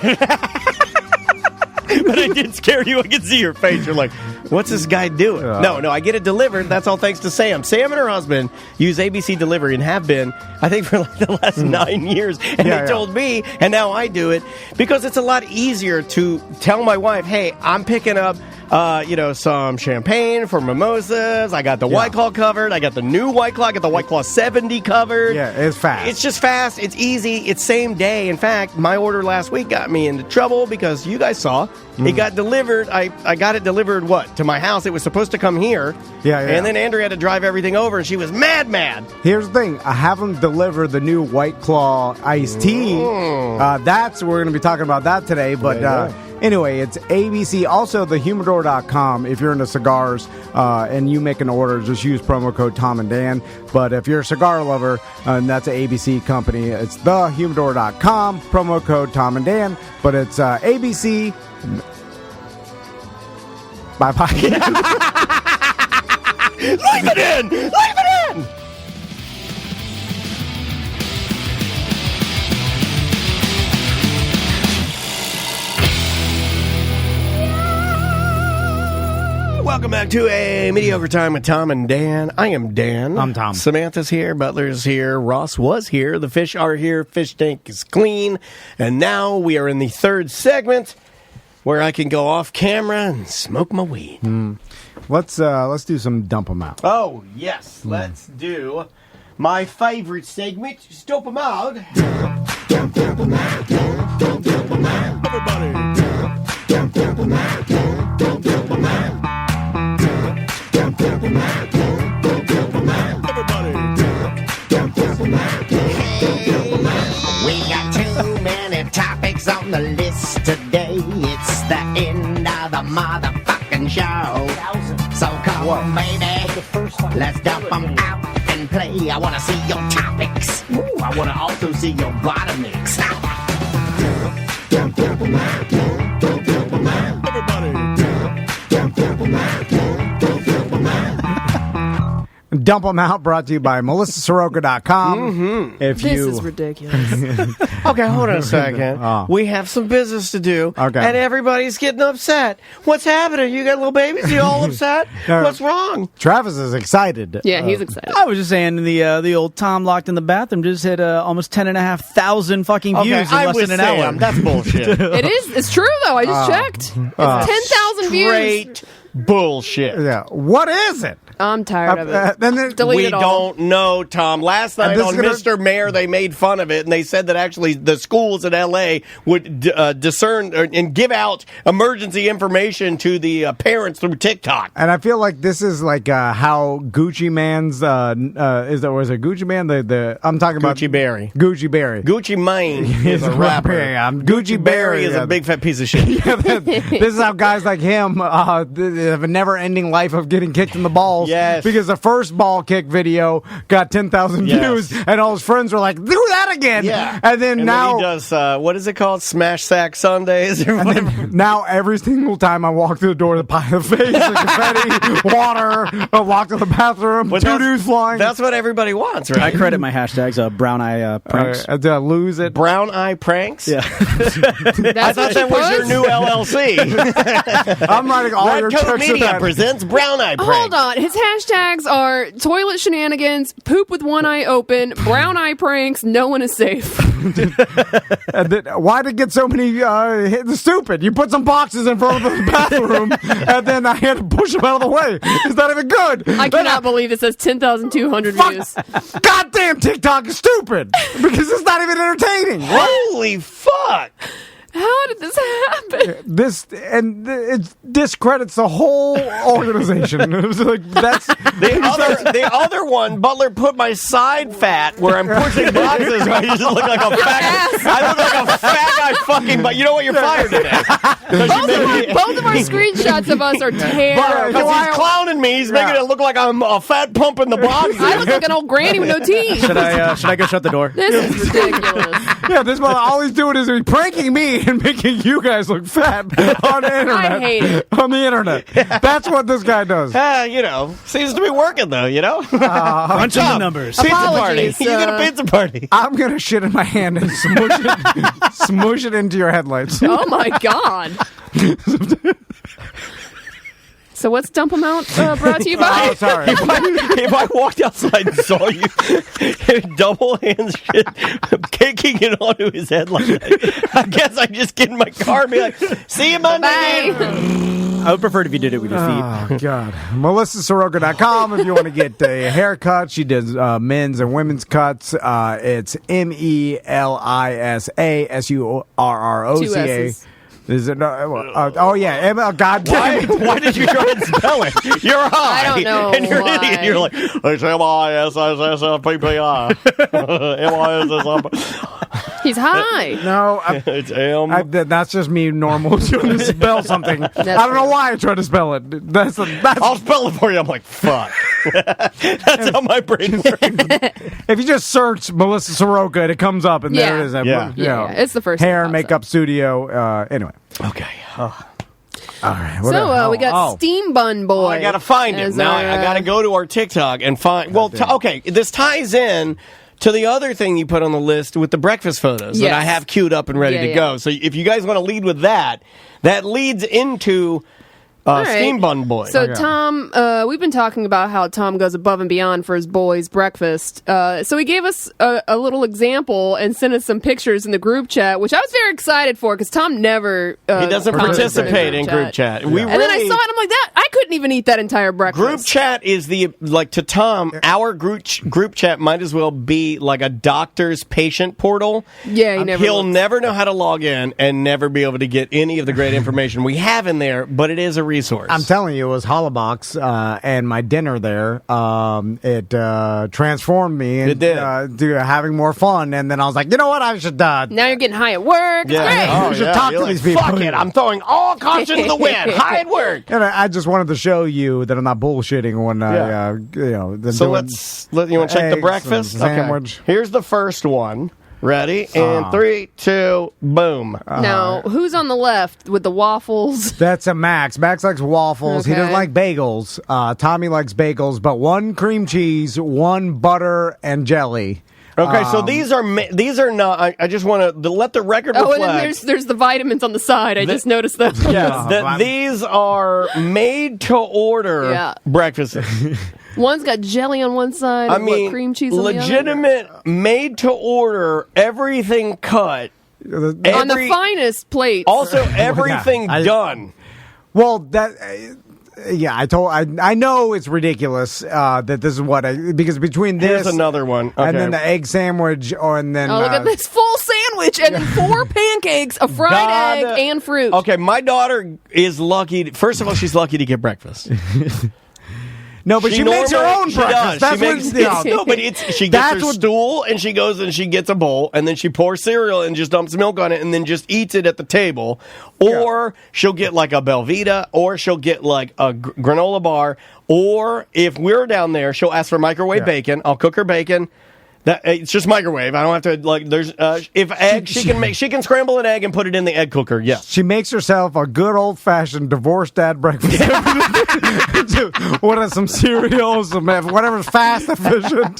But I did scare you. I could see your face. You're like, what's this guy doing? No, I get it delivered. That's all thanks to Sam. Sam and her husband use ABC Delivery and have been, I think, for like the last 9 years. And they told me, and now I do it, because it's a lot easier to tell my wife, hey, I'm picking up some champagne for mimosas. I got the White Claw covered. I got the new White Claw. I got the White Claw 70 covered.
Yeah, it's fast.
It's just fast. It's easy. It's same day. In fact, my order last week got me into trouble because you guys saw it got delivered. I got it delivered, to my house. It was supposed to come here.
Yeah.
And then Andrea had to drive everything over, and she was mad.
Here's the thing. I have them deliver the new White Claw iced tea. We're going to be talking about that today. But anyway, it's ABC. Also, thehumidor.com. If you're into cigars and you make an order, just use promo code Tom and Dan. But if you're a cigar lover, and that's an ABC company, it's thehumidor.com. Promo code Tom and Dan. But it's ABC. Bye-bye.
Leave it in! Leave it in! Welcome back to A Mediocre Time with Tom and Dan. I am Dan.
I'm Tom.
Samantha's here. Butler's here. Ross was here. The fish are here. Fish tank is clean. And now we are in the third segment where I can go off camera and smoke my weed.
Let's do some dump 'em out.
Oh, yes. Let's do my favorite segment, Stomp 'em Out.
Dump 'em out. Dump 'em out. Everybody. Dump 'em out. Dump 'em out. Dump 'em out. Dump 'em out. Everybody. Dump 'em out.
We got too many topics on the list today. It's the end of the motherfucking show. So come on, baby, let's dump 'em out and play. I wanna see your topics. Ooh, I wanna also see your bottomics.
Dump 'em out. Dump 'em out. Everybody. Dump 'em out. Dump 'em out.
Dump 'em out, brought to you by melissasoroka.com.
This is ridiculous.
Okay, hold on a second. We have some business to do, and everybody's getting upset. What's happening? You got little babies? You all upset? What's wrong?
Travis is excited.
Yeah, he's excited.
I was just saying the old Tom locked in the bathroom just hit almost 10,500 fucking views in less than an hour.
That's bullshit.
It is. It's true, though. I just checked. It's 10,000 views.
Straight bullshit.
Yeah. What is it?
I'm tired of it. Delete
we
it all.
don't know, Tom. Last night on Mr. Mayor, they made fun of it, and they said that actually the schools in L.A. would discern and give out emergency information to the parents through TikTok.
And I feel like this is like how Gucci Man's was it Gucci Man? I'm talking about
Gucci Berry.
Gucci Berry.
Gucci Mane is a rapper.
Gucci
Berry is a big fat piece of shit.
This is how guys like him have a never-ending life of getting kicked in the balls balls.
Yes.
Because the first ball kick video got 10,000 views, and all his friends were like, do that again.
Yeah.
And then now
he does, what is it called? Smash Sack Sundays? Or whatever.
Now every single time I walk through the door, the pie in the face, the confetti, water, I walk to the bathroom, doo-doo's flying.
That's what everybody wants, right?
I credit my hashtags brown eye pranks.
Did I lose it?
Brown eye pranks?
Yeah.
I thought that was your new LLC.
I'm writing all your
Red Coat
checks
Media presents Brown Eye Pranks.
Hold on. His hashtags are toilet shenanigans, poop with one eye open, brown eye pranks, no one is safe.
And then, why did it get so many stupid? You put some boxes in front of the bathroom, and then I had to push them out of the way. Is that even good?
I cannot believe it says 10,200 views.
Goddamn TikTok is stupid because it's not even entertaining.
Holy fuck!
How did this happen?
It discredits the whole organization. It was like, that's
the other one. Butler put my side fat where I'm pushing boxes. I just look like a fat. I look like a fat guy fucking. But you know what? You're fired today.
Both of our screenshots of us are terrible.
Because he's clowning me. He's making it look like I'm a fat pump in the boxes.
I look like an old granny with no teeth.
Should I go shut the door?
This is ridiculous.
Yeah, this one, all he's doing is he's pranking me and making you guys look fat on the internet.
I hate it.
On the internet. That's what this guy does.
Seems to be working though,
Punching the numbers.
Pizza
Apologies,
party. You get a pizza party.
I'm going to shit in my hand and smush it into your headlights.
Oh my God. So what's Dump 'em Out brought to you by?
Oh, sorry.
If I walked outside and saw you double hands shit, kicking it onto his head like that, I guess I'd just get in my car and be like, see you Monday.
Bye.
I would prefer it if you did it with your feet.
Oh, God. MelissaSoroka.com if you want to get a haircut. She does men's and women's cuts. It's MELISASURROCA.
2 S's.
Is it? Oh yeah. God damn it.
Why did you try and spell it? You're high.
I don't know
And you're
why.
an idiot. You're like, it's MISSSPPI. MISSSPPI.
He's high.
No,
It's M.
that's just me normal trying to spell something. I don't know why I tried to spell it. That's
I'll spell it for you. I'm like, fuck. That's how my brain works.
if you just search Melissa Soroka, it comes up, and there it is.
Yeah, it's the first
hair
thing
and
that pops
makeup studio. Anyway,
Okay.
all right. what
So
else?
we got Steam Bun Boy.
I gotta find him
as
now.
our,
I gotta go to our TikTok and find. Well, okay, this ties in to the other thing you put on the list with the breakfast photos that I have queued up and ready to go. So if you guys want to lead with that, that leads into Steam Bun Boy.
So Tom, we've been talking about how Tom goes above and beyond for his boys' breakfast. So he gave us a little example and sent us some pictures in the group chat, which I was very excited for because Tom never
he doesn't participate in group chat.
And then I saw it, I'm like, that I couldn't even eat that entire breakfast.
Group chat is to Tom, our group chat might as well be like a doctor's patient portal.
Yeah,
he'll never know how to log in and never be able to get any of the great information we have in there, but it is a resource.
I'm telling you, it was Holobox and my dinner there. It transformed me into having more fun. And then I was like, you know what? I should.
Now you're getting high at work. It's great.
I should talk to these people.
Fuck it. I'm throwing all caution to the wind. High at work.
And I just wanted to show you that I'm not bullshitting when I,
So you want to check the breakfast?
Sandwich.
Okay. Here's the first one. Ready? And 3, 2, boom.
Now, who's on the left with the waffles?
That's a Max. Max likes waffles. He doesn't like bagels. Tommy likes bagels, but 1 cream cheese, 1 butter, and jelly.
Okay, so these are not. I just want to let the record reflect.
Oh, and then there's the vitamins on the side. I just noticed that.
Yes, these are made to order breakfasts.
One's got jelly on one side. And cream cheese on the other.
Legitimate, made to order, everything cut
on the finest plate.
Also, everything done.
Well, that. Yeah, I know it's ridiculous that this is because between this
here's another one
and then the egg sandwich and then
look at this full sandwich and then 4 pancakes, a fried egg, and fruit.
Okay, my daughter is lucky. First of all, she's lucky to get breakfast.
No, but she makes her own
She
breakfast.
does.
That's
She
what,
makes,
you know,
no, but she gets her stool and she goes and she gets a bowl and then she pours cereal and just dumps milk on it and then just eats it at the table. Or she'll get like a Belvita, or she'll get like a granola bar, or if we're down there, she'll ask for microwave bacon. I'll cook her bacon. It's just microwave. I don't have to like. There's if egg, she can scramble an egg and put it in the egg cooker. Yes,
she makes herself a good old fashioned divorced dad breakfast. What are some cereals, whatever's fast, efficient.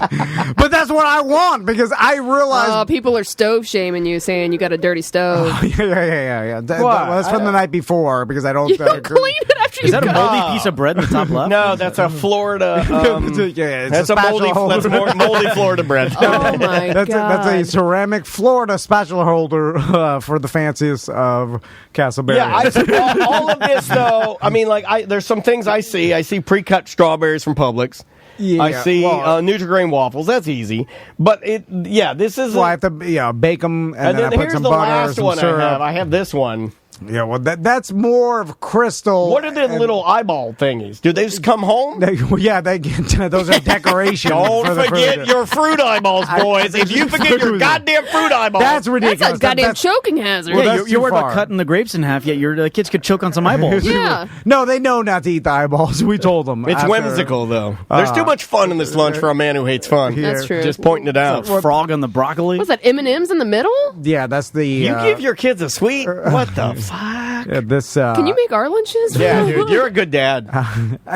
But that's what I want because I realize
people are stove shaming you, saying you got a dirty stove.
Yeah. That's from the night before because I don't.
You don't clean it after you.
Is that a moldy piece of bread in the top left?
No, that's a Florida.
That's
a moldy Florida bread.
Oh my God.
That's a ceramic Florida spatula holder for the fanciest of Castleberry.
Yeah, all of this though. I mean, like, there's some things I see. I see pre-cut strawberries from Publix.
Yeah,
I see Nutri-Grain waffles. That's easy. But this is.
Well, I have to bake them and then I put
here's
some
the
butter,
last
some
one
syrup.
I have this one.
Yeah, well, that's more of crystal.
What are the little eyeball thingies? Do they just come home?
They get those are decorations.
Don't
for the
forget
fruit.
your fruit eyeballs, boys. If you forget your goddamn fruit eyeballs,
that's ridiculous.
That's a goddamn choking hazard.
Well, you're worried about cutting the grapes in half, yet your kids could choke on some eyeballs.
Yeah.
No, they know not to eat the eyeballs. We told them.
It's whimsical, though. There's too much fun in this lunch for a man who hates fun.
That's true.
Just pointing it out.
Frog on the broccoli.
What's that, M&M's in the middle?
Yeah, that's the.
You give your kids a sweet? What the fuck?
Can
you make our lunches?
Yeah, dude, you're a good dad.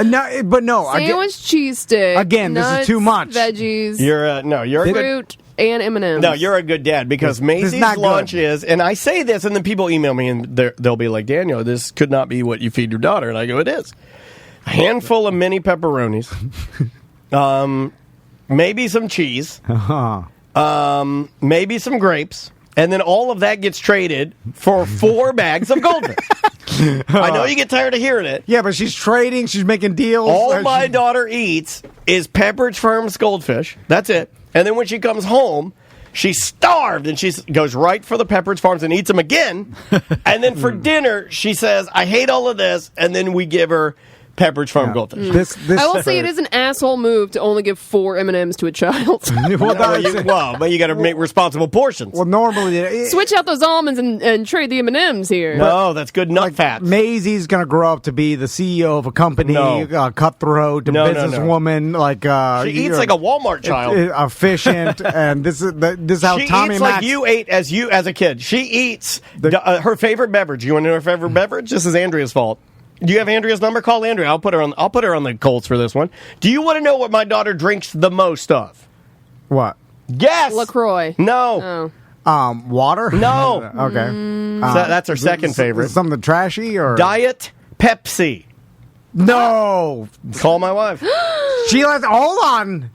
No.
Sandwich, cheese stick.
Again,
nuts,
this is too much.
Veggies.
You're a
fruit
good.
And M&M's.
No, you're a good dad because Maisie's lunch is, and I say this, and then people email me and they'll be like, Daniel, this could not be what you feed your daughter, and I go, it is. A handful of mini pepperonis, maybe some cheese, maybe some grapes. And then all of that gets traded for 4 bags of goldfish. I know you get tired of hearing it.
Yeah, but she's trading. She's making deals.
All my daughter eats is Pepperidge Farm's goldfish. That's it. And then when she comes home, she's starved, and she goes right for the Pepperidge Farms and eats them again. And then for dinner, she says, I hate all of this. And then we give her Pepperidge Farm goldfish.
I will say it is an asshole move to only give 4 M&Ms to a child.
But you got to make responsible portions.
Well, normally
switch out those almonds and trade the M&Ms here.
No, that's good nut fat.
Maisie's going to grow up to be the CEO of a company, cutthroat, businesswoman. Like
she eats like a Walmart child,
efficient, and this is how
she
Tommy
eats
Max
like you ate as a kid. She eats her favorite beverage. You want to know her favorite beverage? This is Andrea's fault. Do you have Andrea's number? Call Andrea. I'll put her on the Colts for this one. Do you want to know what my daughter drinks the most of?
What?
Guess.
LaCroix.
No.
Water?
No.
Okay.
So that's her second favorite.
Something trashy or
Diet Pepsi.
No.
Call my wife.
Hold on.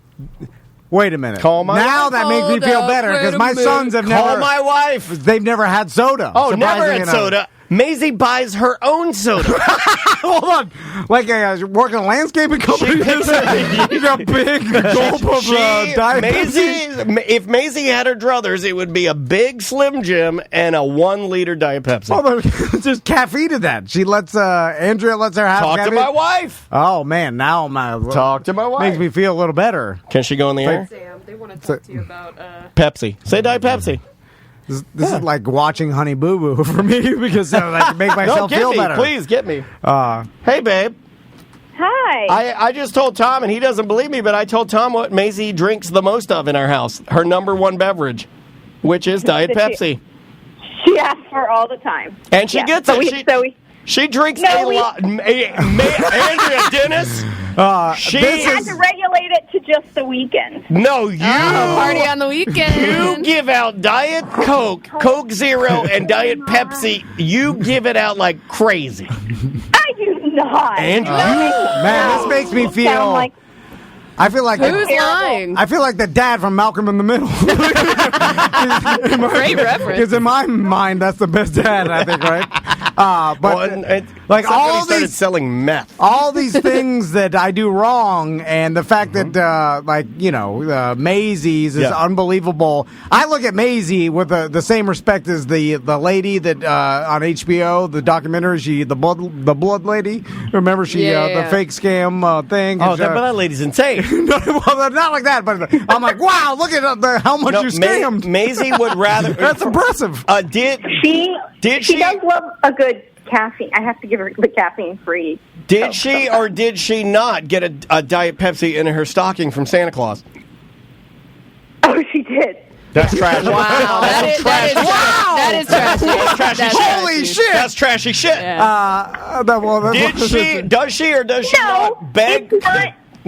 Wait a minute.
Call my
now
wife.
that makes me feel better because my sons have never.
Call my wife.
They've never had soda.
Oh, never had soda. Maisie buys her own soda.
Hold on. Like working a landscaping company? You got a big gulp of Diet Pepsi?
If Maisie had her druthers, it would be a big Slim Jim and a 1-liter Diet Pepsi.
Oh, just caffeine to that. She lets Andrea lets her have
Talk
caffeine.
to my wife.
Oh man, now
talk to my wife.
Makes me feel a little better.
Can she go in the air?
Sam, they want to talk to you about
Pepsi. Say Diet Pepsi.
This is like watching Honey Boo Boo for me because I can make myself feel better.
Please get me. Hey, babe.
Hi.
I just told Tom, and he doesn't believe me, but I told Tom what Maisie drinks the most of in our house. Her number 1 beverage, which is Diet Pepsi.
She asks for all the time.
And she gets it. She drinks a lot. Andrea Dennis.
She had to regulate it to just the weekend.
No, you
party on the weekend.
You give out Diet Coke, Coke Zero, and Diet Pepsi. You give it out like crazy.
I do not.
And
man, this makes me feel. I feel like
who's lying?
I feel like the dad from Malcolm in the Middle.
Great reference.
Because in my mind, that's the best dad. I think, right?
Like all these started selling meth.
All these things that I do wrong, and the fact that Maisie's is unbelievable. I look at Maisie with the same respect as the lady that on HBO, the documentary, the blood lady. Remember the fake scam thing?
Oh, but that lady's insane.
Well, not like that, but I'm like, wow, look at how much you scammed.
Maisie would rather.
That's impressive.
She does love a good caffeine. I have to give her the caffeine free.
Did she or did she not get a Diet Pepsi in her stocking from Santa Claus?
Oh, she did.
That's trash.
Wow, that is trashy.
That's trashy shit.
Holy shit.
That's trashy shit.
Yeah.
Does she or does she not beg?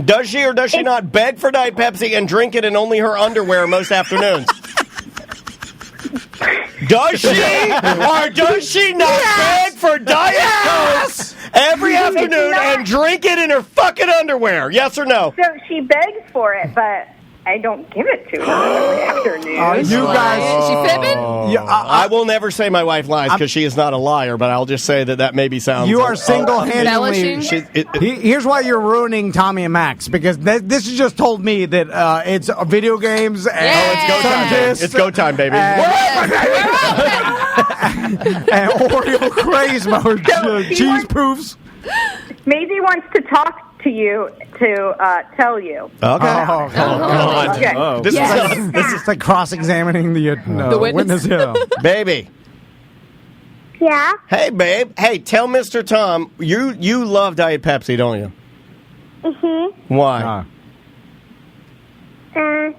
Does she or does she not beg for Diet Pepsi and drink it in only her underwear most afternoons? Does she or does she not beg for Diet Coke every afternoon and drink it in her fucking underwear? Yes or no?
So she begs for it, but I don't give it to her every afternoon.
You guys,
is she fibbing?
I will never say my wife lies because she is not a liar, but I'll just say that maybe sounds.
You are single-handedly. Here's why you're ruining Tommy and Max, because this has just told me that it's video games. And
it's go time. It's go time, baby.
And Oreo craze mode, cheese poofs.
Maisie wants to talk to you to tell you.
Okay.
Okay. This is like cross-examining the witness.
Baby.
Yeah?
Hey, babe. Hey, tell Mr. Tom, you love Diet Pepsi, don't you?
Mm-hmm.
Why?
Because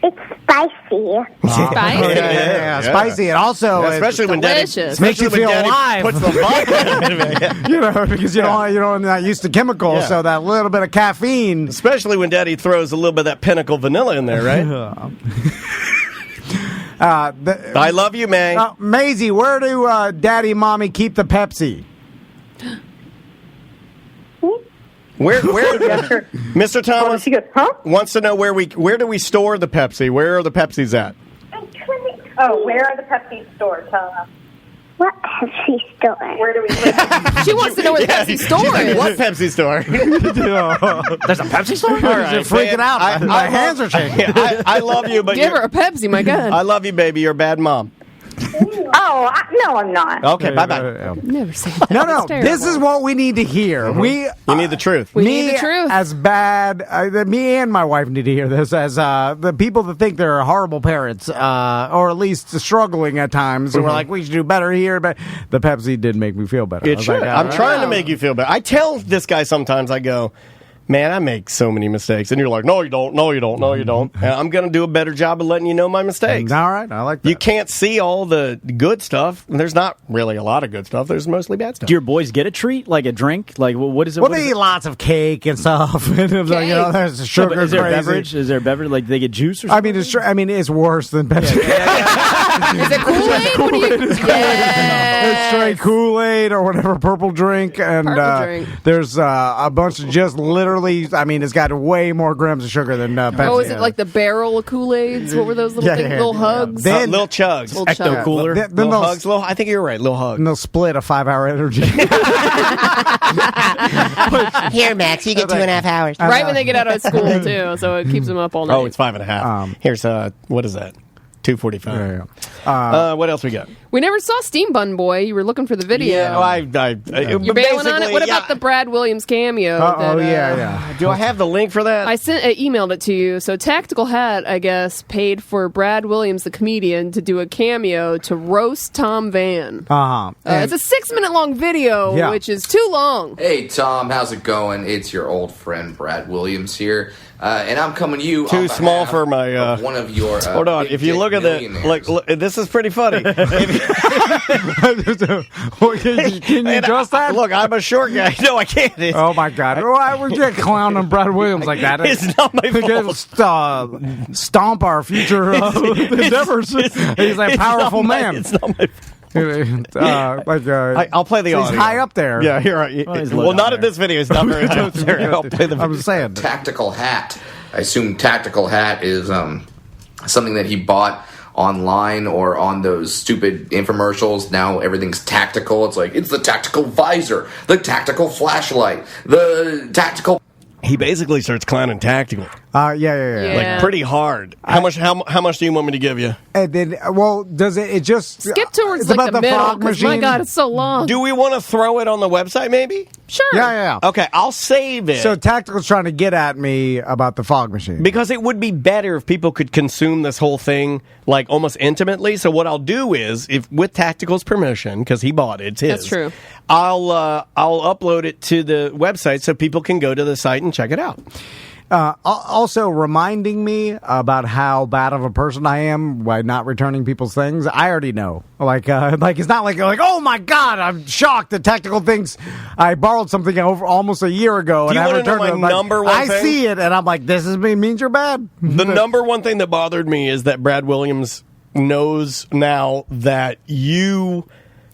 it's spicy.
Spicy?
Yeah, spicy. And also,
especially when Daddy
makes you feel alive.
Puts the vodka in it.
Because you're not used to chemicals, so that little bit of caffeine.
Especially when Daddy throws a little bit of that Pinnacle vanilla in there, right? I love you, May.
Maisie, where do Daddy and Mommy keep the Pepsi?
Where Mr. Thomas wants to know where do we store the Pepsi? Where are the Pepsis at?
Oh, where are the Pepsi stores? Tell us. What Pepsi store? Where do we live?
She wants to know where the Pepsi store is.
What Pepsi store?
There's a Pepsi store?
All right, you're freaking out. My hands are shaking.
I love you, but
give her a Pepsi, my God.
I love you, baby. You're a bad mom.
Oh, no, I'm not.
Okay, bye-bye.
Never say that.
No. This is what we need to hear.
You need the truth.
We need the truth.
As bad, me and my wife need to hear this as the people that think they're horrible parents, or at least struggling at times. We're like, we should do better here, but the Pepsi did make me feel better.
It should. I'm trying to make you feel better. I tell this guy sometimes, I go, man, I make so many mistakes. And you're like, no, you don't. And I'm going to do a better job of letting you know my mistakes.
All right, I like that.
You can't see all the good stuff. There's not really a lot of good stuff. There's mostly bad stuff.
Do your boys get a treat, like a drink? Like, what is it?
Well, they eat lots of cake and stuff. There's sugar.
No, is there a beverage? Is there a beverage? Like, they get juice or something?
It's worse than Pepsi.
Is it Kool-Aid?
It's straight Kool-Aid or whatever, purple drink. And there's a bunch of just literally, it's got way more grams of sugar than Pepsi.
Oh, is it like the barrel of Kool-Aids? What were those little things? Little hugs?
Little chugs.
Ecto
Cooler. Little hugs. I think you're right. Little hugs.
And they'll split a 5-hour energy.
Here, Max, you get 2.5 hours.
Right when they get out of school, too, so it keeps them up all night.
Oh, it's 5.5. Here's, what is that? 2:45. What else we got?
We never saw Steam Bun Boy. You were looking for the video.
Yeah,
you're bailing on it? What about the Brad Williams cameo?
Do I have the link for that?
I emailed it to you. So Tactical Hat, I guess, paid for Brad Williams, the comedian, to do a cameo to roast Tom Van. It's a 6-minute long video, which is too long.
Hey, Tom, how's it going? It's your old friend Brad Williams here. And I'm coming to you
too small for my
one of your
hold on, if you look at the look, this is pretty funny. Can
you adjust that?
Look, I'm a short guy. No, I can't.
Oh my God, why would you clown on Brad Williams like that?
It's not my fault.
Stomp our future endeavors. He's a powerful man.
It's not my fault. I'll play the audio.
He's high up there.
Yeah, here. Well, not in this video. He's not very high up there. I'll play the video.
I'm saying.
Tactical Hat. I assume Tactical Hat is something that he bought online or on those stupid infomercials. Now everything's tactical. It's like, it's the tactical visor, the tactical flashlight, the tactical...
He basically starts clowning tactical.
Yeah.
Like pretty hard. How much do you want me to give you?
And then, well, does it just
skip towards
it's
like
about
the middle?
fog
'Cause my
machine?
God, it's so long.
Do we want to throw it on the website? Maybe.
Sure.
Yeah.
Okay, I'll save it.
So Tactical's trying to get at me about the fog machine.
Because it would be better if people could consume this whole thing like almost intimately. So what I'll do is, if with Tactical's permission, because he bought it, it's his.
That's true.
I'll upload it to the website so people can go to the site and check it out.
Also reminding me about how bad of a person I am by not returning people's things. I already know. Like it's not like oh my God, I'm shocked that Tactical thinks I borrowed something over almost a year ago.
Do you
and I
want to know
returned
my
it.
number one
I
thing?
see it, and I'm like, this means you're bad.
The number one thing that bothered me is that Brad Williams knows now that you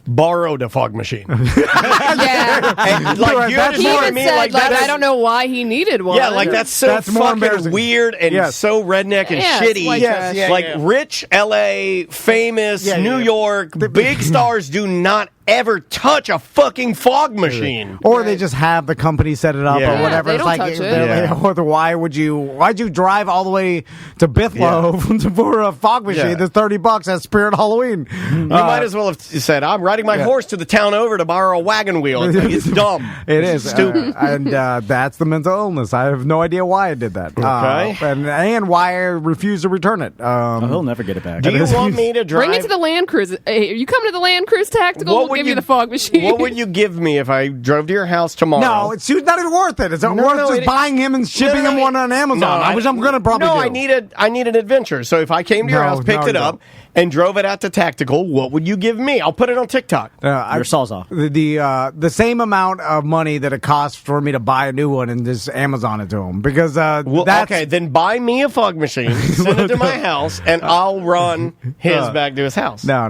borrowed a fog machine.
Yeah.
And, like, you're
He even said,
like, that
I
is-
don't know why he needed one.
Yeah, like that's so
That's more
fucking
embarrassing.
weird and so redneck and
Yeah, it's
shitty.
white trash.
Like rich LA, famous New York, big stars do not ever touch a fucking fog machine.
Or they just have the company set it up
Yeah.
or whatever.
they
It's
don't
like,
touch it.
they're like, why'd you drive all the way to Bithlow for a fog machine?
Yeah.
That's $30 at Spirit Halloween.
You might as well have said, I'm riding my horse to the town over to borrow a wagon wheel. It's, like, it's dumb.
It is
stupid.
and that's the mental illness. I have no idea why I did that.
Okay.
And why I refuse to return it.
He'll never get it back.
Do you want me to drive?
Bring it to the Land Cruise. Hey, you come to the Land Cruise Tactical,
What
we'll
would
give
you-
you the fog machine.
What would you give me if I drove to your house tomorrow?
No, it's not even worth it. It's not worth just buying him and shipping him one on Amazon, which I'm going to probably do.
I need an adventure. So if I came to your house, picked it up, and drove it out to Tactical, what would you give me? I'll put it on TikTok.
Your Sawzall.
The same amount of money that it costs for me to buy a new one and just Amazon it to him. Because that's...
Okay, then buy me a fog machine, send it to my house, and I'll run his back to his house.
No.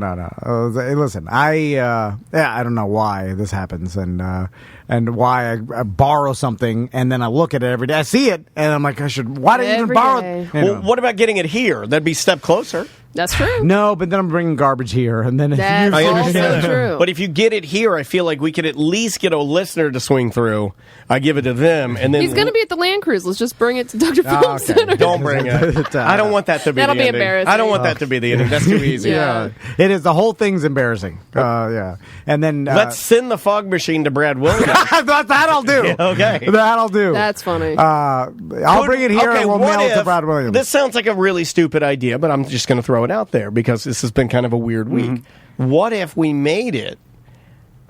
Listen, I don't know why this happens and why I borrow something and then I look at it every day. I see it and I'm like, why did I even
Every
borrow
day.
it?
Well, what about getting it here? That'd be a step closer.
That's true.
No, but then I'm bringing garbage here and then
That's
I
also
understand that.
true.
But if you get it here, I feel like we could at least get a listener to swing through. I give it to them, and then
He's going to be at the Land Cruise. Let's just bring it to Dr. Film Center.
Don't bring it. I don't want that to be.
That'll
the
be
ending.
embarrassing.
I don't want that to be the ending. That's too easy.
Yeah.
It is. The whole thing's embarrassing. Yeah. And then
Let's send the fog machine to Brad Williams.
that I'll do.
Yeah, okay.
That I'll do.
That's funny.
I'll bring it here and we'll
what
mail it to
if-
Brad Williams.
This sounds like a really stupid idea, but I'm just going to throw it out there because this has been kind of a weird week. What if we made it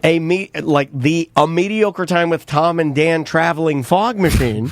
a mediocre time with Tom and Dan traveling fog machine,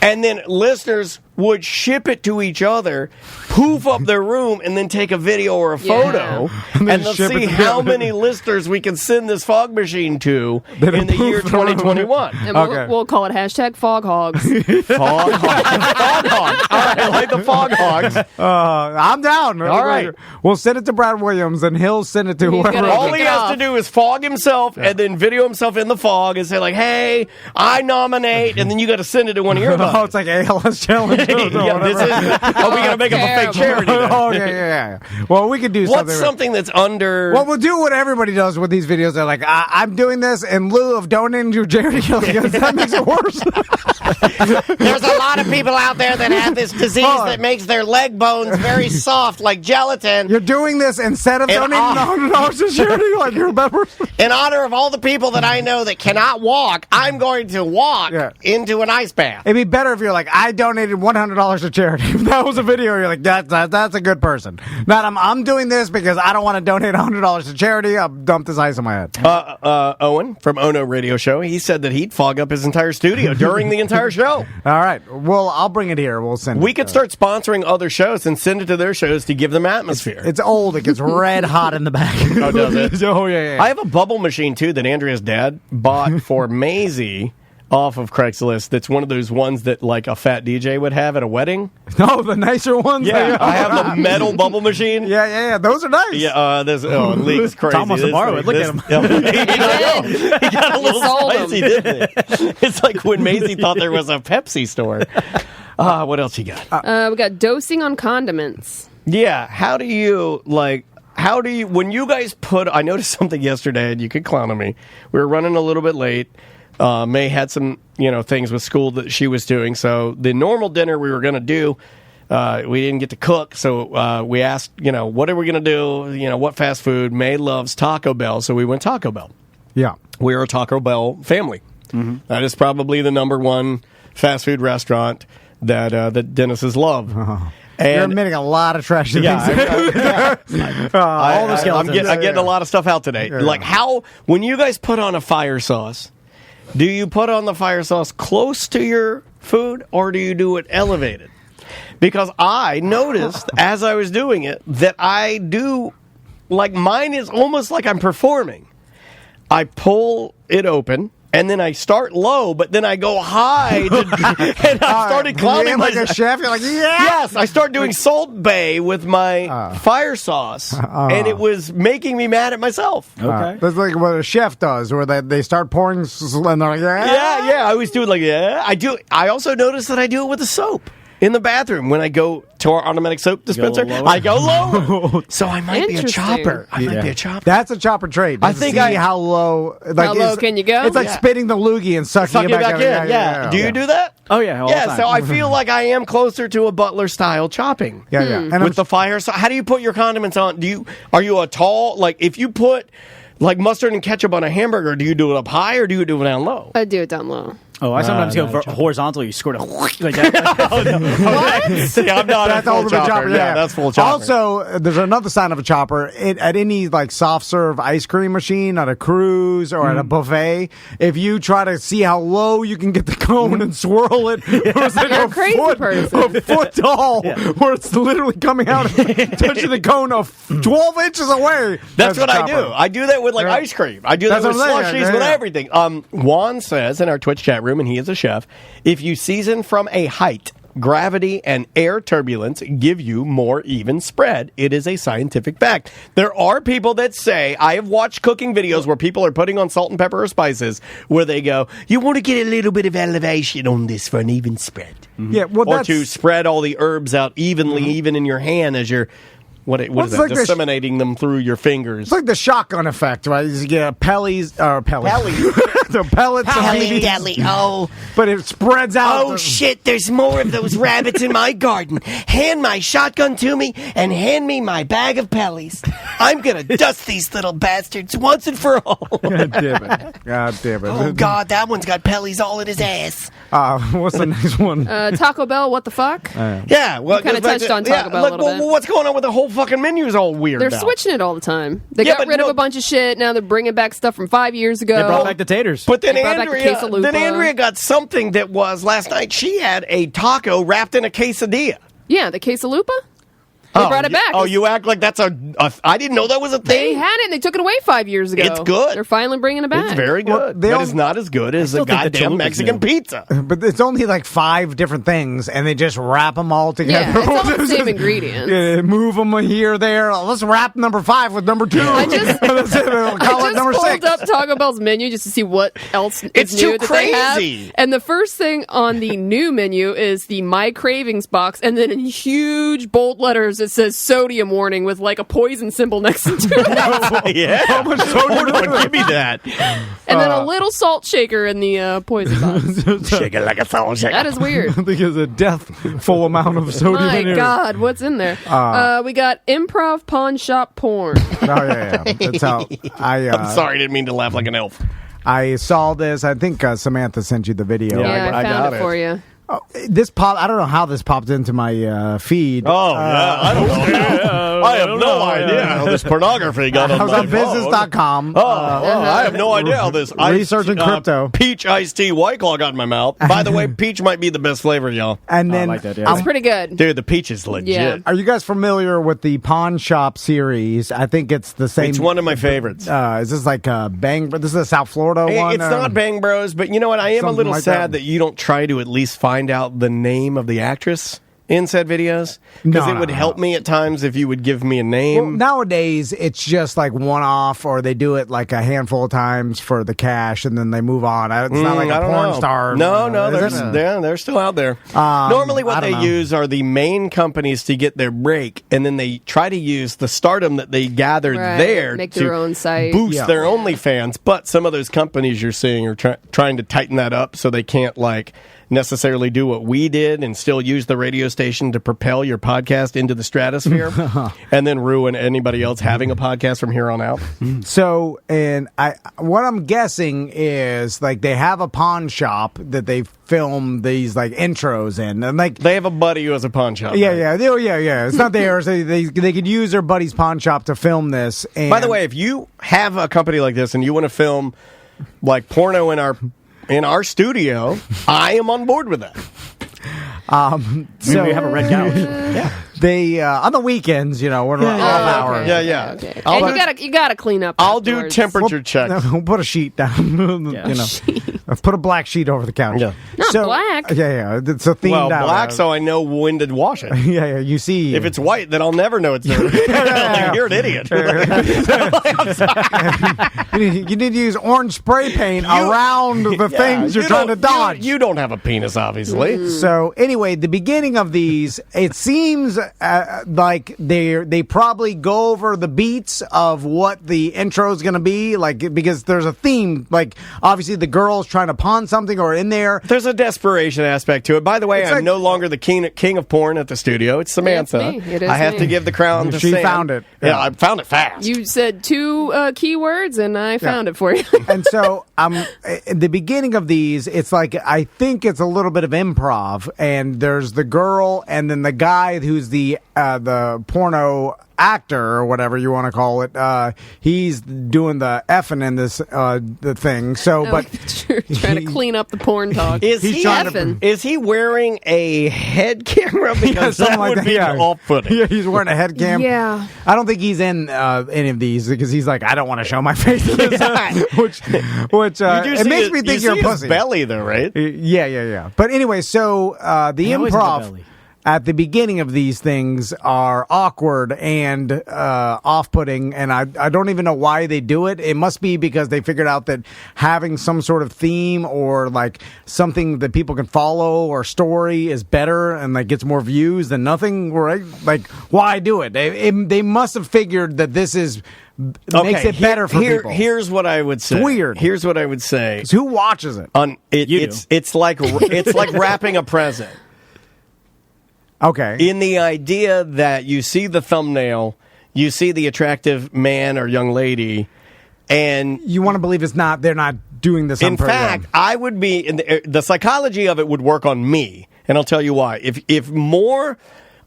and then listeners would ship it to each other, poof up their room, and then take a video or a photo, and let's
ship it
see
to
how
them.
many listeners we can send this fog machine to in the year 2021.
And we'll call it hashtag Fog Hogs.
Fog Hogs. All right, I like the Fog Hogs.
I'm down.
All right.
We'll send it to Brad Williams and he'll send it to whoever.
gonna-
All
kick
he
it
has
off.
to do is fog himself and then video himself in the fog and say like, "Hey, I nominate," and then you got to send it to one of your
Oh,
buddies.
it's like ALS challenge.
Yeah, this is. Oh, we got to make up a fake
Terrible.
charity. then.
Oh, yeah. Well, we could do something.
What's something that's under?
Well, we'll do what everybody does with these videos. They're like, I'm doing this in lieu of donating to charity. That makes it worse.
There's a lot of people out there that have this disease that makes their leg bones very soft, like gelatin.
You're doing this instead of
And
donating $100 to charity. Like you're a better person.
In honor of all the people that I know that cannot walk, I'm going to walk into an ice bath.
It'd be better if you're like, I donated $100 to charity. If that was a video, you're like, that's a good person. Not I'm doing this because I don't want to donate $100 to charity. I'll dump this ice on my head.
Owen from Ono Radio Show. He said that he'd fog up his entire studio during the entire show.
All right. Well, I'll bring it here. We'll send it.
We could start sponsoring other shows and send it to their shows to give them atmosphere.
It's old. It gets red hot in the back.
Oh, does it?
Oh, yeah.
I have a bubble machine, too, that Andrea's dad bought for Maisie off of Craigslist. That's one of those ones that, like, a fat DJ would have at a wedding.
No, the nicer ones.
Yeah, I have the metal bubble machine.
Yeah. Those are nice.
Yeah, it leaks crazy.
Tom wants to borrow it. Look at him.
He got a little
sold
spicy,
him.
didn't he? It's like when Maisie thought there was a Pepsi store. What else you got?
We got dosing on condiments.
Yeah. How do you when you guys I noticed something yesterday, and you could clown on me. We were running a little bit late. May had some, things with school that she was doing. So the normal dinner we were going to do, we didn't get to cook. So we asked, what are we going to do? What fast food? May loves Taco Bell. So we went Taco Bell.
Yeah.
We're a Taco Bell family. Mm-hmm. That is probably the number one fast food restaurant that Dennis's love.
And you're admitting a lot of trash things.
Yeah, I'm getting a lot of stuff out today.
Yeah.
Like when you guys put on a fire sauce, do you put on the fire sauce close to your food or do you do it elevated? Because I noticed as I was doing it that I do, mine is almost like I'm performing. I pull it open. And then I start low, but then I go high, and I started clowning
like a chef. You're like, yeah.
Yes, I started doing Salt Bae with my fire sauce, and it was making me mad at myself.
Okay, that's like what a chef does, where they start pouring, and they're like,
yeah. I always do it I do. I also notice that I do it with the soap. In the bathroom, when I go to our automatic soap dispenser, I go lower. So I might be a chopper. I might be a chopper.
That's a chopper trade.
I think
how low.
How low can you go?
It's like spitting the loogie and sucking it back in.
Yeah. Do you do that?
Oh yeah. All the time.
So I feel like I am closer to a Butler style chopping.
Yeah.
And with the fire. So how do you put your condiments on? Are you a tall? If you put mustard and ketchup on a hamburger, do you do it up high or do you do it down low?
I do it down low.
Oh, I sometimes go horizontal. You squirt it like that.
What?
See, I'm not
that's
a full chopper. Yeah, that's full chopper.
Also, there's another sign of a chopper. At any soft serve ice cream machine, at a cruise or at a buffet, if you try to see how low you can get the cone and swirl it, it's like
You're a crazy person.
a foot tall, where it's literally coming out and touching the cone of 12 inches away.
That's what I do. I do that with ice cream. I do that with slushies, with everything. Juan says in our Twitch chat room, and he is a chef, if you season from a height, gravity and air turbulence give you more even spread. It is a scientific fact. There are people that say, I have watched cooking videos where people are putting on salt and pepper or spices where they go, you want to get a little bit of elevation on this for an even spread.
Mm-hmm. Yeah,
or to spread all the herbs out evenly, even in your hand as you're what is that? Disseminating them through your fingers.
It's like the shotgun effect, right? You get pellets. The pellets.
Deli. Oh.
But it spreads out.
Oh, shit, there's more of those rabbits in my garden. Hand my shotgun to me and hand me my bag of pellies. I'm going to dust these little bastards once and for all.
God damn it.
Oh, God, that one's got pellies all in his ass.
What's the next one?
Taco Bell, what the fuck?
Yeah. Well,
you kind of touched on Taco Bell a little bit.
What's going on with the whole fucking menu is all weird.
They're
now.
switching it all the time. They got rid of a bunch of shit. Now they're bringing back stuff from 5 years ago.
They brought back the taters.
But then Andrea got something that was last night. She had a taco wrapped in a quesadilla.
Yeah, the quesalupa. They brought it back.
Oh, you act like that's I didn't know that was a thing.
They had it and they took it away 5 years ago.
It's good.
They're finally bringing it back.
It's very good. But it's not as good as a goddamn Mexican pizza.
But it's only 5 different things, and they just wrap them all together.
Yeah, it's all the same ingredients.
Yeah, move them here, there. Let's wrap number 5 with number 2.
I just pulled up Taco Bell's menu just to see what else is new that they have. And the first thing on the new menu is the My Cravings box, and then in huge bold letters it says sodium warning with a poison symbol next to it.
Yeah. How much sodium? Give me that.
And then a little salt shaker in the poison box.
Shake it like a salt shaker.
That is weird.
I think it's a death-full amount of sodium in here.
My God, what's in there? We got improv pawn shop porn.
Oh, yeah. That's how
I'm sorry, I didn't mean to laugh like an elf.
I saw this. I think Samantha sent you the video.
Yeah, I found it for you.
Oh, I don't know how this popped into my feed.
Oh, yeah. I don't know. I have no idea how this pornography got on my phone.
I was on business.com.
I have no idea how this
researching crypto
peach iced tea White Claw got in my mouth. By the way, peach might be the best flavor, y'all.
And then
I like that, yeah.
It's pretty good.
Dude, the peach is legit.
Yeah.
Are you guys familiar with the Pawn Shop series? I think it's the same.
It's one of my favorites.
Is this Bang? This is a South Florida one?
It's not Bang Bros, but you know what? I am a little sad that you don't try to at least find out the name of the actress in said videos? Because it would help me at times if you would give me a name.
Well, nowadays, it's just like one-off, or they do it like a handful of times for the cash, and then they move on. It's not like a porn star.
No, they're still out there. Normally what they use are the main companies to get their break, and then they try to use the stardom that they gathered there
make
to
their own site.
boost their OnlyFans. But some of those companies you're seeing are trying to tighten that up so they can't like necessarily do what we did and still use the radio station to propel your podcast into the stratosphere and then ruin anybody else having a podcast from here on out.
So, and what I'm guessing is like they have a pawn shop that they film these like intros in, and like
they have a buddy who has a pawn shop.
Yeah. It's not theirs. They could use their buddy's pawn shop to film this. And
by the way, if you have a company like this and you want to film like porno in our studio, I am on board with that.
So
we have a red couch.
Yeah.
They on the weekends, we're off hours.
Yeah.
Okay. And you gotta clean up.
I'll do
afterwards.
temperature checks.
We'll put a sheet down. Put a black sheet over the couch.
Yeah.
Not black.
Yeah. It's a themed out.
Black, so I know when to wash it.
Yeah. You see,
if it's white, then I'll never know it's dirty. Like, you're an idiot.
You need to use orange spray paint around the things you're trying to dodge.
You don't have a penis, obviously.
So anyway, the beginning of these, it seems like they probably go over the beats of what the intro is going to be, like because there's a theme. Like obviously the girl's trying to pawn something or in there.
There's a desperation aspect to it. By the way, I'm no longer the king of porn at the studio. It's Samantha.
It's me. It is
I have
me.
to give the crown to
She
Sam.
found it.
Yeah, I found it fast.
You said 2 keywords, and I found it for you.
And so in the beginning of these, it's like I think it's a little bit of improv, and there's the girl and then the guy who's the porno actor or whatever you want to call it. He's doing the effing in this the thing. So,
I
but
like that you're trying to clean up the porn talk.
Is he wearing a head camera? Because that would be off-putting.
Yeah, he's wearing a head cam.
Yeah.
I don't think he's in any of these because he's like, I don't want to show my face. which it makes me think you're a pussy.
His belly though, right?
Yeah. But anyway, so the improv at the beginning of these things are awkward and off-putting, and I don't even know why they do it. It must be because they figured out that having some sort of theme or like something that people can follow or story is better and like gets more views than nothing, right? Like, why do it? They must have figured that this is makes it better for people.
Here's what I would say.
It's weird.
Here's what I would say.
Who watches it?
It's like wrapping a present.
Okay.
In the idea that you see the thumbnail, you see the attractive man or young lady, and
you want to believe they're not doing this on purpose.
In fact, I would be the psychology of it would work on me, and I'll tell you why. If more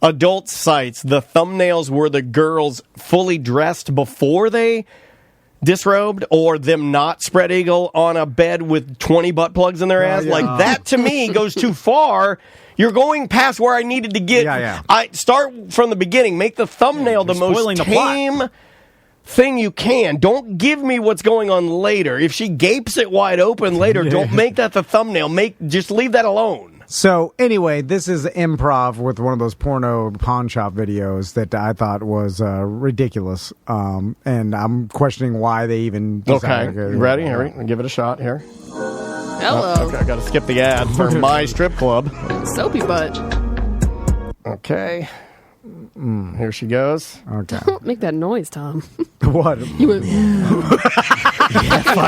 adult sites, the thumbnails were the girls fully dressed before they disrobed, or them not spread eagle on a bed with 20 butt plugs in their ass, like that to me goes too far. You're going past where I needed to get. I start from the beginning. Make the thumbnail the most tame thing you can. Don't give me what's going on later. If she gapes it wide open later, don't make that the thumbnail. Just leave that alone.
So anyway, this is improv with one of those porno pawn shop videos that I thought was ridiculous, and I'm questioning why they even decided
you ready? Here, give it a shot here.
Hello.
Okay, I got to skip the ad for my strip club.
Soapy butt.
Okay. Here she goes.
Okay.
Don't make that noise, Tom.
What?
You went.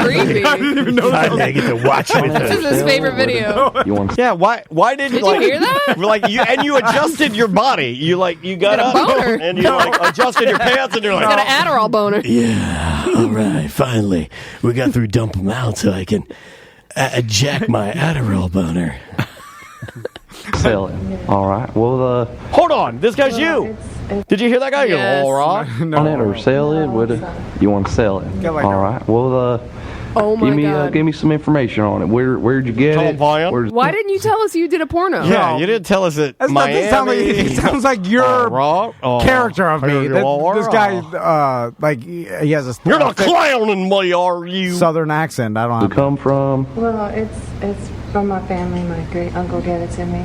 Creepy.
I didn't even know I get to watch it.
This is his favorite video.
Yeah. Why didn't
you hear that?
Like you adjusted your body. You got
a
up
boner.
and you adjusted your pants and you're like,
got an Adderall boner.
Yeah. All right. Finally, we got through dump them out so I can jack my Adderall boner.
Sell it. All right. Well,
hold on. This guy's you. Did you hear that guy?
Yes.
All right.
on it or sell it? You want to sell it? All right. Well,
oh my God.
Give me some information on it. Where'd you get it?
Why didn't you tell us you did a porno?
Yeah, you didn't tell us that. Miami.
It sounds like your character of me. This guy, he has a.
You're not clowning me, are you?
Southern accent. I don't.
You come from?
Well, it's from my family. My great uncle gave it to me.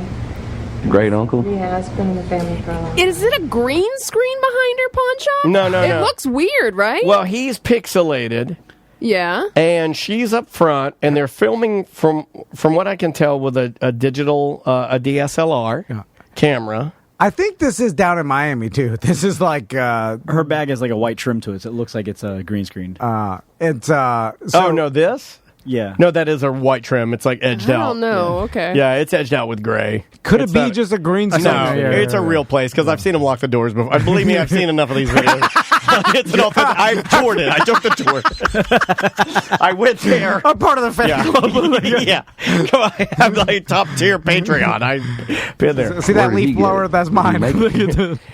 great uncle?
Yeah, it's been in the family for a long time.
Is it a green screen behind her pawn shop?
No.
It looks weird, right?
Well, he's pixelated.
Yeah.
And she's up front, and they're filming from what I can tell with a digital a DSLR camera.
I think this is down in Miami too. This is like
her bag has like a white trim to it. So it looks like it's a green screen.
This?
Yeah.
No, that is a white trim. It's like edged out.
I don't know. Okay.
Yeah, it's edged out with gray.
Could it be just a green screen?
No, it's a real place because I've seen them lock the doors before. Believe me, I've seen enough of these videos. It's an authentic. I toured it. I took the tour. I went there.
I'm part of the family.
Yeah. Come on. I'm like top tier Patreon. I've been there.
See that leaf blower? That's mine.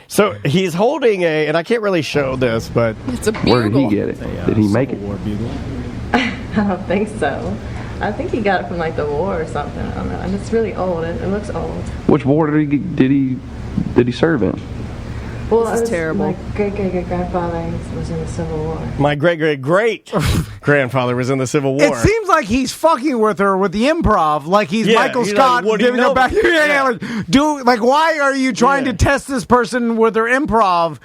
So he's holding and I can't really show this, but
it's a bugle.
Where did he get it? Did he make it?
Bugle.
I don't think so. I think he got it from like the war or something. I don't know. And it's really old. It looks old.
Which war did he serve in?
Well,
This is terrible.
My great-great-great-grandfather was in the Civil War.
my great-great-great-grandfather was in the Civil War.
It seems like he's fucking with her with the improv, like he's Michael
he's
Scott
like, what do you
giving
know?
her back. Like, why are you trying to test this person with her improv?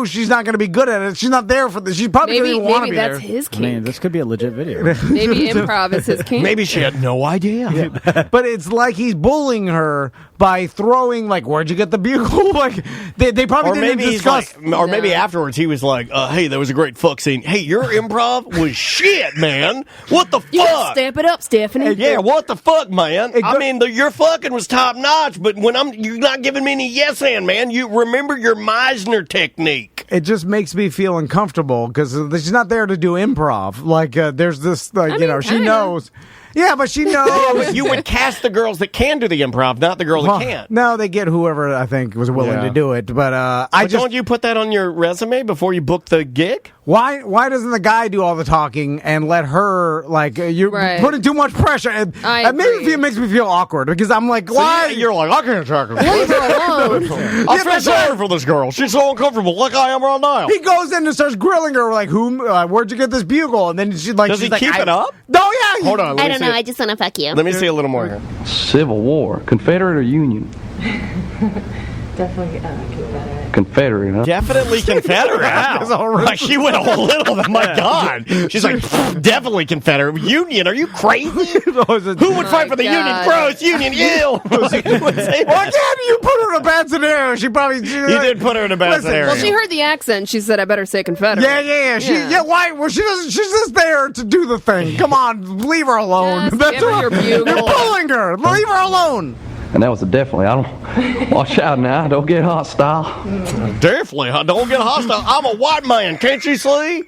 She's not going to be good at it. She's not there for this. She probably doesn't even want to be there.
Maybe that's his
I mean,
kink.
this could be a legit video.
Maybe improv is his kink.
Maybe she had no idea.
But it's like he's bullying her by throwing, like, where'd you get the bugle? Like, they probably didn't discuss.
Maybe afterwards he was like, hey, that was a great fuck scene. Hey, your improv was shit, man. What the fuck?
You gotta step it up, Stephanie.
Yeah, what the fuck, man? I mean, your fucking was top notch, but you're not giving me any yes and, man. You remember your Meisner technique.
It just makes me feel uncomfortable because she's not there to do improv. Like, there's this, she knows. Yeah, but she knows.
You would cast the girls that can do the improv, not the girl that can't.
No, they get whoever I think was willing to do it. But
don't you put that on your resume before you book the gig?
Why doesn't the guy do all the talking and let her, like, you're putting too much pressure? It makes me feel awkward because I'm like, why?
You're like, I can't talk.
Leave her alone.
I feel sorry for this girl. She's so uncomfortable, like I am right now.
He goes in and starts grilling her, like, where'd you get this bugle? And then she's like,
does he keep it up?
No, yeah.
Hold on.
I don't know. I just want to fuck you.
Let me see a little more here.
Civil War, Confederate or Union?
Definitely Confederate.
Confederate, huh?
Definitely Confederate. Like she went a little. My God. She's like, definitely Confederate. Union? Are you crazy? Who would fight for the Union? Gross. Union. Ew.
Why can't you put her in a bad scenario? She probably.
You did put her in a bad scenario.
Well, she heard the accent. She said, "I better say Confederate."
Yeah. Why? Well, she doesn't. She's just there to do the thing. Come on, leave her alone.
Just give her your bugle.
You're pulling her. Leave her alone.
And that was definitely, I don't, watch out now, don't get hostile.
Definitely, don't get hostile. I'm a white man, can't you see?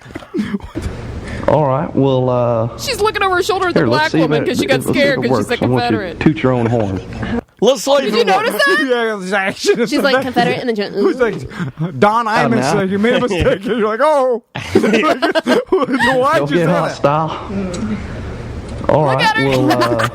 All right, well,
she's looking over her shoulder at the black woman because she got scared because she said Confederate.
I want you to toot your own horn.
Let's see.
Did you notice that?
She's
like Confederate and then she went,
who's like, Don Imus, like, you made a mistake. And you're like, oh. Why'd
Don't
you
get
say
hostile. All right, well,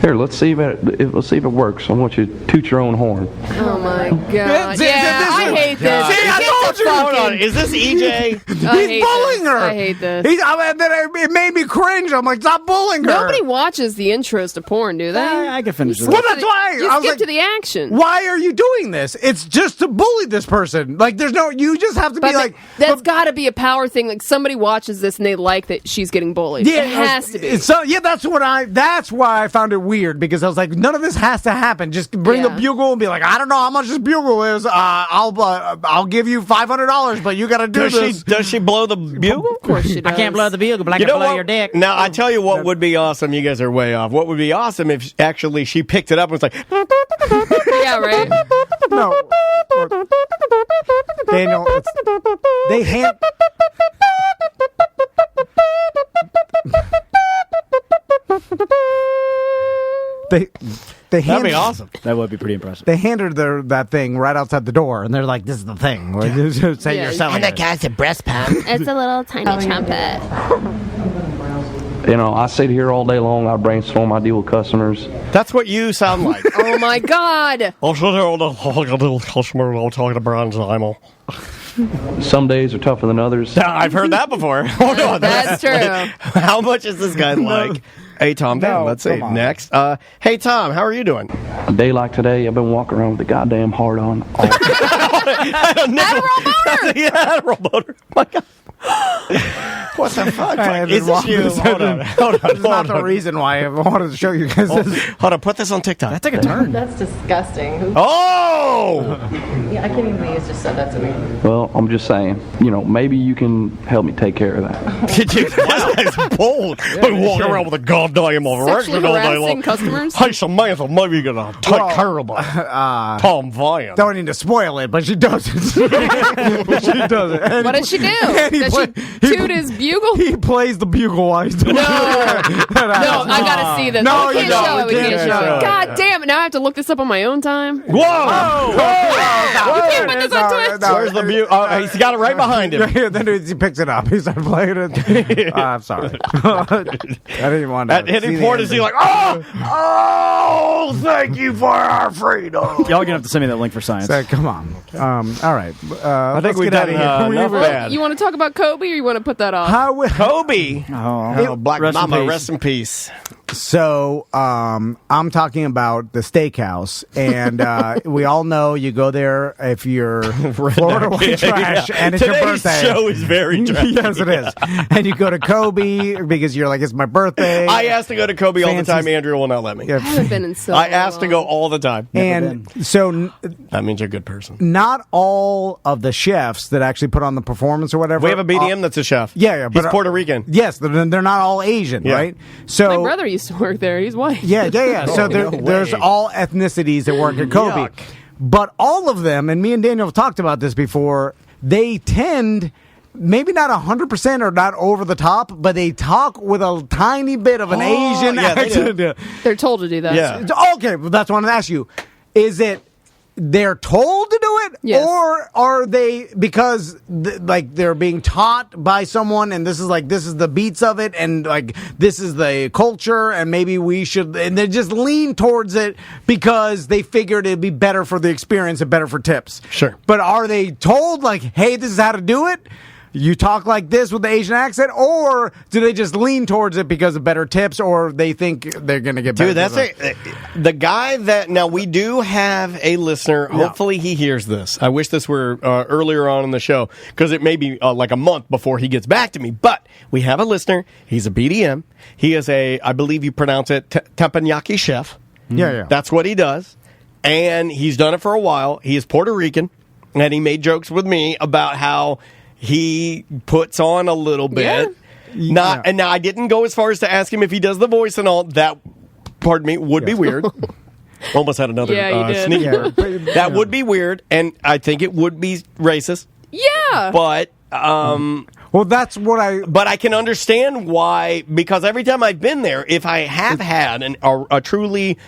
here, let's see if it works. I want you to toot your own horn.
Oh my God! I hate this.
See, I told you.
Hold on, is this EJ?
He's bullying her.
I hate this.
It made me cringe. I'm like, stop bullying her.
Nobody watches the intros to porn, do they?
I can finish it.
Well, that's why.
You
I was
skip
like,
to the action.
Why are you doing this? It's just to bully this person. Like, there's no. You just have to be like.
That's got to be a power thing. Like somebody watches this and they like that she's getting bullied.
Yeah,
it has to be.
So yeah, that's why I found it weird because I was like, none of this has to happen. Just bring the bugle and be like, I don't know how much this bugle is. I'll give you $500, but you got to do this.
Does she blow the bugle?
Of course she does.
I can't blow the bugle, but I can blow your dick.
Now, I tell you what would be awesome. You guys are way off. What would be awesome if actually she picked it up and was like,
yeah, right?
No. Daniel, they hand. They
that'd be awesome.
That would be pretty impressive.
They handed her that thing right outside the door, and they're like, "This is the thing." Say you're selling
and that
it.
guy's a breast pump.
It's a little tiny trumpet.
You know, I sit here all day long. I brainstorm. I deal with customers.
That's what you sound like.
Oh my God!
I'll sit here all the customer. I'll talk to Brian Zimel.
Some days are tougher than others.
I've heard that before. Hold on.
That's true.
How much is this guy like? Hey, Tom.
No,
Let's see.
come on.
Next. Hey, Tom. How are you doing?
A day like today, I've been walking around with a goddamn hard on.
Adderall boner.
Yeah, Adderall boner. My God. What the fuck? Is this you? Hold on.
That's not the reason why I wanted to show you guys this.
Hold on. Put this on TikTok.
That took a turn.
That's disgusting.
Oh!
Yeah, I can't even believe you just said that to me.
Well, I'm just saying, maybe you can help me take care of that.
That's bold. Been walking around with a goddamn
Sexually
erection all day
harassing
long.
customers.
Hey, Samantha, maybe you're going to take care of it. Tom Vine.
Don't need to spoil it, but she doesn't. She doesn't. And
What did she do?
and he
Did
play-
she toot his bugle?
He plays the bugle while he's doing
No,
it.
I gotta see this.
No,
we can't
you don't.
show it. We
We
can't
can't
show
show
it.
it.
God damn it! Now I have to look this up on my own time.
Whoa!
You can't put this on Twitch.
Where's the bugle? Oh, he's got it right behind him.
Then he picks it up. He starts playing it. I'm sorry. I didn't want to.
At any point is he like, oh, thank you for our freedom.
Y'all gonna have to send me that link for science.
Come on. All right.
I think we've
get
done
out of here.
enough bad.
You want to talk about Kobe, or you want to put that off?
Kobe.
Oh,
Black
rest in
Mama,
peace.
rest in peace.
So, I'm talking about the steakhouse, and we all know you go there if you're Florida white trash, and it's
Today's
your birthday.
show is very trash.
Yes, it is. And you go to Kobe because you're like, it's my birthday.
I asked to go to Kobe all the
Fancy-
time. Andrew will not let me.
I haven't been in so
I asked to go all the time.
And so,
That means you're a good person.
not all of the chefs that actually put on the performance or whatever.
We have a BDM that's a chef.
Yeah,
He's
but
Puerto Rican.
Yes, they're not all Asian,
Yeah.
right? So
My brother used to work there. He's white.
Yeah. So there's all ethnicities that work at Kobe.
Yuck.
But all of them, and me and Daniel have talked about this before, they tend, maybe not 100% or not over the top, but they talk with a tiny bit of an Asian
yeah, they
accent.
do.
They're told to do that.
Yeah.
Okay, well, that's what I want to ask you. Is it they're told to do it,
Yes.
or are they because they're being taught by someone, and this is the beats of it, and like this is the culture, and maybe we should, and they just lean towards it because they figured it'd be better for the experience and better for tips.
Sure.
But are they told like, hey, this is how to do it? You talk like this with the Asian accent, or do they just lean towards it because of better tips, or they think they're going to get better?
Dude, that's the guy that now we do have a listener. Hopefully he hears this. I wish this were earlier on in the show because it may be like a month before he gets back to me. But we have a listener. He's a BDM. He is I believe you pronounce it, teppanyaki chef.
Yeah.
That's what he does. And he's done it for a while. He is Puerto Rican. And he made jokes with me about how he puts on a little bit.
Yeah.
And now I didn't go as far as to ask him if he does the voice and all. That, pardon me, would be weird. Almost had another
Yeah, you did.
sneak.
Yeah.
That would be weird, and I think it would be racist.
Yeah.
But
well, that's what
But I can understand why, because every time I've been there, if I have had a truly,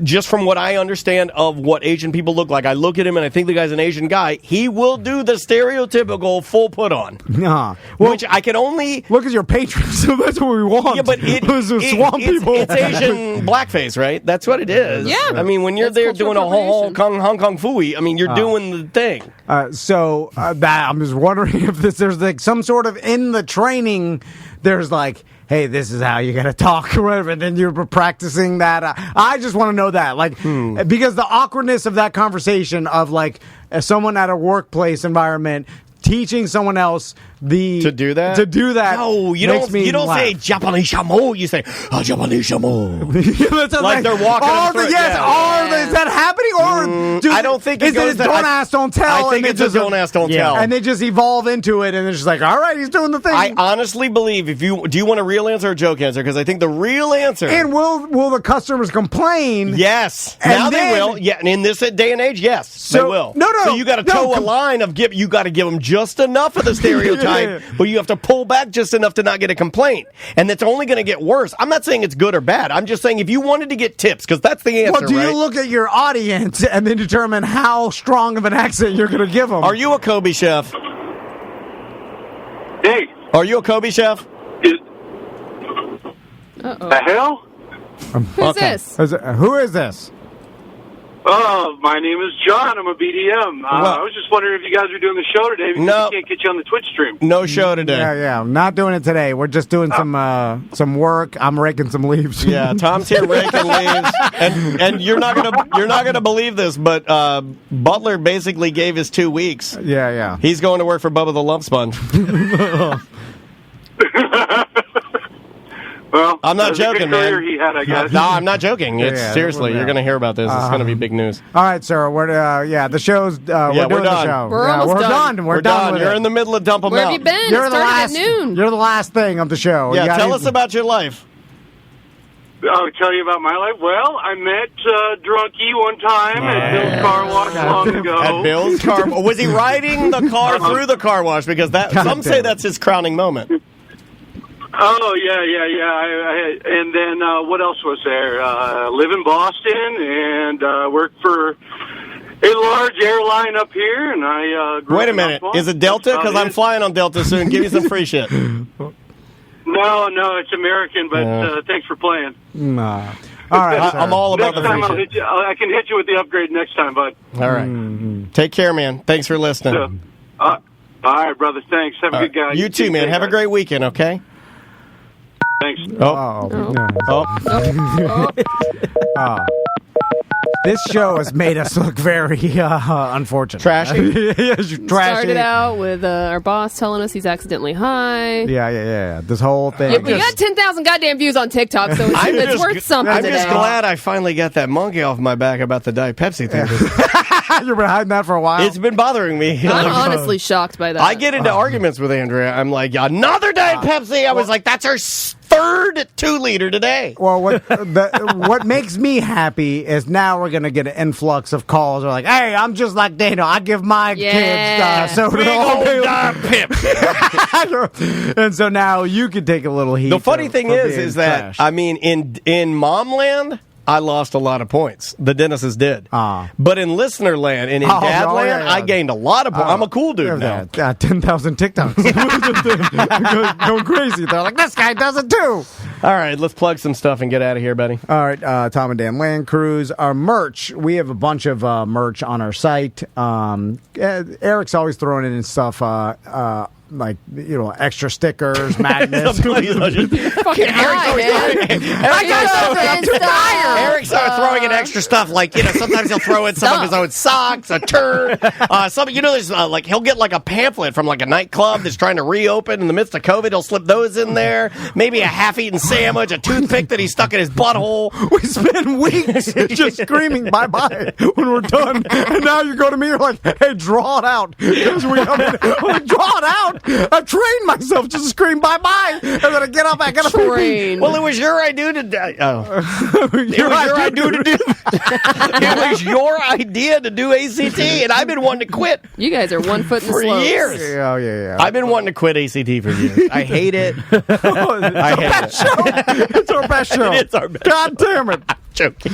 just from what I understand of what Asian people look like, I look at him and I think the guy's an Asian guy, he will do the stereotypical full put on.
Nah.
Which I can only
look at your patrons, so that's what we want.
Yeah, but
swamp people.
It's Asian blackface, right? That's what it is.
Yeah.
I mean, when you're
That's
there
cultural
doing a whole
appropriation.
Hong Kong Fooey, I mean, you're doing the thing.
So that I'm just wondering if there's like some sort of in the training. There's like, hey, this is how you got to talk or whatever, and then you're practicing that. I just want to know that, like, because the awkwardness of that conversation of like someone at a workplace environment teaching someone else
to do that. No, you
makes
don't.
me
You don't
laugh.
say Japanese shamo. You say Japanese shamo.
That sounds
Like they're walking
Are
them
they,
through-
yes,
yeah.
is that happening? Or
I don't think it
is
goes
it
that-
don't ask, don't tell?
I think
and
it's a don't ask, don't tell.
And they just evolve into it, and it's just like, all right, he's doing the thing.
I honestly believe do you want a real answer or a joke answer? Because I think the real answer.
And will the customers complain?
Yes.
And
Now
then-
they will. Yeah, and in this day and age, yes, they will.
No.
So you got to toe a line of you got to give them just enough of the stereotype, but you have to pull back just enough to not get a complaint, and that's only going to get worse. I'm not saying it's good or bad. I'm just saying if you wanted to get tips, because that's the answer.
Well, do
right?
you look at your audience and then determine how strong of an accent you're going to give them?
Are you a Kobe chef?
Hey.
Are you a Kobe chef?
The hell?
Who's this?
Who is this?
Oh, my name is John. I'm a BDM. I was just wondering if you guys were doing the show today because we can't get you on the Twitch stream.
No show today.
Yeah, I'm not doing it today. We're just doing some work. I'm raking some leaves.
Yeah, Tom's here raking leaves, and you're not gonna believe this, but Butler basically gave his 2 weeks.
Yeah.
He's going to work for Bubba the Love Sponge.
Well,
I'm not joking,
career
man.
he had, I guess.
No, I'm not joking. Seriously, you're going to hear about this. It's going to be big news.
All right, sir. We're the show's. We're doing
done.
the show.
We're almost done.
We're done.
You're in the middle of Dump 'em
Where
Out.
have you been?
You're
It
the
started
last.
at noon.
You're the last thing of the show.
Yeah, tell us about your life.
I'll tell you about my life. Well, I met Drunky one time at Bill's Car Wash long ago.
At Bill's Car Wash. Was he riding the car through the car wash? Because some say that's his crowning moment.
Oh, yeah. And then what else was there? Live in Boston and work for a large airline up here. And I grew
Wait a
up in
minute.
Oswald.
Is it Delta? Because I'm flying on Delta soon. Give me some free shit.
No, it's American, but thanks for playing.
All right,
I'm all about the free
next time
shit.
I can hit you with the upgrade next time, bud.
All right. Take care, man. Thanks for listening.
All right, brother. Thanks. Have a good guy.
You too, man. Have a great weekend, okay?
Thanks.
This show has made us look very unfortunate.
Trashy?
Trashy.
Started out with our boss telling us he's accidentally high.
Yeah. This whole thing.
Yeah, we got 10,000 goddamn views on TikTok, so it's worth something
I'm
today.
just glad I finally got that monkey off my back about the Diet Pepsi thing.
You've been hiding that for a while?
It's been bothering me.
I'm honestly shocked by that.
I get into arguments with Andrea. I'm like, another Diet Pepsi? I was like, that's our third 2-liter today.
Well, what makes me happy is now we're going to get an influx of calls. They're like, hey, I'm just like Dano. I give my kids soda
Big
all day
old
long.
Pepsi.
And so now you can take a little heat.
The funny thing
for
is
being
that,
trash.
I mean, in mom land, I lost a lot of points. The Dennises did. But in listener land and in dad land, I gained a lot of points. I'm a cool dude now.
10,000 TikToks. Going crazy. They're like, this guy does it too.
All right, let's plug some stuff and get out of here, buddy.
All right, Tom and Dan Land Cruise. Our merch, we have a bunch of merch on our site. Eric's always throwing in stuff like, extra stickers, magnets.
Eric started throwing in extra stuff, like, sometimes he'll throw in some of his own socks, a turd. There's like, he'll get like a pamphlet from like a nightclub that's trying to reopen in the midst of COVID. He'll slip those in there. Maybe a half-eaten sandwich, a toothpick that he stuck in his butthole.
We spend weeks just screaming bye-bye when we're done. And now you go to me, you're like, hey, draw it out. I'm like, draw it out. I've trained myself just to scream bye-bye. And then I get up, I got to
train.
Well, it was your idea to do. It was your idea to do ACT, and I've been wanting to quit.
You guys are 1 foot in the
for
slopes.
years.
Yeah.
I've been wanting to quit ACT for years. I hate it. I hate it.
It's our best show.
It's our best.
God damn it.
Joking.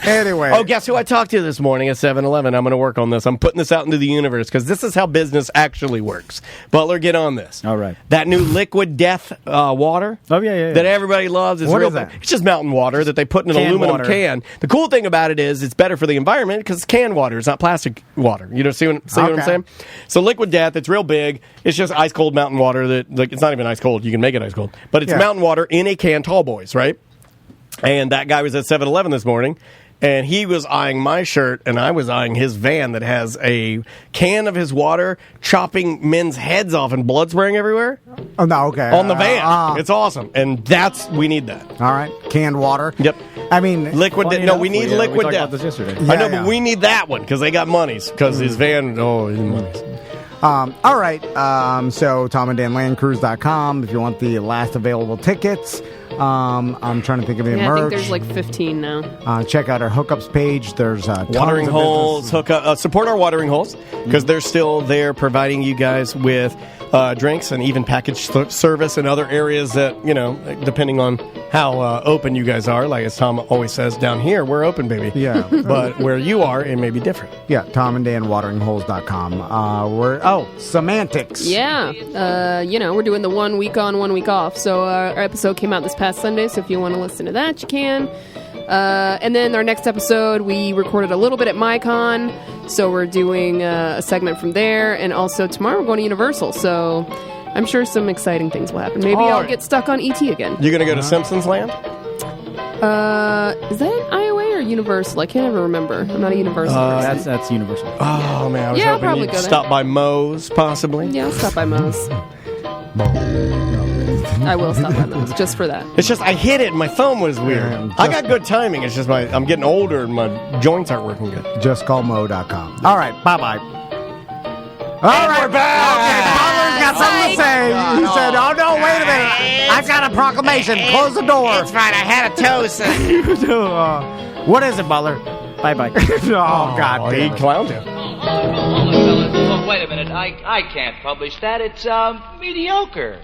Anyway.
Oh, guess who I talked to this morning at 7-Eleven? I'm going to work on this. I'm putting this out into the universe because this is how business actually works. Butler, get on this.
All right.
That new liquid death water.
Oh, yeah.
That everybody loves.
What is that?
It's just mountain water that they put in an
Canned
aluminum
water.
can. The cool thing about it is it's better for the environment because it's canned water. It's not plastic water. You know, see what I'm saying? So liquid death, it's real big. It's just ice cold mountain water that, like, it's not even ice cold. You can make it ice cold. But it's mountain water in a can, tall boys, right? And that guy was at 7-Eleven this morning, and he was eyeing my shirt, and I was eyeing his van that has a can of his water chopping men's heads off and blood spraying everywhere.
Oh, no, okay.
On the van. It's awesome. And we need that.
All right. Canned water.
Yep.
I mean,
liquid death. No, we need liquid
we
death.
talked about this yesterday.
I know, but we need that one because they got monies. Because his van, his monies.
All right. So TomandDanLandCruise.com if you want the last available tickets. I'm trying to think of any merch.
I think there's like 15 now.
Check out our hookups page. There's
watering holes. Support our watering holes because they're still there providing you guys with drinks and even package service in other areas that, depending on how open you guys are. Like as Tom always says, down here we're open, baby.
Yeah.
But where you are, it may be different.
Yeah. TomandDanWateringHoles.com. Semantics.
Yeah. We're doing the 1 week on, 1 week off. So our episode came out this past Sunday, so if you want to listen to that, you can. And then our next episode, we recorded a little bit at MyCon, so we're doing a segment from there. And also tomorrow we're going to Universal, so I'm sure some exciting things will happen. Maybe I'll get stuck on ET again.
You going to go to Simpsons Land?
Is that an IOA or Universal? I can't ever remember. I'm not a Universal person.
That's Universal.
Oh, man. I was
I'll
hoping
probably
you'd
go there.
stop by Moe's, possibly.
Yeah, I'll stop by Moe's. I will stop by Moe's just for that.
It's just I hit it and my phone was weird. I got good timing. It's just I'm getting older and my joints aren't working good.
Just call Mo.com. All right, bye-bye. All right,
we're back.
Okay, Butler's got something to say. He said, "Oh no, wait a minute! I've got a proclamation. Close the door."
It's fine. I had a toast.
What is it, Butler?
Bye-bye.
God
he
damn it.
clowned him.
Oh, wait a minute. I can't publish that. It's mediocre.